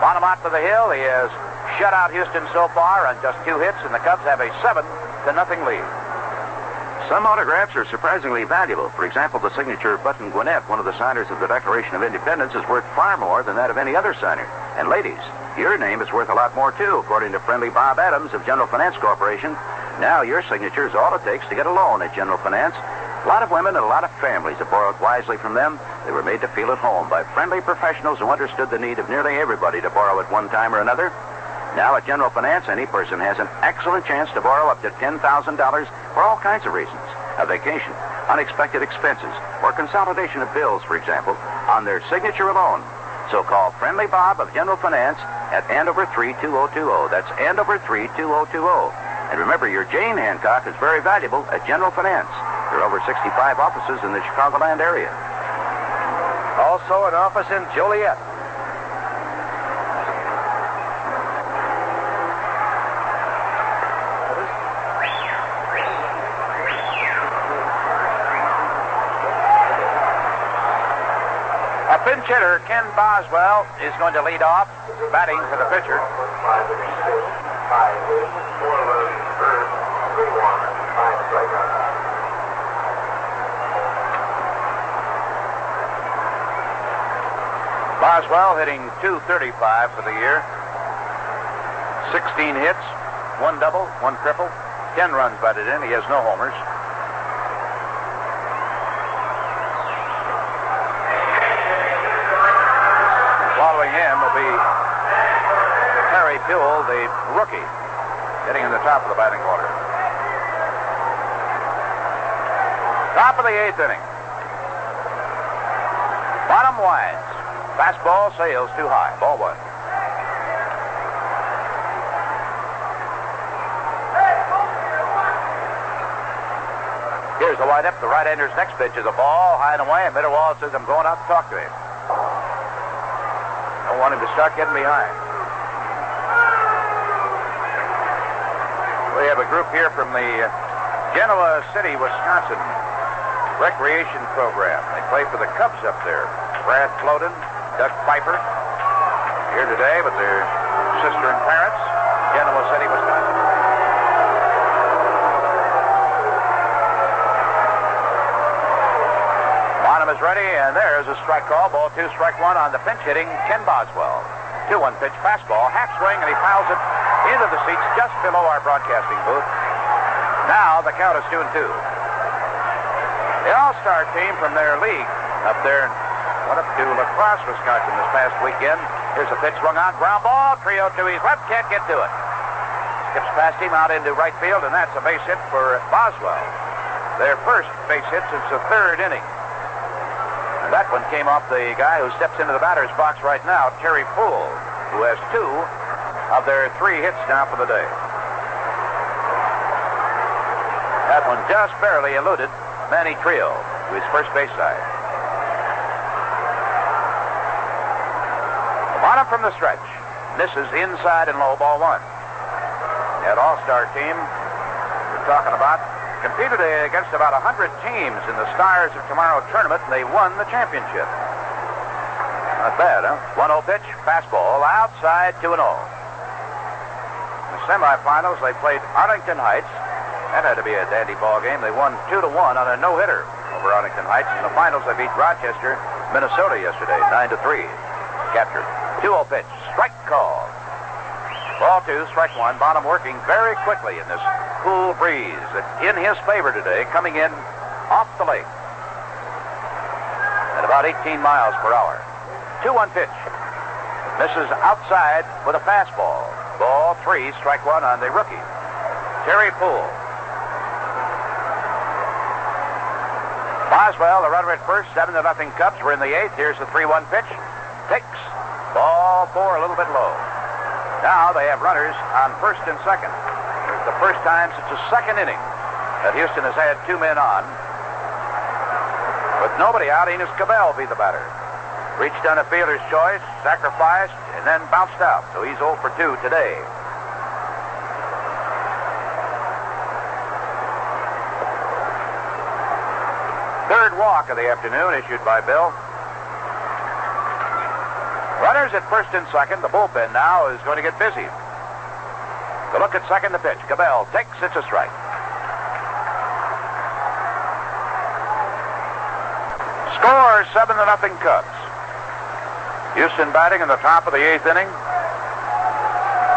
Bonham out to the hill. He has shut out Houston so far on just 2 hits, and the Cubs have a 7-0 lead. Some autographs are surprisingly valuable. For example, the signature of Button Gwinnett, one of the signers of the Declaration of Independence, is worth far more than that of any other signer. And ladies, your name is worth a lot more, too, according to friendly Bob Adams of General Finance Corporation. Now your signature is all it takes to get a loan at General Finance. A lot of women and a lot of families have borrowed wisely from them. They were made to feel at home by friendly professionals who understood the need of nearly everybody to borrow at one time or another. Now at General Finance, any person has an excellent chance to borrow up to $10,000 for all kinds of reasons. A vacation, unexpected expenses, or consolidation of bills, for example, on their signature alone. So call Friendly Bob of General Finance at Andover 32020. That's Andover 32020. And remember, your Jane Hancock is very valuable at General Finance. There are over 65 offices in the Chicagoland area. Also an office in Joliet. A pinch hitter, Ken Boswell, is going to lead off, batting for the pitcher. Boswell hitting .235 for the year. 16 hits, 1 double, 1 triple, 10 runs batted in. He has no homers. Following him will be Terry Puhl, the rookie, hitting in the top of the batting order. Top of the 8th inning. Bonham winds. Fastball sails too high. Ball 1. Here's the windup. The right-hander's next pitch is a ball high and away, and Mitterwald says, I'm going out to talk to him. I want him to start getting behind. We have a group here from the Genoa City, Wisconsin recreation program. They play for the Cubs up there. Brad Floden, Doug Piper here today with their sister and parents, Genoa City, Wisconsin. Bonham is ready, and there's a strike call. Ball 2, strike 1 on the pinch hitting Ken Boswell. 2-1 pitch fastball, half swing, and he fouls it into the seats just below our broadcasting booth. Now the count is 2-2. The All-Star team from their league up there went up to La Crosse, Wisconsin this past weekend. Here's a pitch swung on, ground ball, Trillo to his left, can't get to it. Skips past him out into right field, and that's a base hit for Boswell. Their first base hit since the 3rd inning. And that one came off the guy who steps into the batter's box right now, Terry Puhl, who has 2 of their 3 hits now for the day. That one just barely eluded Manny Trillo to his first base side. Bonham from the stretch. Misses inside and low, ball 1. That All-Star team we're talking about competed against about 100 teams in the Stars of Tomorrow tournament, and they won the championship. Not bad, huh? 1-0 pitch, fastball, outside, 2-0. In the semifinals, they played Arlington Heights. That had to be a dandy ball game. They won 2-1 on a no-hitter over Arlington Heights. In the finals, they beat Rochester, Minnesota yesterday, 9-3. Captured. 2-0 pitch, strike call. Ball 2, strike 1. Bonham working very quickly in this cool breeze that's in his favor today, coming in off the lake at about 18 miles per hour. 2-1 pitch. Misses outside with a fastball. Ball 3, strike 1 on the rookie, Terry Puhl. Boswell, the runner at first, 7-0 Cubs. We're in the 8th. Here's the 3-1 pitch. Takes. Ball 4, a little bit low. Now they have runners on first and second. It's the first time since the 2nd inning that Houston has had 2 men on. With nobody out, Enos Cabell be the batter. Reached on a fielder's choice, sacrificed, and then bounced out. So he's 0 for 2 today. Third walk of the afternoon issued by Bill. Runners at first and second. The bullpen now is going to get busy. The look at second, the pitch. Cabell takes. It's a strike. Score 7-0 Cubs. Houston batting in the top of the 8th inning.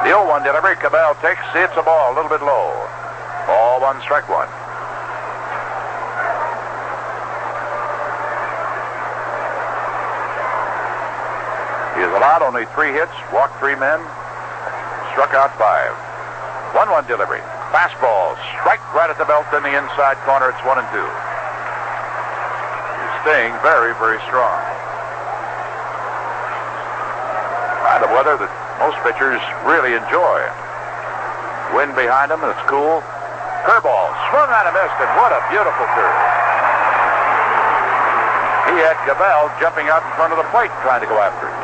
The 0-1 delivery. Cabell takes. It's a ball, a little bit low. Ball 1, strike 1. He has allowed only 3 hits, walked 3 men, struck out 5. 1-1 delivery. Fastball, strike right at the belt in the inside corner. It's 1-2. He's staying very, very strong. Kind of weather that most pitchers really enjoy. Wind behind him, and it's cool. Curveball, swung on and missed, and what a beautiful curve. He had Cabell jumping out in front of the plate trying to go after it.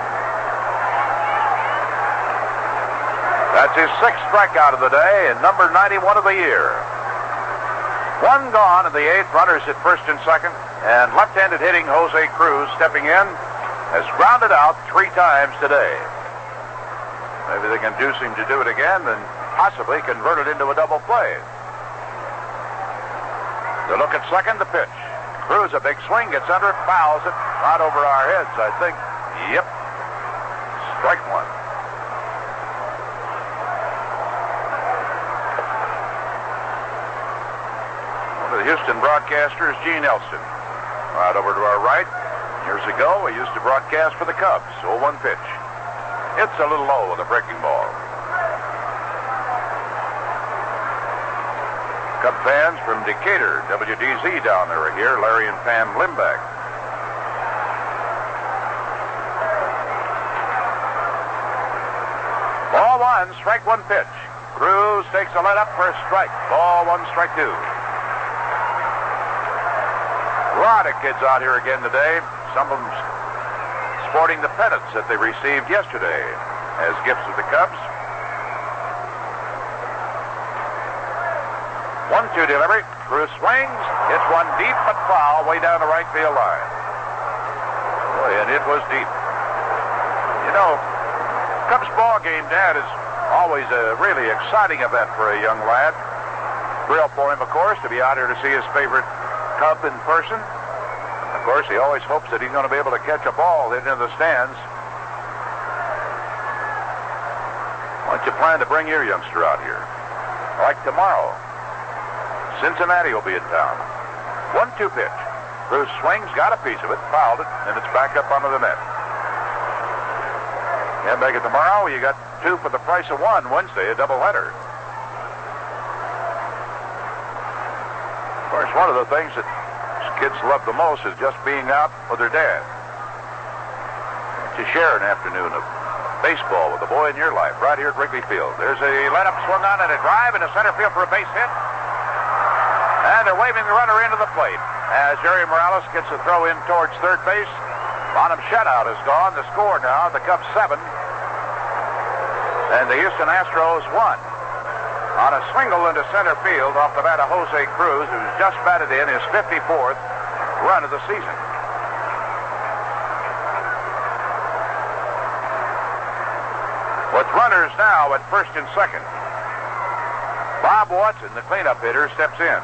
That's his 6th strikeout of the day and number 91 of the year. 1 gone in the 8th. Runners at first and second. And left-handed hitting Jose Cruz stepping in has grounded out 3 times today. Maybe they can induce him to do it again and possibly convert it into a double play. To look at second, the pitch. Cruz, a big swing, gets under it, fouls it, not over our heads, I think. Yep. Strike one. One of the Houston broadcasters, Gene Elston. Right over to our right. Years ago, he used to broadcast for the Cubs. 0-1 pitch. It's a little low with a breaking ball. Cub fans from Decatur, WDZ down there are here. Larry and Pam Limback. Ball one, strike one pitch. Cruz takes a let up for a strike. Ball one, strike two. A lot of kids out here again today. Some of them sporting the pennants that they received yesterday as gifts of the Cubs. 1-2 delivery. Cruz swings. Hits one deep but foul way down the right field line. Boy, and it was deep. You know, Cubs ball game, Dad, is always a really exciting event for a young lad. Thrill for him, of course, to be out here to see his favorite Cub in person. Of course, he always hopes that he's going to be able to catch a ball into the stands. Why don't you plan to bring your youngster out here? Like tomorrow. Cincinnati will be in town. 1-2 pitch. Cruz swings, got a piece of it, fouled it, and it's back up onto the net. Can't make it tomorrow. You got 2 for the price of 1 Wednesday, a doubleheader. Of course, one of the things that kids love the most is just being out with their dad. To share an afternoon of baseball with a boy in your life right here at Wrigley Field. There's a let-up swung on and a drive into center field for a base hit. And they're waving the runner into the plate as Jerry Morales gets a throw in towards third base. Bonham shutout is gone. The score now, the Cubs 7. And the Houston Astros 1. On a single into center field off the bat of Jose Cruz, who's just batted in his 54th run of the season. With runners now at first and second. Bob Watson, the cleanup hitter, steps in.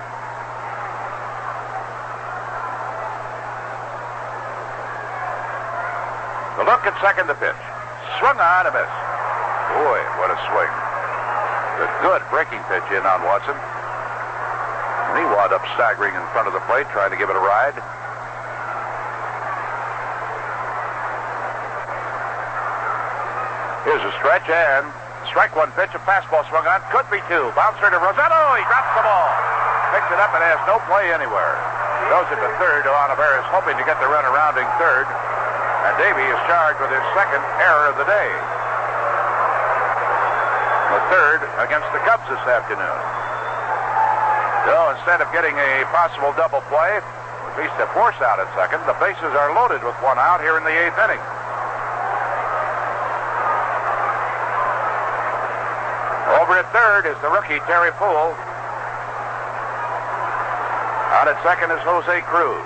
The look at second, the pitch. Swung on, a miss. Boy, what a swing. A good breaking pitch in on Watson. And he wound up staggering in front of the plate, trying to give it a ride. Here's a stretch, and strike one pitch, a fastball swung on. Could be 2. Bouncer to Rosello. He drops the ball. Picks it up and has no play anywhere. Goes it to third. Ontiveros hoping to get the runner rounding third. And Davey is charged with his second error of the day. The third against the Cubs this afternoon. So instead of getting a possible double play, at least a force out at second, the bases are loaded with 1 out here in the 8th inning. Over at third is the rookie Terry Puhl. Out at second is Jose Cruz.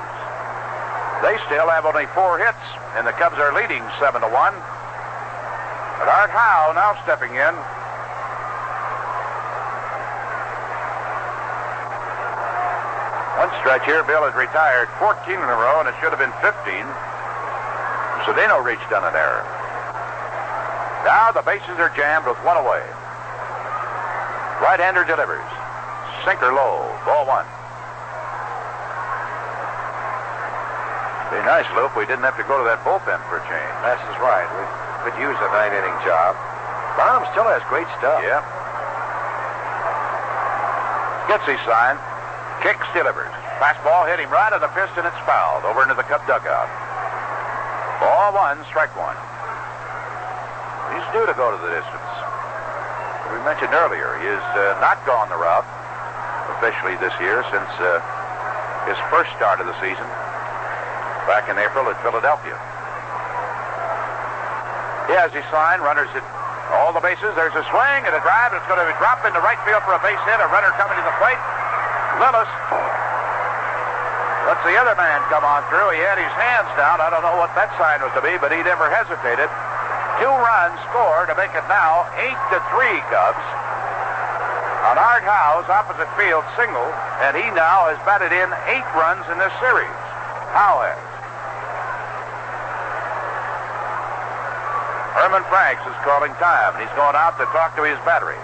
They still have only 4 hits, and the Cubs are leading 7-1. But Art Howe now stepping in. One stretch here, Bill has retired 14 in a row, and it should have been 15. Cedeno reached on an error. Now the bases are jammed with 1 away. Right-hander delivers. Sinker low. Ball 1. Be nice, Lou, if we didn't have to go to that bullpen for a change. That's right. We could use a 9-inning job. Bonham still has great stuff. Yeah. Gets his sign. Kicks, delivers. Fastball hit him right on the fist, and it's fouled over into the Cub dugout. Ball 1, strike 1. He's due to go to the distance. We mentioned earlier, he has not gone the route officially this year since his first start of the season back in April at Philadelphia. He has his sign, runners at all the bases. There's a swing and a drive. It's going to be dropped into right field for a base hit. A runner coming to the plate. Lillis lets the other man come on through. He had his hands down. I don't know what that sign was to be, but he never hesitated. 2 runs scored to make it now 8-3 Cubs on Art Howe's opposite field single, and he now has batted in 8 runs in this series. Howe has. Herman Franks is calling time. He's going out to talk to his battery.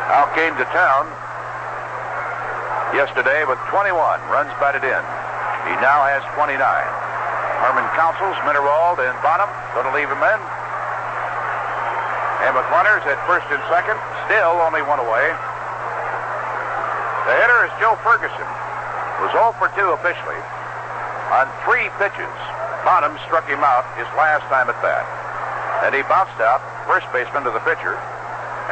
Howe came to town yesterday with 21 runs batted in. He now has 29. Herman counsels Mitterwald and Bonham going to leave him in. And with runners at first and second, still only 1 away. The hitter is Joe Ferguson, who's 0 for 2 officially. On 3 pitches, Bonham struck him out his last time at bat. And he bounced out, first baseman to the pitcher,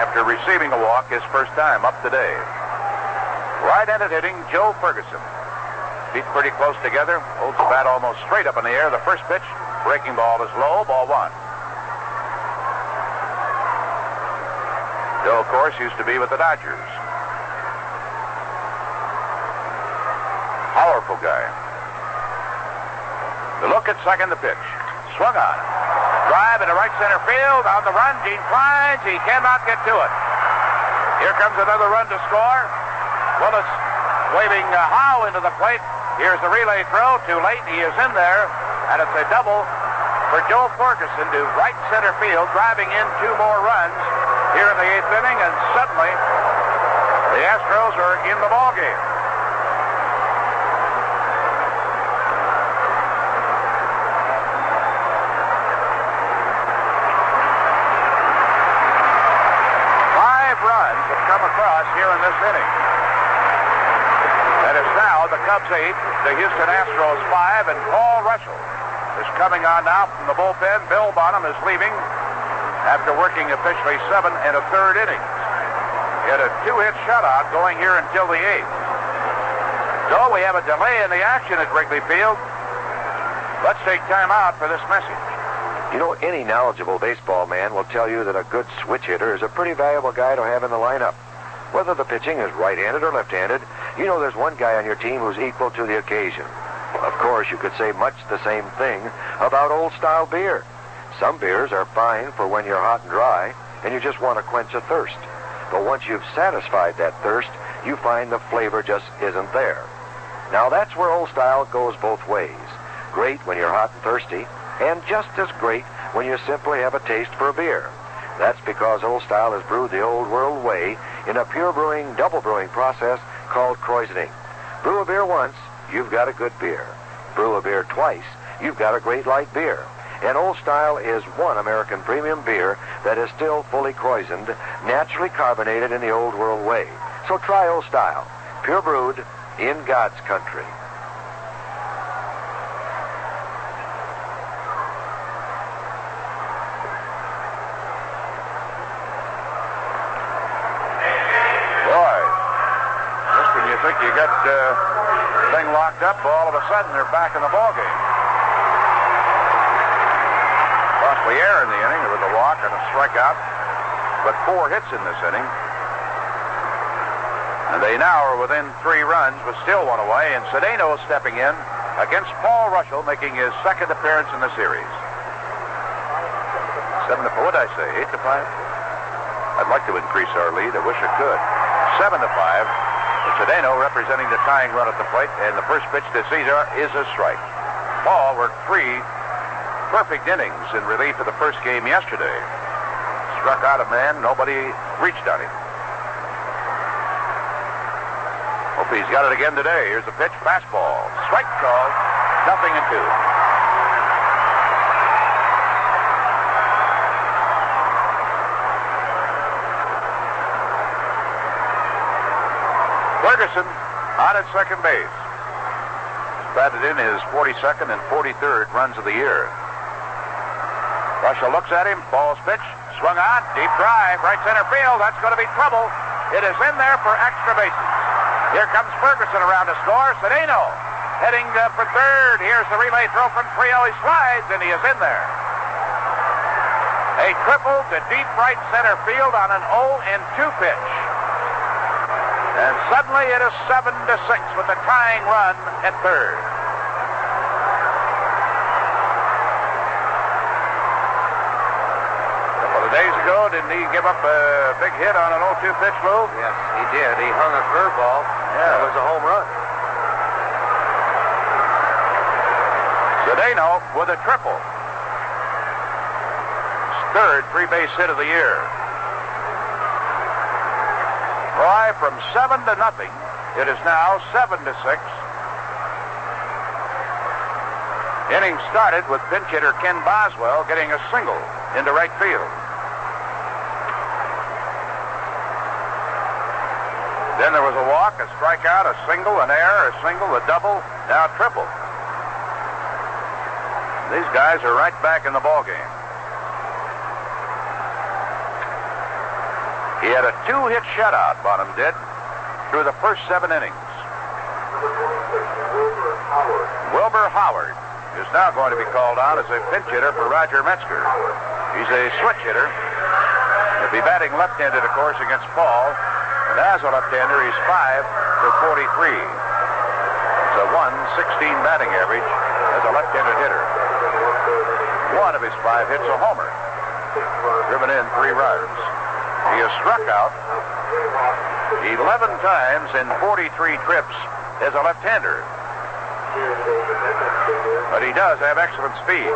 after receiving a walk his first time up today. Right-handed hitting Joe Ferguson. Feet pretty close together, holds the bat almost straight up in the air. The first pitch, breaking ball is low, ball 1. Joe, of course, used to be with the Dodgers. Powerful guy. The look at second, the pitch. Swung on. Drive into right center field. On the run, Gene Clines. He cannot get to it. Here comes another run to score. Willis waving Howe into the plate. Here's the relay throw. Too late. He is in there. And it's a double for Joe Ferguson to right center field, driving in 2 more runs here in the 8th inning. And suddenly, the Astros are in the ballgame. Across here in this inning. And it's now the Cubs 8, the Houston Astros 5, and Paul Russell is coming on now from the bullpen. Bill Bonham is leaving after working officially 7 1/3 innings. He had a 2-hit shutout going here until the 8th. So we have a delay in the action at Wrigley Field. Let's take time out for this message. You know, any knowledgeable baseball man will tell you that a good switch hitter is a pretty valuable guy to have in the lineup. Whether the pitching is right-handed or left-handed, you know there's one guy on your team who's equal to the occasion. Of course, you could say much the same thing about old-style beer. Some beers are fine for when you're hot and dry, and you just want to quench a thirst. But once you've satisfied that thirst, you find the flavor just isn't there. Now, that's where Old Style goes both ways. Great when you're hot and thirsty, and just as great when you simply have a taste for a beer. That's because Old Style is brewed the old world way in a pure brewing, double brewing process called krausening. Brew a beer once, you've got a good beer. Brew a beer twice, you've got a great light beer. And Old Style is one American premium beer that is still fully krausened, naturally carbonated in the old world way. So try Old Style, pure brewed in God's country. You got thing locked up, all of a sudden they're back in the ballgame. Lost the air in the inning. There was a walk and a strikeout, but 4 hits in this inning. And they now are within 3 runs, but still 1 away. And Cedeno stepping in against Paul Russell, making his 2nd appearance in the series. 7 to 4. What did I say? 8 to 5. I'd like to increase our lead. I wish I could. 7 to 5. Cedeno representing the tying run at the plate, and the first pitch to Cesar is a strike. Paul worked 3 perfect innings in relief of the first game yesterday. Struck out a man, nobody reached on him. Hope he's got it again today. Here's the pitch, fastball. Strike called, 0-2. Ferguson on at second base. He's batted in his 42nd and 43rd runs of the year. Russell looks at him. Ball's pitch. Swung on. Deep drive. Right center field. That's going to be trouble. It is in there for extra bases. Here comes Ferguson around to score. Cedeno heading for third. Here's the relay throw from Trillo. He slides, and he is in there. A triple to deep right center field on an 0-2 pitch. And suddenly it is 7-6 with the tying run at third. ago, didn't he give up a big hit on an 0-2 pitch, Lou? Yes, he did. He hung a curveball. Yeah. That was a home run. Cedeno with a triple. His third three-base hit of the year. Why, from 7-0, it is now 7-6. Inning started with pinch hitter Ken Boswell getting a single into right field. Then there was a walk, a strikeout, a single, an error, a single, a double, now a triple. These guys are right back in the ballgame. He had a 2-hit shutout, Bonham did, through the first 7 innings. Wilbur Howard is now going to be called on as a pinch hitter for Roger Metzger. He's a switch hitter. He'll be batting left-handed, of course, against Paul. And as a left-hander, he's 5 for 43. It's a 116 batting average as a left-handed hitter. One of his 5 hits a homer. Driven in 3 runs. He has struck out 11 times in 43 trips as a left-hander. But he does have excellent speed.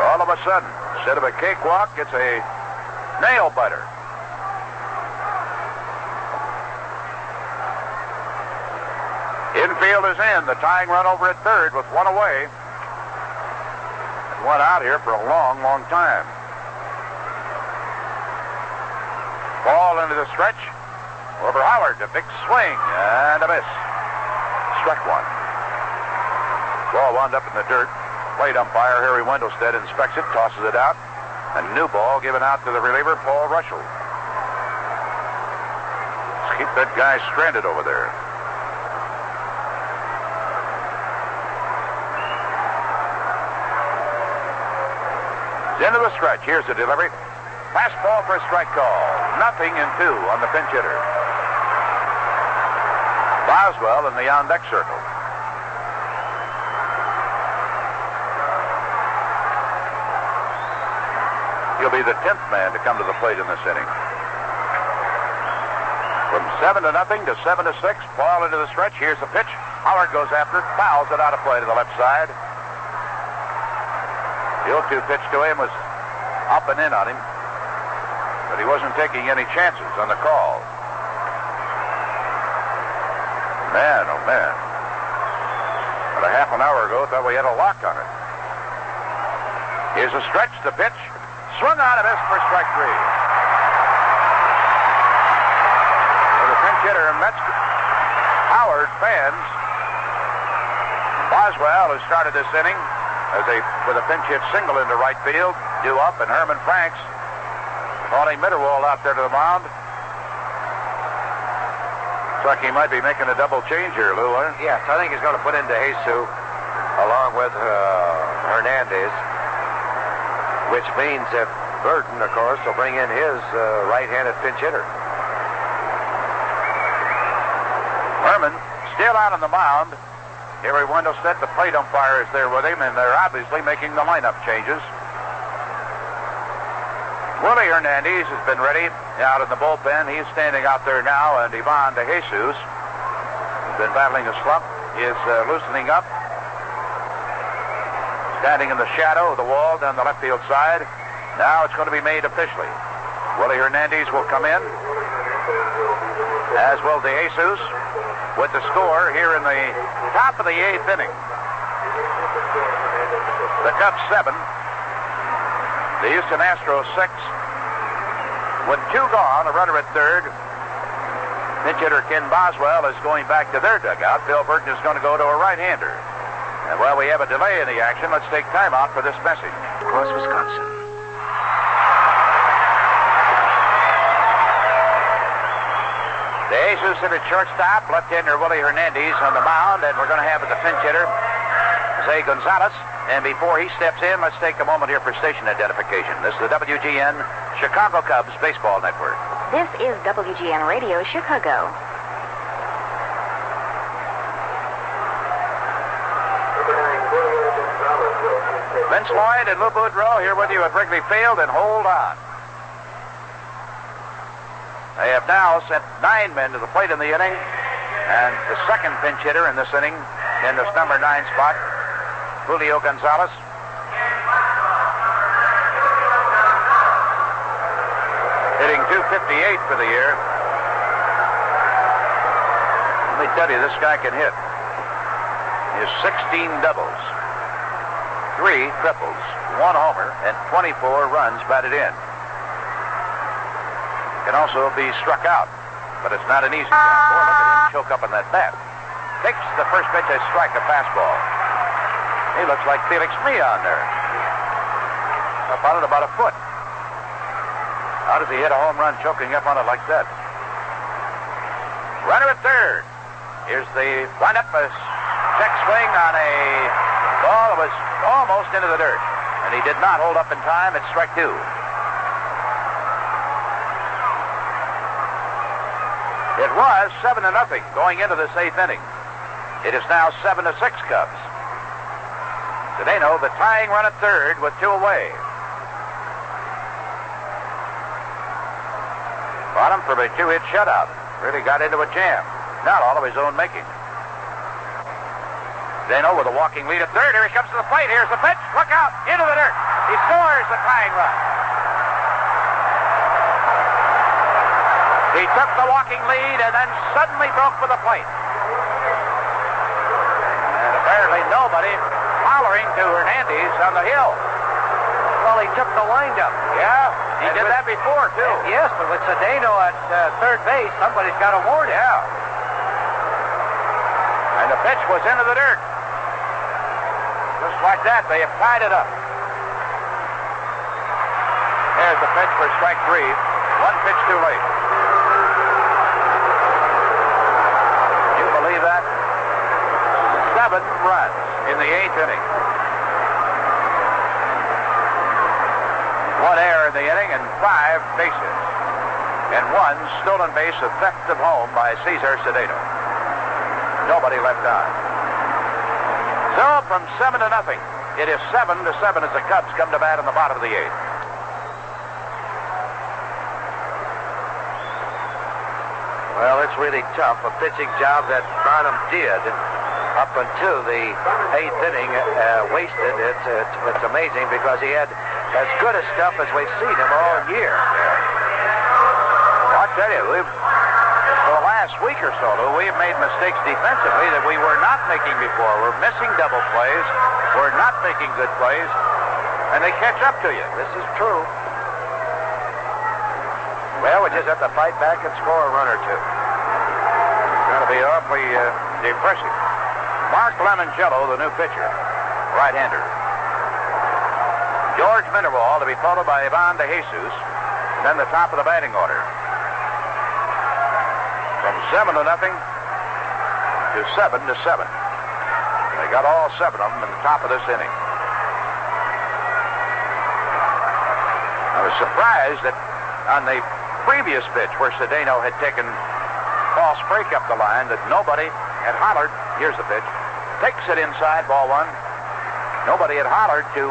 All of a sudden, instead of a cakewalk, it's a nail biter. Infield is in. The tying run over at third with 1 away. It went out here for a long, long time. Ball into the stretch. Over Howard, a big swing and a miss. Struck 1. Ball wound up in the dirt. Plate umpire Harry Wendelstedt inspects it, tosses it out. A new ball given out to the reliever, Paul Rushell. Let's keep that guy stranded over there. Into the stretch. Here's the delivery. Fastball for a strike call. 0-2 on the pinch hitter. Boswell in the on-deck circle. He'll be the 10th man to come to the plate in this inning. From 7-0 to 7-6. Ball into the stretch. Here's the pitch. Howard goes after it. Fouls it out of play to the left side. The 0-2 pitch to him was up and in on him, but he wasn't taking any chances on the call. Man, oh man. About a half an hour ago, thought we had a lock on it. Here's a stretch, the pitch. Swung on and missed for strike 3. For the pinch hitter, Metzger. Howard fans. Boswell has started this inning with a pinch hit single into right field, due up, and Herman Franks calling Mitterwald out there to the mound. Looks like he might be making a double change here, Lou. Huh? Yes, I think he's going to put in DeJesus along with Hernandez, which means that Burton, of course, will bring in his right-handed pinch hitter. Herman still out on the mound. Harry Wendelstedt, the plate umpire, is there with him, and they're obviously making the lineup changes. Willie Hernandez has been ready out in the bullpen. He's standing out there now, and Ivan DeJesus has been battling a slump. He is loosening up, standing in the shadow of the wall down the left field side. Now it's going to be made officially. Willie Hernandez will come in, as will DeJesus, with the score here in the top of the 8th inning. The Cubs 7, the Houston Astros 6. With 2 gone, a runner at third. Pinch hitter Ken Boswell is going back to their dugout. Bill Burton is going to go to a right-hander. And while we have a delay in the action, let's take time out for this message. Across Wisconsin. DeJesus at shortstop, left-hander Willie Hernandez on the mound, and we're going to have the pinch hitter, Jose Gonzalez. And before he steps in, let's take a moment here for station identification. This is the WGN Chicago Cubs Baseball Network. This is WGN Radio, Chicago. Vince Lloyd and Lou Boudreau here with you at Wrigley Field, and hold on. They have now sent 9 men to the plate in the inning, and the second pinch hitter in this inning, in this number 9 spot, Julio Gonzalez. Hitting .258 for the year. Let me tell you, this guy can hit. He has 16 doubles, 3 triples, 1 homer, and 24 runs batted in. Can also be struck out, but it's not an easy job. Boy, look at him choke up on that bat. Takes the first pitch as strike, a fastball. He looks like Felix Meon there. Up on it about a foot. How does he hit a home run choking up on it like that? Runner at third. Here's the windup, a check swing on a ball that was almost into the dirt. And he did not hold up in time. It's strike 2. It was 7-0 going into this 8th inning. It is now 7-6 Cubs. Cedeno, the tying run at third with 2 away. Bonham from a 2-hit shutout. Really got into a jam. Not all of his own making. Cedeno with a walking lead at third. Here he comes to the plate. Here's the pitch. Look out. Into the dirt. He scores the tying run. He took the walking lead and then suddenly broke for the plate. And apparently nobody hollering to Hernandez on the hill. Well, he took the windup. Yeah, he did that before, too. Yes, but with Cedeno at third base, somebody's got to warn him. Yeah. And the pitch was into the dirt. Just like that, they have tied it up. There's the pitch for strike 3. 1 pitch too late. You believe that? 7 runs in the 8th inning. 1 error in the inning and 5 bases. And 1 stolen base, a theft of home by Cesar Cedeno. Nobody left on. So from 7-0, it is 7-7 as the Cubs come to bat in the bottom of the 8th. Well, it's really tough. A pitching job that Bonham did up until the 8th inning wasted. It's amazing because he had as good a stuff as we've seen him all year. Well, I'll tell you, for the last week or so, Lou, we have made mistakes defensively that we were not making before. We're missing double plays. We're not making good plays. And they catch up to you. This is true. Well, we just have to fight back and score a run or two. It's going to be awfully depressing. Mark Lemoncello, the new pitcher, right-hander. George Mitterwald to be followed by Ivan De Jesus, then the top of the batting order. From 7-0 to 7-7. They got all 7 of them in the top of this inning. I was surprised that on the previous pitch where Cedeno had taken false break up the line that nobody had hollered. Here's the pitch. Takes it inside, ball 1. Nobody had hollered to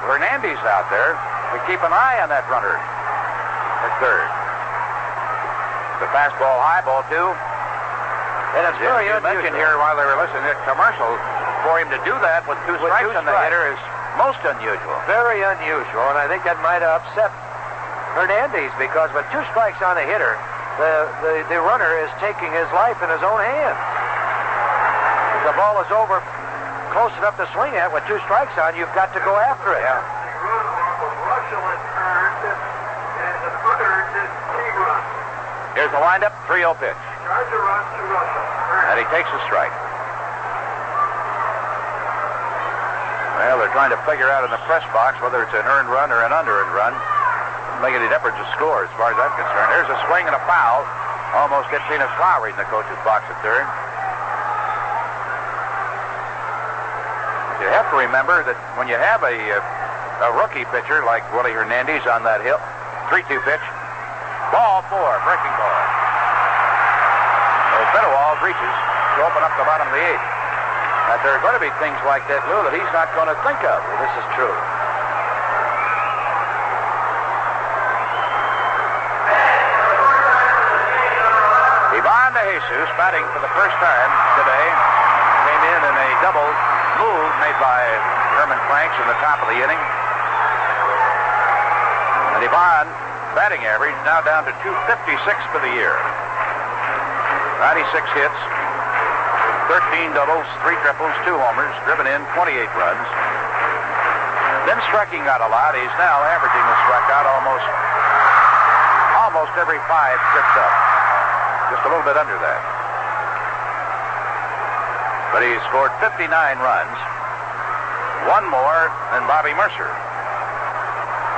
Hernandez out there to keep an eye on that runner at third. The fastball high, ball 2. And it's very unusual. You mentioned here while they were listening to the commercial, for him to do that with 2 strikes on the hitter is most unusual. Very unusual, and I think that might have upset Hernandez because with 2 strikes on a hitter, the runner is taking his life in his own hands. If the ball is over close enough to swing at with 2 strikes on, you've got to go after it. Yeah. Here's the windup, 3-0 pitch. And he takes a strike. Well, they're trying to figure out in the press box whether it's an earned run or an unearned run. Doesn't make any difference to score as far as I'm concerned. Here's a swing and a foul. Almost gets Enos Lowry in the coach's box at third. You have to remember that when you have a rookie pitcher like Willie Hernandez on that hill, 3-2 pitch, Ball 4, breaking ball. So Mitterwald reaches to open up the bottom of the 8th. That there are going to be things like that, Lou, that he's not going to think of. Well, this is true. Ivan de Jesus, batting for the first time today, came in a double move made by Herman Franks in the top of the inning. And Ivan, batting average, now down to 256 for the year. 96 hits, 13 doubles, 3 triples, 2 homers, driven in 28 runs. Then striking out a lot. He's now averaging a strikeout almost every 5 trips up. Just a little bit under that. But he scored 59 runs. One more than Bobby Mercer.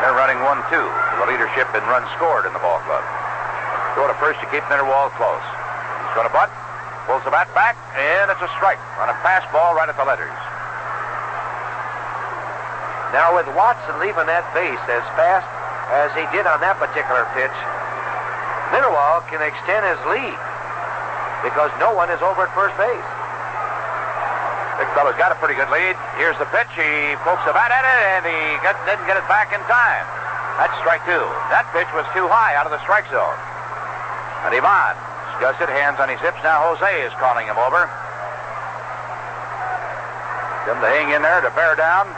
They're running 1-2 for the leadership in runs scored in the ball club. Throw to first to keep Mitterwald close. He's going to butt. Pulls the bat back, and it's a strike on a fastball right at the letters. Now, with Watson leaving that base as fast as he did on that particular pitch, Mitterwald can extend his lead because no one is over at first base. Big fellow's got a pretty good lead. Here's the pitch. He pokes the bat at it, and he didn't get it back in time. That's strike 2. That pitch was too high out of the strike zone. And Ivan adjusted, hands on his hips. Now Jose is calling him over. Get him to hang in there to bear down.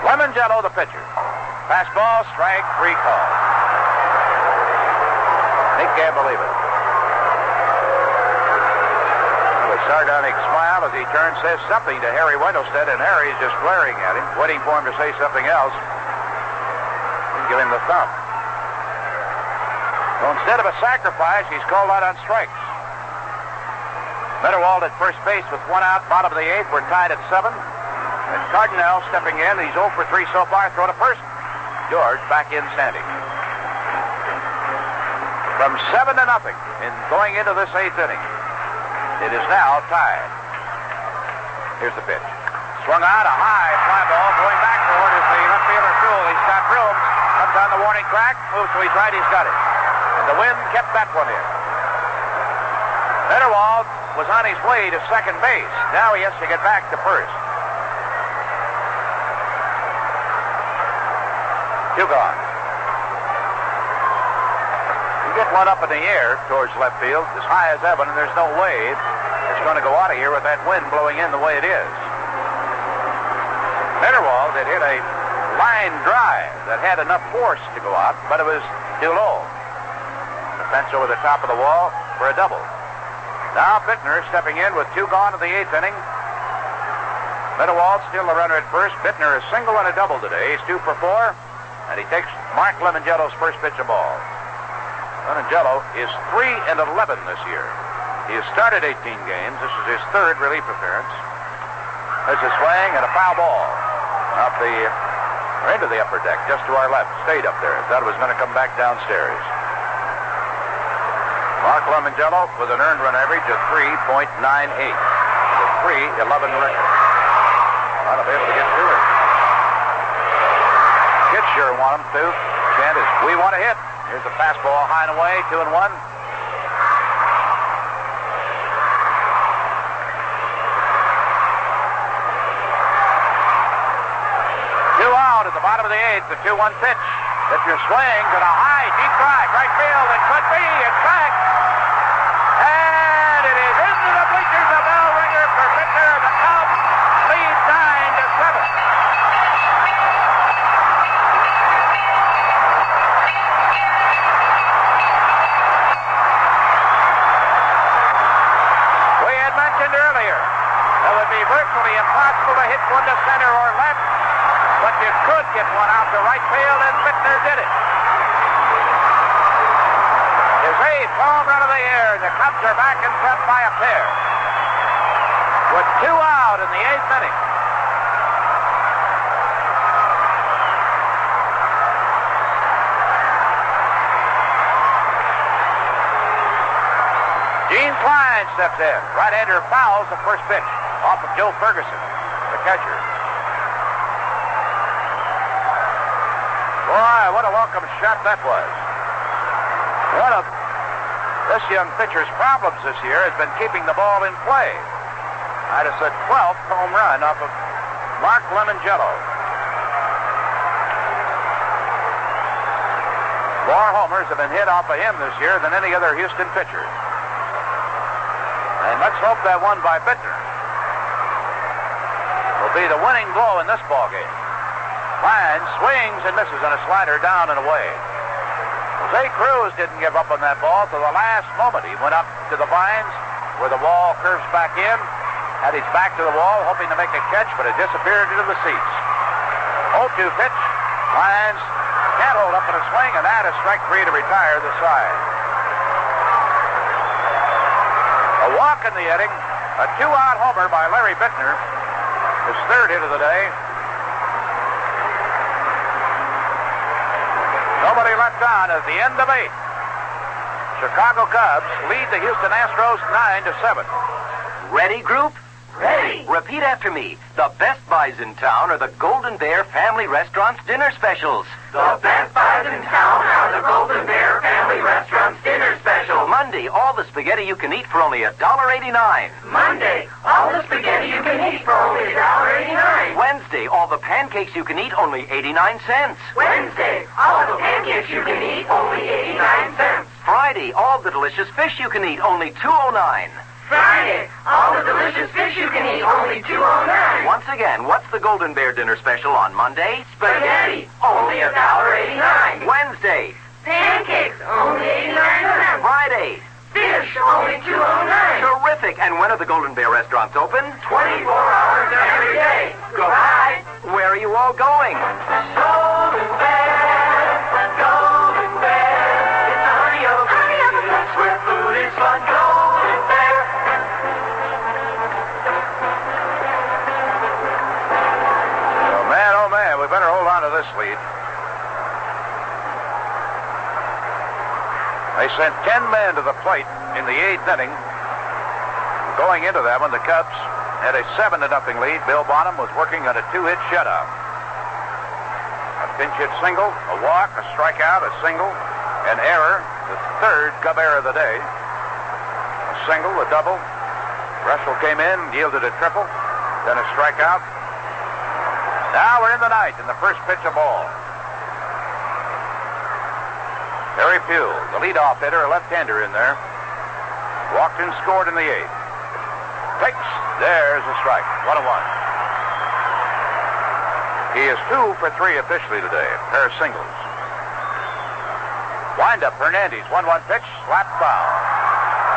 Lemongello, the pitcher. Fastball, strike 3 call. Nick can't believe it. With a sardonic smile as he turns, says something to Harry Wendelstedt, and Harry's just glaring at him, waiting for him to say something else. And give him the thumb. So instead of a sacrifice, he's called out on strikes. Mitterwald at first base with 1 out, bottom of the 8th. We're tied at 7. And Cardenal stepping in. He's 0 for 3 so far. Throw to first. George back in standing. From 7-0 in going into this 8th inning. It is now tied. Here's the pitch. Swung out, a high fly ball going back toward is the left fielder Puhl. He's got room. Comes on the warning track. Moves to his right. He's got it. And the wind kept that one in. Mitterwald was on his way to second base. Now he has to get back to first. 2 gone. You get one up in the air towards left field, as high as heaven, and there's no way it's going to go out of here with that wind blowing in the way it is. Mitterwald had hit a line drive that had enough force to go out, but it was too low. The fence over the top of the wall for a double. Now Biittner stepping in with 2 gone in the 8th inning. Mitterwald still the runner at first. Biittner is single and a double today. He's 2 for 4. And he takes Mark Lemongello's first pitch of ball. Lemongello is 3-11 this year. He has started 18 games. This is his 3rd relief appearance. There's a swing and a foul ball into the upper deck, just to our left. Stayed up there. Thought it was going to come back downstairs. Mark Lemongello with an earned run average of 3.98. The 3-11 record. Ought to be able to get through it. Kids sure want him to. Chant is, we want to hit. Here's the fastball high and away, 2-1. 2 out at the bottom of the 8th, the 2-1 pitch. Pitcher swings and a high, deep drive, right field. It could be. It's back. And it is into the bleachers. A bell ringer for Biittner. The Cubs lead 9-7. Earlier, it would be virtually impossible to hit one to center or left, but you could get one out to right field, and Biittner did it. His 8th home run of the year. The Cubs are back in front by a pair. With 2 out in the 8th inning. Gene Clines steps in. Right-hander fouls the first pitch off of Joe Ferguson, the catcher. My, what a welcome shot that was. One of this young pitcher's problems this year has been keeping the ball in play. That is the 12th home run off of Mark Lemongello. More homers have been hit off of him this year than any other Houston pitcher. And let's hope that one by Biittner will be the winning blow in this ballgame. Clines swings and misses on a slider down and away. Jose Cruz didn't give up on that ball till the last moment. He went up to the vines where the wall curves back in, had his back to the wall, hoping to make a catch, but it disappeared into the seats. 0-2 pitch. Clines can't hold up in a swing, and that is strike three to retire the side. A walk in the inning, a two-out homer by Larry Biittner, his third hit of the day. Nobody left on at the end of 8. Chicago Cubs lead the Houston Astros 9-7. Ready, group? Ready. Repeat after me. The best buys in town are the Golden Bear Family Restaurant's dinner specials. The best buys in town are the Golden Bear Family Restaurant's dinner special. Monday, all the spaghetti you can eat for only $1.89. Monday, all the spaghetti you can eat for only $1.89. Wednesday, all the pancakes you can eat only 89 cents. Wednesday, all the pancakes you can eat only 89 cents. Friday, all the delicious fish you can eat only $2.09. Friday, all the delicious fish you can eat only $2.09. Once again, what's the Golden Bear dinner special on Monday? Spaghetti, only $1.89. Wednesday, pancakes, only 89 cents. Friday, fish, only $2.09. Terrific. And when are the Golden Bear restaurants open? 24 hours every day. Goodbye. Where are you all going? Golden Bear, Golden Bear. It's a honey of a where food is fun. Golden Bear. Oh man, we better hold on to this lead. They sent 10 men to the plate in the 8th inning. Going into that one, the Cubs had a 7-0 lead. Bill Bonham was working on a 2-hit shutout. A pinch hit single, a walk, a strikeout, a single, an error, the third Cub error of the day. A single, a double. Russell came in, yielded a triple, then a strikeout. Now we're in the ninth in the first pitch of ball. Terry Puhl, the leadoff hitter, a left-hander in there. Walked and scored in the 8th. Takes, there's a strike. 1-1. He is 2 for 3 officially today. A pair of singles. Wind up, Hernandez. 1-1 pitch, slap foul.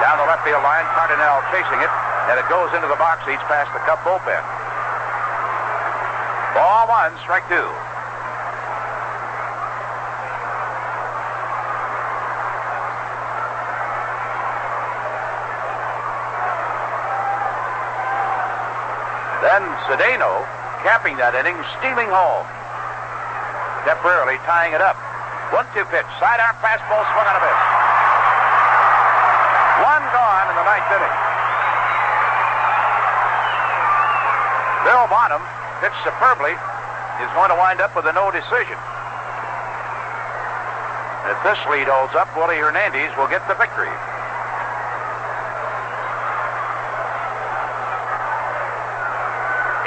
Down the left field line, Cardenal chasing it, and it goes into the box, eats past the Cub bullpen. Ball 1, strike 2. Then Cedeno capping that inning, stealing home. Temporarily tying it up. 1-2 pitch, sidearm fastball, swung on a miss. One gone in the 9th inning. Bill Bonham pitched superbly, is going to wind up with a no decision. If this lead holds up, Willie Hernandez will get the victory.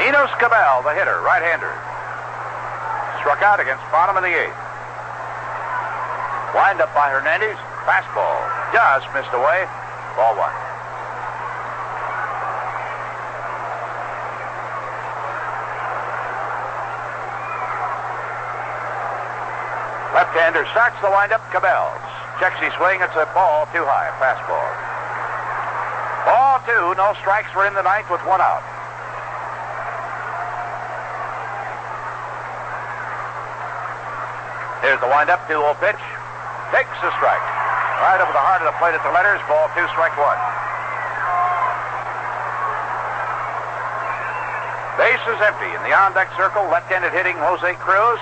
Enos Cabell, the hitter, right-hander. Struck out against Bonham in the 8th. Wind up by Hernandez, fastball, just missed away, ball 1. Left-hander starts the windup, Cabell. Checks his swing, it's a ball too high, fastball. Ball 2, no strikes, we're in the 9th with 1 out. Here's the windup, 2-0 pitch. Takes the strike. Right over the heart of the plate at the letters, ball 2, strike 1. Base is empty. In the on-deck circle, left-handed hitting Jose Cruz.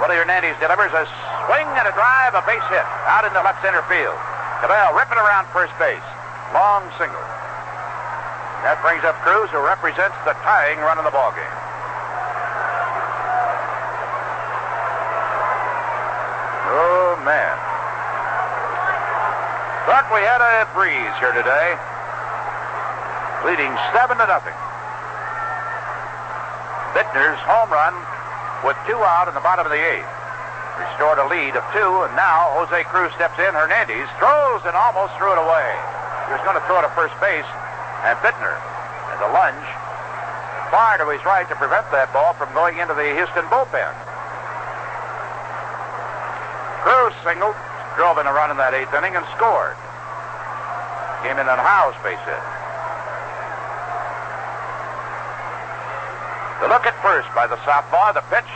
Willie Hernandez delivers a swing and a drive, a base hit out into left center field. Cabell ripping around first base. Long single. That brings up Cruz, who represents the tying run in the ballgame. we had a breeze here today. Leading 7-0. Biittner's home run with 2 out in the bottom of the 8th. Restored a lead of 2, and now Jose Cruz steps in. Hernandez throws and almost threw it away. He was going to throw it to first base, and Biittner, at the lunge, far to his right to prevent that ball from going into the Houston bullpen. Cruz singled, drove in a run in that 8th inning, and scored. Came in on Howe's base hit. The look at first by the southpaw, the pitch.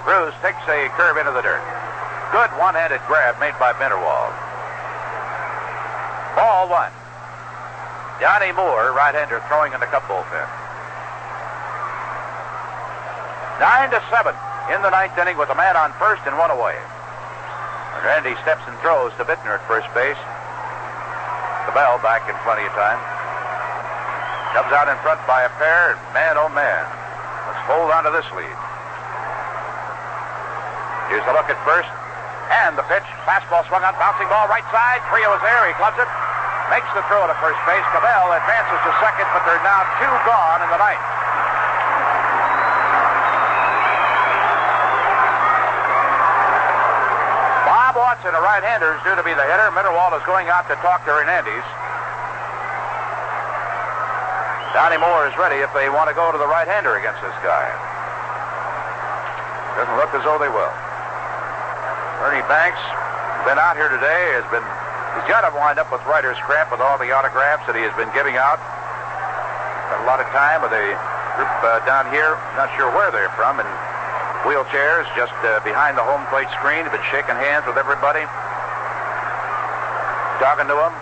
Cruz takes a curve into the dirt. Good one-handed grab made by Mitterwald. Ball 1. Johnny Moore, right-hander, throwing in the Cub bullpen. 9-7 in the 9th inning with a man on first and 1 away. Randy steps and throws to Biittner at first base. Cabell back in plenty of time. Comes out in front by a pair, and man, oh man. Let's hold on to this lead. Here's the look at first. And the pitch. Fastball swung on, bouncing ball right side. Trillo is there. He clubs it. Makes the throw to first base. Cabell advances to second, but there are now 2 gone in the 9th. Bob Watson, a right-hander, is due to be the hitter. Mitterwald is going out to talk to Hernandez. Johnny Moore is ready if they want to go to the right-hander against this guy. Doesn't look as though they will. Ernie Banks, been out here today, he's got to wind up with writer's cramp with all the autographs that he has been giving out. Got a lot of time with a group down here, not sure where they're from, in wheelchairs just behind the home plate screen. They've been shaking hands with everybody, talking to them.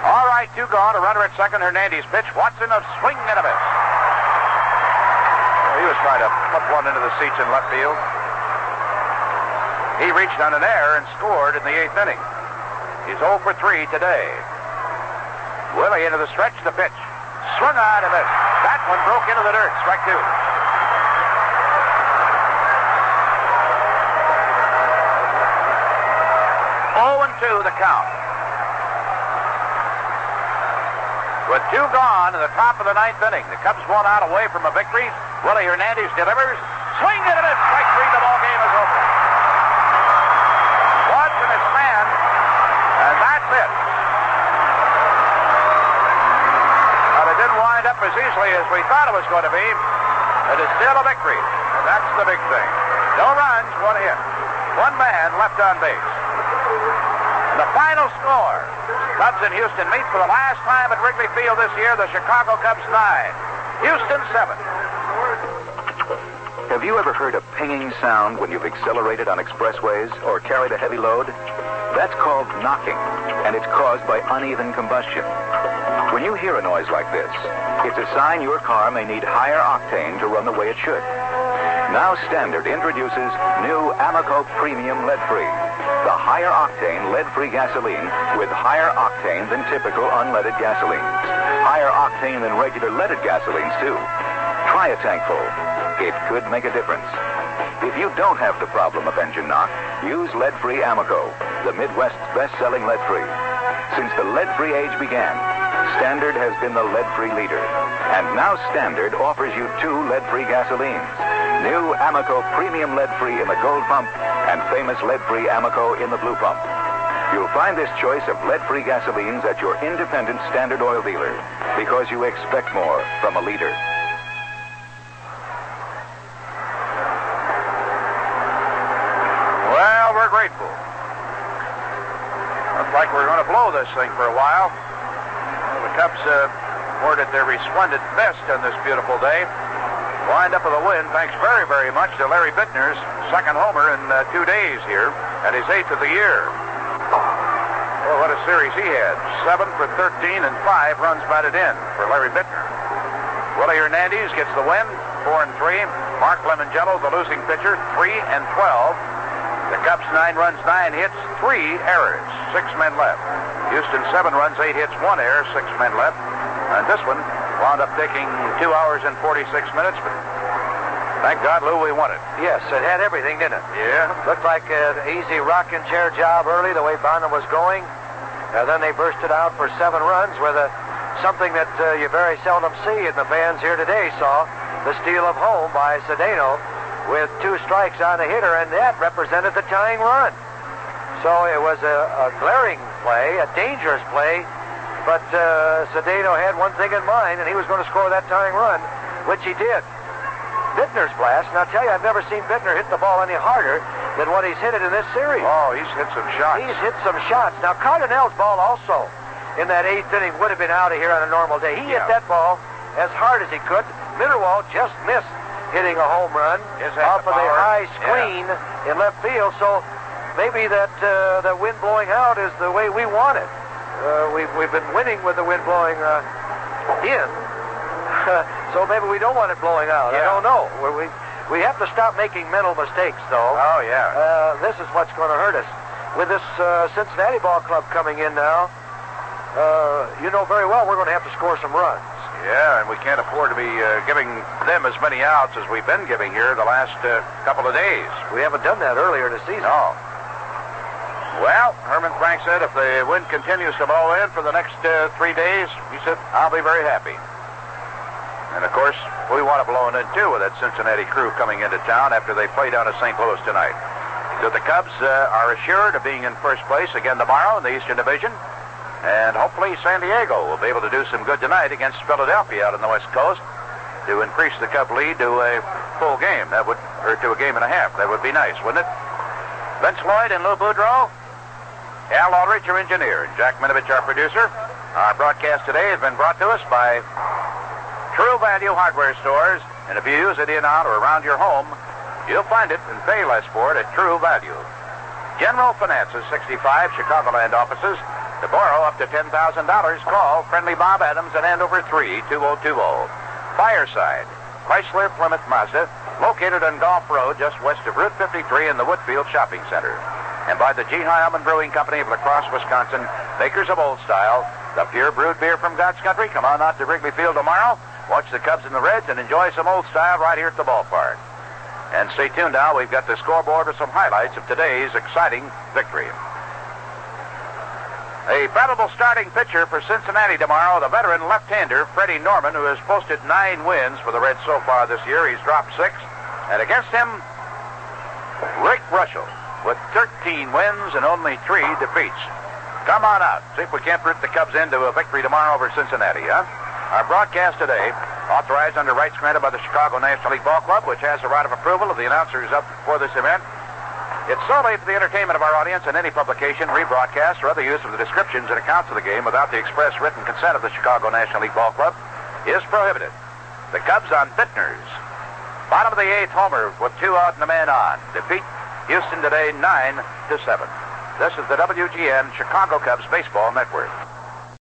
All right, 2 gone, a runner at second. Hernandez pitch. Watson a swing and a miss. He was trying to put one into the seats in left field. He reached on an error and scored in the 8th inning. He's 0 for 3 today. Willie into the stretch, the pitch. Swung on and missed. That one broke into the dirt. Strike 2. 0-2 the count. With 2 gone in the top of the 9th inning, the Cubs 1 out away from a victory. Willie Hernandez delivers. Swing and a miss. Strike 3. The ball game is over. Watson is manned, and that's it. But it didn't wind up as easily as we thought it was going to be. It is still a victory, and that's the big thing. No runs, 1 hit. 1 man left on base. The final score. Cubs in Houston meet for the last time at Wrigley Field this year. The Chicago Cubs 9. Houston 7. Have you ever heard a pinging sound when you've accelerated on expressways or carried a heavy load? That's called knocking, and it's caused by uneven combustion. When you hear a noise like this, it's a sign your car may need higher octane to run the way it should. Now Standard introduces new Amoco Premium Lead-Free, the higher octane lead-free gasoline with higher octane than typical unleaded gasolines. Higher octane than regular leaded gasolines, too. Try a tankful. It could make a difference. If you don't have the problem of engine knock, use lead-free Amoco, the Midwest's best-selling lead-free. Since the lead-free age began, Standard has been the lead-free leader. And now Standard offers you 2 lead-free gasolines. New Amoco Premium Lead-Free in the Gold Pump and famous lead-free Amoco in the Blue Pump. You'll find this choice of lead-free gasolines at your independent Standard Oil dealer because you expect more from a leader. Well, we're grateful. Looks like we're going to blow this thing for a while. Well, the Cubs poured at their resplendent best on this beautiful day. Wind up with a win, thanks very, very much to Larry Biittner's second homer in 2 days here, and his 8th of the year. Well, what a series he had. 7 for 13 and 5 runs batted in for Larry Biittner. Willie Hernandez gets the win, 4 and 3. Mark Lemongello, the losing pitcher, 3 and 12. The Cubs 9 runs, 9 hits, 3 errors, 6 men left. Houston 7 runs, 8 hits, 1 error, 6 men left. And this one wound up taking 2 hours and 46 minutes, but thank God, Lou, we won it. Yes, it had everything, didn't it? Yeah. Looked like an easy rocking chair job early, the way Bonham was going. And then they bursted out for 7 runs with something that you very seldom see, and the fans here today saw the steal of home by Cedeno with 2 strikes on the hitter, and that represented the tying run. So it was a glaring play, a dangerous play, but Cedeno had one thing in mind, and he was going to score that tying run, which he did. Biittner's blast, and I'll tell you, I've never seen Biittner hit the ball any harder than what he's hit it in this series. Oh, he's hit some shots. He's hit some shots. Now, Cardenal's ball also in that 8th inning would have been out of here on a normal day. He hit that ball as hard as he could. Mitterwald just missed hitting a home run off of the high screen in left field, so maybe that wind blowing out is the way we want it. We've been winning with the wind blowing in. So maybe we don't want it blowing out. I don't know. We have to stop making mental mistakes, though. Oh, yeah. This is what's going to hurt us. With this Cincinnati ball club coming in now, you know very well we're going to have to score some runs. Yeah, and we can't afford to be giving them as many outs as we've been giving here the last couple of days. We haven't done that earlier in the season. No. Well, Herman Frank said if the wind continues to blow in for the next 3 days, he said, I'll be very happy. And, of course, we want it blowing in, too, with that Cincinnati crew coming into town after they play down at St. Louis tonight. So the Cubs are assured of being in first place again tomorrow in the Eastern Division. And hopefully San Diego will be able to do some good tonight against Philadelphia out on the West Coast to increase the Cub lead to a full game. That would, or to a game and a half. That would be nice, wouldn't it? Vince Lloyd and Lou Boudreau. Al Aldrich, our engineer, and Jack Minovich, our producer. Our broadcast today has been brought to us by True Value Hardware Stores. And if you use it in, out, or around your home, you'll find it and pay less for it at True Value. General Finance's 65 Chicagoland offices. To borrow up to $10,000, call Friendly Bob Adams at Andover 3-2020. Fireside, Chrysler Plymouth Mazda, located on Golf Road just west of Route 53 in the Woodfield Shopping Center. And by the G. Heilman Brewing Company of La Crosse, Wisconsin, makers of Old Style, the pure brewed beer from God's country. Come on out to Wrigley Field tomorrow, watch the Cubs and the Reds, and enjoy some Old Style right here at the ballpark. And stay tuned now, we've got the scoreboard with some highlights of today's exciting victory. A probable starting pitcher for Cincinnati tomorrow, the veteran left-hander Freddie Norman, who has posted 9 wins for the Reds so far this year. He's dropped 6. And against him, Rick Russell, with 13 wins and only 3 defeats. Come on out. See if we can't root the Cubs into a victory tomorrow over Cincinnati, huh? Our broadcast today, authorized under rights granted by the Chicago National League Ball Club, which has the right of approval of the announcers up for this event. It's solely for the entertainment of our audience, and any publication, rebroadcast, or other use of the descriptions and accounts of the game without the express written consent of the Chicago National League Ball Club is prohibited. The Cubs on Biittner's bottom of the 8th homer with 2 out and a man on. Defeat Houston today 9-7. This is the WGN Chicago Cubs Baseball Network.